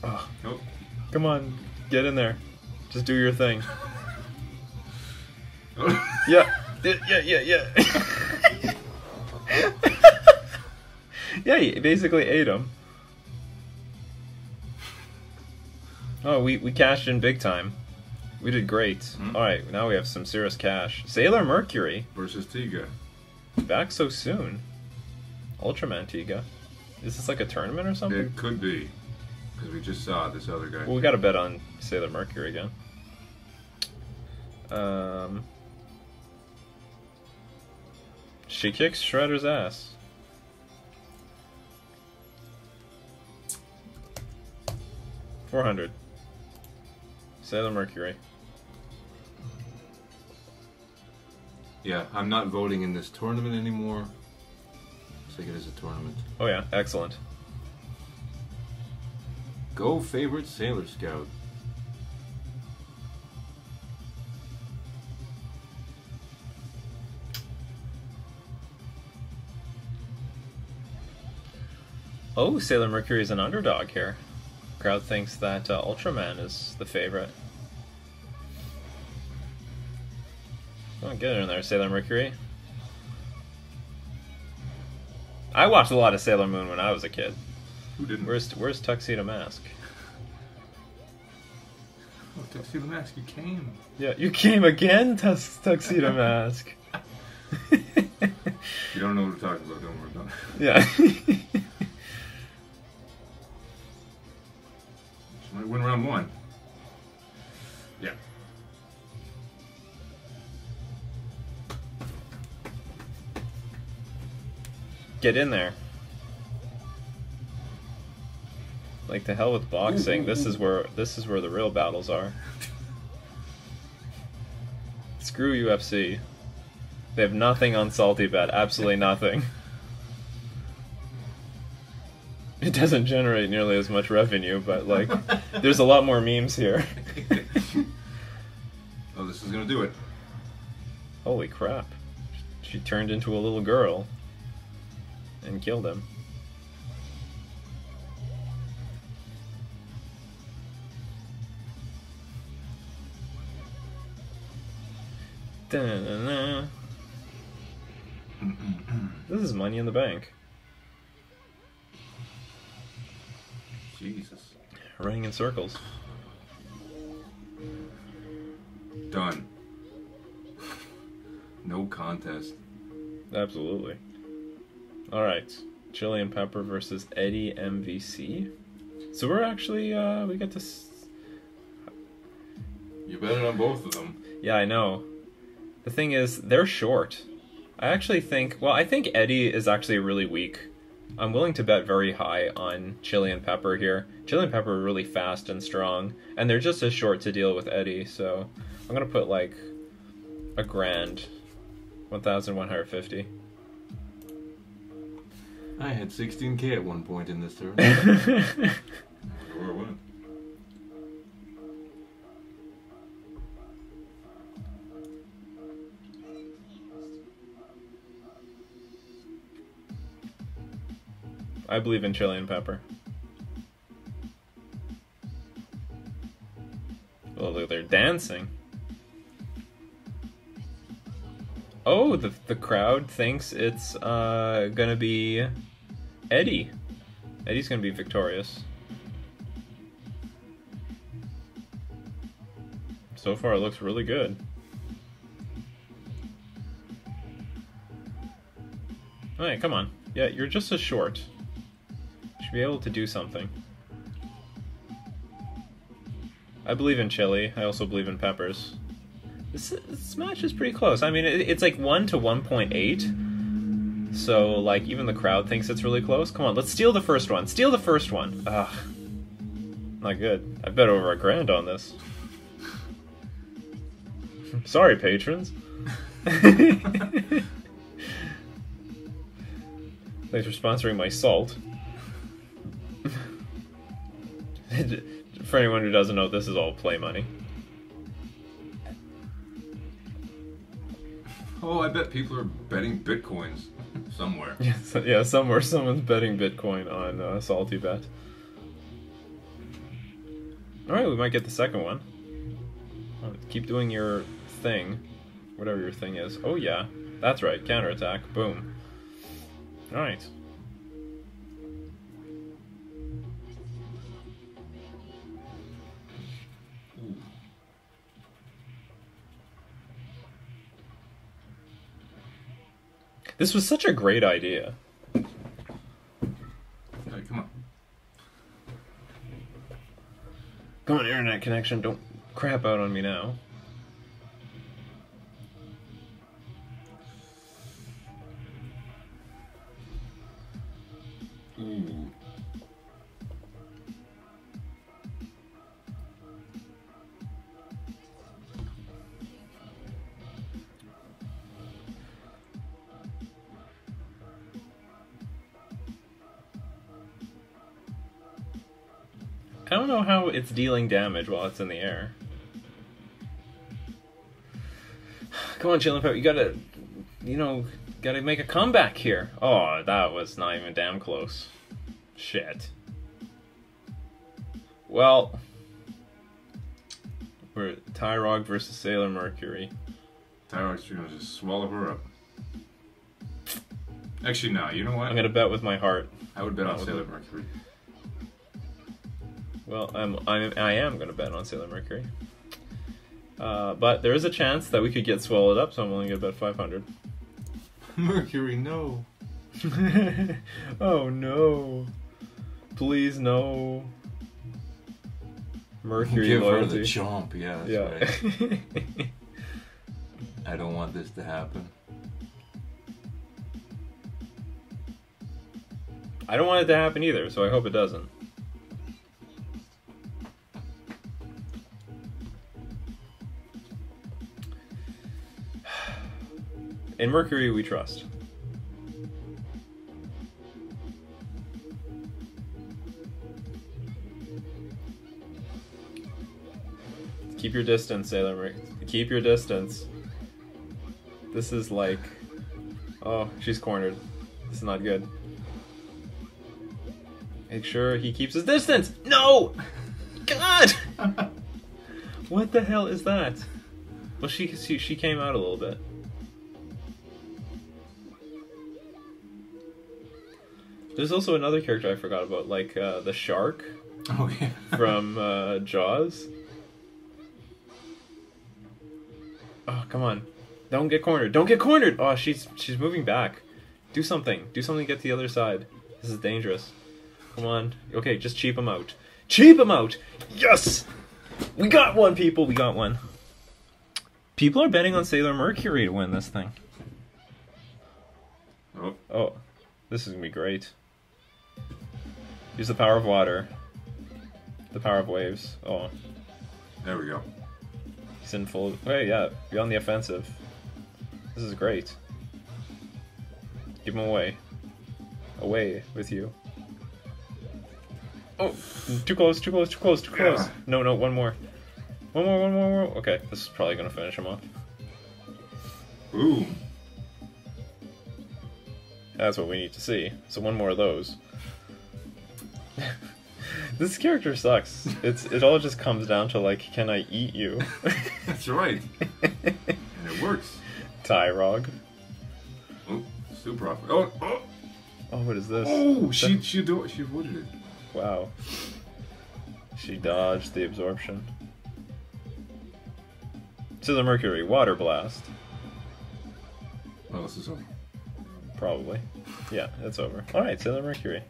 Oh, nope. Come on, get in there. Just do your thing. Yeah. Yeah, he basically ate him. Oh, we cashed in big time. We did great. Mm-hmm. Alright, now we have some serious cash. Sailor Mercury. Versus Tiga. Back so soon. Ultraman Tiga. Is this like a tournament or something? It could be. Because we just saw this other guy. Well, we gotta bet on Sailor Mercury again. She kicks Shredder's ass. $400. Sailor Mercury. Yeah, I'm not voting in this tournament anymore. Looks like it is a tournament. Oh yeah, excellent. Go favorite Sailor Scout. Oh, Sailor Mercury is an underdog here. Crowd thinks that Ultraman is the favorite. Oh, get in there, Sailor Mercury. I watched a lot of Sailor Moon when I was a kid. Who didn't? Where's Tuxedo Mask? Oh, Tuxedo Mask, you came. Yeah, you came again, Tuxedo Mask. You don't know what we're talking about, don't worry about it. Yeah. Might win round one. Yeah. Get in there. Like, the hell with boxing. This is where the real battles are. Screw UFC. They have nothing on Salty Bet. Absolutely nothing. It doesn't generate nearly as much revenue, but like, there's a lot more memes here. Oh, this is gonna do it. Holy crap. She turned into a little girl and killed him. Da-na-na. This is money in the bank. Jesus. Running in circles. Done. No contest. Absolutely. Alright. Chili and Pepper versus Eddie MVC. So we're actually, we get to... You bet it on both of them. Yeah, I know. The thing is, they're short. I actually think... Well, I think Eddie is actually really weak. I'm willing to bet very high on Chili and Pepper here. Chili and Pepper are really fast and strong, and they're just as short to deal with Eddie, so I'm gonna put like a grand. 1,150. I had 16k at one point in this turn. Where it went. I believe in Chili and Pepper. Oh, look, they're dancing. Oh, the crowd thinks it's gonna be Eddie. Eddie's gonna be victorious. So far, it looks really good. Alright, come on. Yeah, you're just as short. Should be able to do something. I believe in Chili. I also believe in Peppers. This match is pretty close. I mean, it's like 1 to 1.8. So, like, even the crowd thinks it's really close. Come on, let's steal the first one. Steal the first one. Ugh. Not good. I bet over $1,000 on this. Sorry, patrons. Thanks for sponsoring my salt. For anyone who doesn't know, this is all play money. Oh, I bet people are betting bitcoins somewhere. Yeah, somewhere someone's betting Bitcoin on Salty Bet. Alright, we might get the second one. Keep doing your thing. Whatever your thing is. Oh yeah, that's right, counterattack. Boom. Alright. This was such a great idea. Hey, come on. Come on, internet connection, don't crap out on me now. Ooh. I don't know how it's dealing damage while it's in the air. Come on, Chillin' Pepper, you gotta, gotta make a comeback here. Oh, that was not even damn close. Shit. Well, we're Tyrog versus Sailor Mercury. Tyrog's gonna just swallow her up. Actually, no, you know what? I'm gonna bet with my heart. I would bet on Sailor Mercury. Well, I am going to bet on Sailor Mercury. But there is a chance that we could get swallowed up, so I'm only going to bet 500. Mercury, no. Oh, no. Please, no. Mercury Give loyalty. her the chomp, yeah, that's right. I don't want this to happen. I don't want it to happen either, so I hope it doesn't. In Mercury, we trust. Keep your distance, Sailor Mercury. Keep your distance. This is like... Oh, she's cornered. This is not good. Make sure he keeps his distance! No! God! What the hell is that? Well, she came out a little bit. There's also another character I forgot about, like the shark. Oh, yeah. From Jaws. Oh, come on. Don't get cornered. Don't get cornered! Oh, she's moving back. Do something. Do something to get to the other side. This is dangerous. Come on. Okay, just cheap him out. Cheap him out! Yes! We got one, people. We got one. People are betting on Sailor Mercury to win this thing. Oh. Oh. This is going to be great. Use the power of water. The power of waves. Oh. There we go. He's in full... Hey, yeah. Be on the offensive. This is great. Give him away. Away with you. Oh! Too close, too close, too close, too close. Yeah. No, no, one more. One more, one more, one more. Okay, this is probably going to finish him off. Ooh. That's what we need to see. So one more of those. This character sucks. It all just comes down to, like, can I eat you? That's right. And it works. Tyrog. Oh, super off. Oh, oh. Oh, what is this? Oh, she avoided it. Wow. She dodged the absorption. Sailor Mercury, Water Blast. Oh, this is over. Probably. Yeah, it's over. Alright, Sailor Mercury.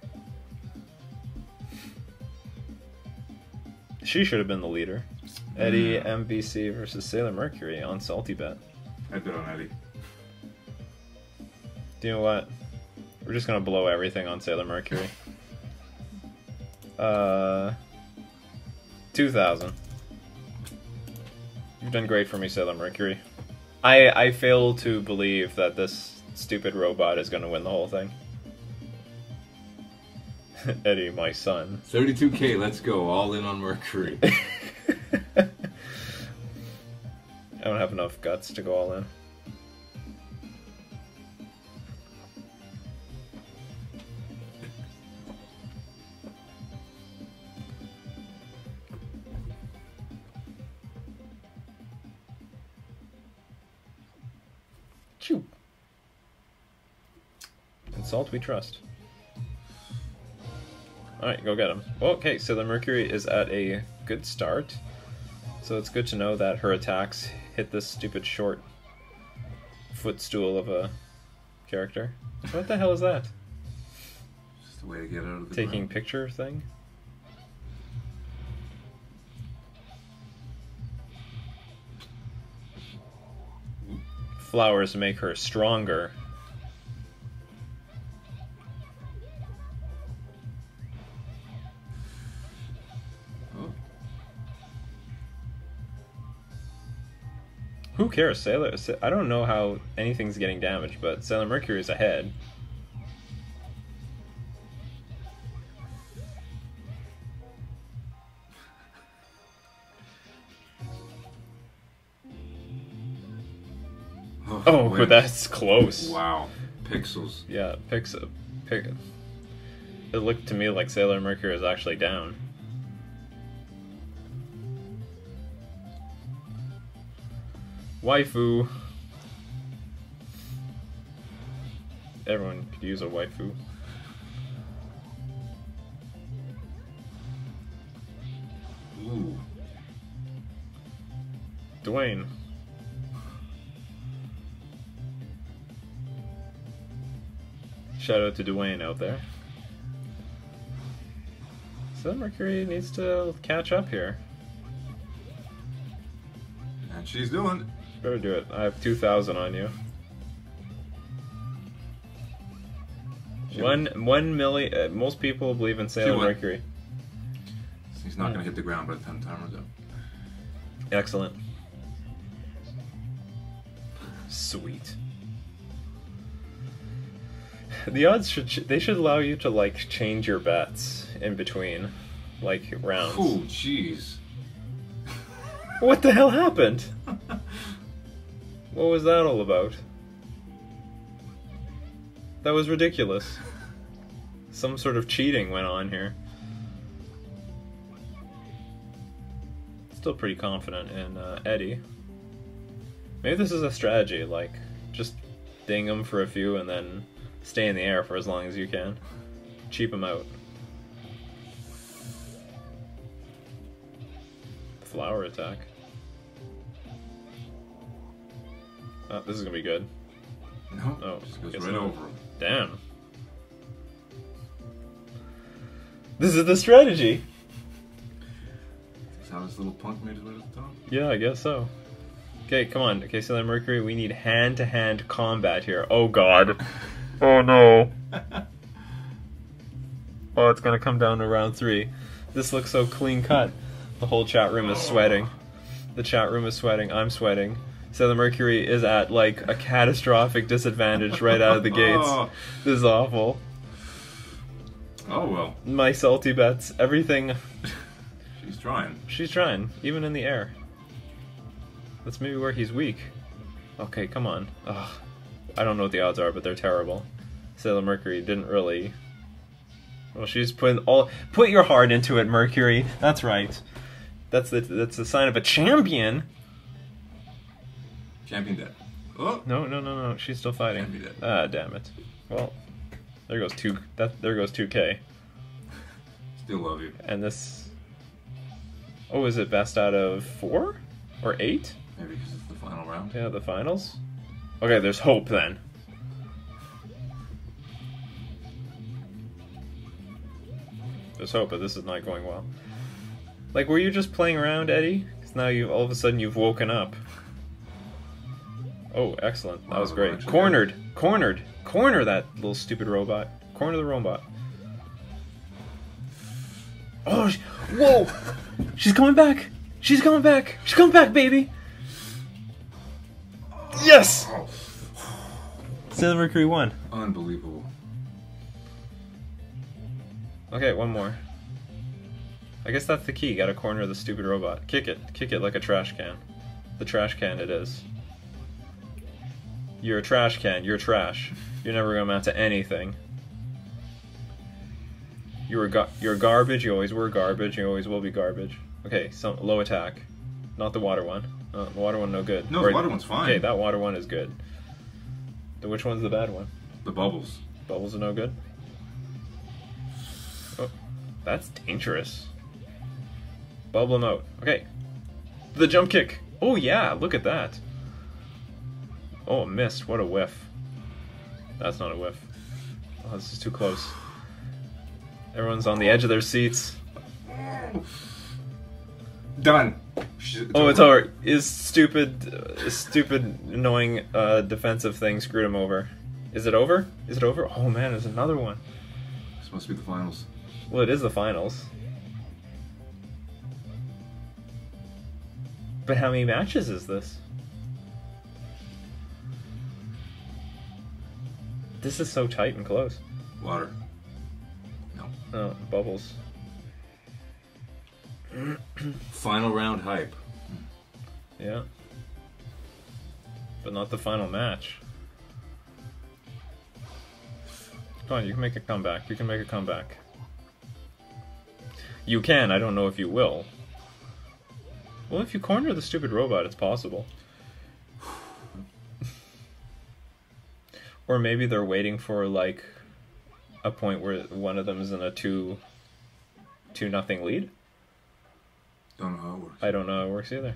She should have been the leader. Eddie MVC versus Sailor Mercury on Salty Bet. I bet on Eddie. Do you know what? We're just gonna blow everything on Sailor Mercury. 2,000. You've done great for me, Sailor Mercury. I fail to believe that this stupid robot is gonna win the whole thing. Eddie, my son. 32K, let's go. All in on Mercury. I don't have enough guts to go all in. Choo. In salt we trust. Alright, go get him. Okay, so the Mercury is at a good start. So it's good to know that her attacks hit this stupid short footstool of a character. What the hell is that? Just a way to get out of the Taking ground. picture thing? Flowers make her stronger. Who cares? Sailor... I don't know how anything's getting damaged, but Sailor Mercury is ahead. Oh, but that's close. Wow. Pixels. Yeah, it looked to me like Sailor Mercury is actually down. Waifu. Everyone could use a waifu. Ooh. Dwayne. Shout out to Dwayne out there. So Mercury needs to catch up here. And she's doing it. Better do it. I have 2,000 on you. 1 million. Most people believe in Sailor Mercury. He's not going to hit the ground by the time timer's up. Excellent. Sweet. The odds should allow you to like change your bets in between, like rounds. Oh, jeez. What the hell happened? What was that all about? That was ridiculous. Some sort of cheating went on here. Still pretty confident in Eddie. Maybe this is a strategy, like, just ding him for a few and then stay in the air for as long as you can. Cheap him out. Flower attack. Oh, this is gonna be good. No, oh, just goes right over him. Damn. This is the strategy. Is how this little punk made his way to the top? Yeah, I guess so. Okay, come on. Okay, so then Mercury, we need hand-to-hand combat here. Oh god. Oh no. Oh, it's gonna come down to round 3. This looks so clean cut. The whole chat room is sweating. The chat room is sweating. I'm sweating. So the Mercury is at like a catastrophic disadvantage right out of the gates. This is awful. Oh well. My salty bets, everything. She's trying. She's trying, even in the air. That's maybe where he's weak. Okay, come on. Ugh. I don't know what the odds are, but they're terrible. Sailor Mercury didn't really. Well, she's putting all. Put your heart into it, Mercury. That's right. That's the sign of a champion. Champion dead. Oh. No. She's still fighting. Champion dead. Ah, damn it. Well, there goes there goes 2K. Still love you. And this. Oh, is it best out of 4 or 8? Maybe because it's the final round. Yeah, the finals. Okay, there's hope then. There's hope, but this is not going well. Like, were you just playing around, Eddie? Because now all of a sudden you've woken up. Oh, excellent. That was great. Cornered! Corner that little stupid robot. Corner the robot. Oh, whoa! She's coming back! She's coming back! She's coming back, baby! Yes! Sailor Mercury won. Unbelievable. Okay, one more. I guess that's the key. Gotta corner the stupid robot. Kick it. Kick it like a trash can. The trash can it is. You're a trash can. You're trash. You're never gonna amount to anything. You're garbage. You always were garbage. You always will be garbage. Okay, some low attack. Not the water one. The water one no good. No, the water one's fine. Okay, that water one is good. Which one's the bad one? The bubbles. Bubbles are no good? Oh, that's dangerous. Bubble him out. Okay. The jump kick. Oh yeah, look at that. Oh, missed. What a whiff. That's not a whiff. Oh, this is too close. Everyone's on the edge of their seats. Done. It's over. His stupid, annoying defensive thing screwed him over. Is it over? Is it over? Oh man, there's another one. This must be the finals. Well, it is the finals. But how many matches is this? This is so tight and close. Water. No. Oh, bubbles. Final round hype. Yeah. But not the final match. Come on, you can make a comeback. You can make a comeback. You can, I don't know if you will. Well, if you corner the stupid robot, it's possible. Or maybe they're waiting for, like, a point where one of them is in a 2-0 lead? Don't know how it works. I don't know how it works either.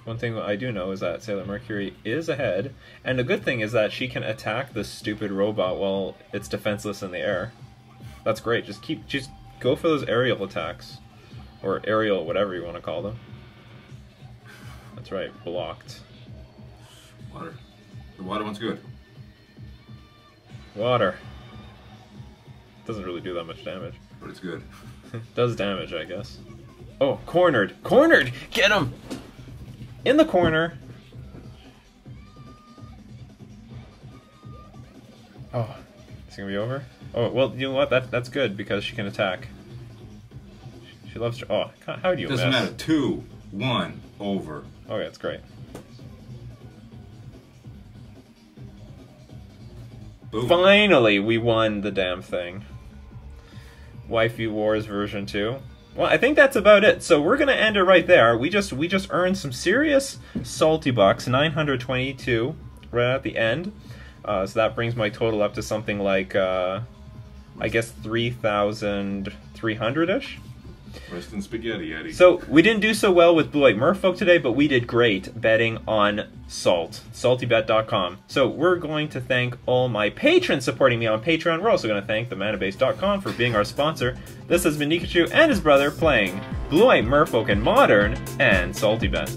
One thing I do know is that Sailor Mercury is ahead, and the good thing is that she can attack this stupid robot while it's defenseless in the air. That's great. Just go for those aerial attacks. Or aerial, whatever you want to call them. That's right, blocked. Water. The water one's good. Water. Doesn't really do that much damage. But it's good. Does damage, I guess. Oh, cornered! Cornered! Get him! In the corner! Oh, is it gonna be over? Oh, well, you know what? That's good because she can attack. She loves to. Oh, how do you Doesn't miss? matter. 2. 1 over. Okay, that's great. Boom. Finally, we won the damn thing. Wifey Wars version 2. Well, I think that's about it. So we're gonna end it right there. We just earned some serious salty bucks, 922 right at the end. So that brings my total up to something like I guess 3,300-ish. Rest in spaghetti, Eddie. So we didn't do so well with Blue White Merfolk today, but we did great betting on Salt, saltybet.com. So we're going to thank all my patrons supporting me on Patreon. We're also going to thank themanabase.com for being our sponsor. This has been Nikachu and his brother playing Blue White Merfolk in Modern and Salty Bet.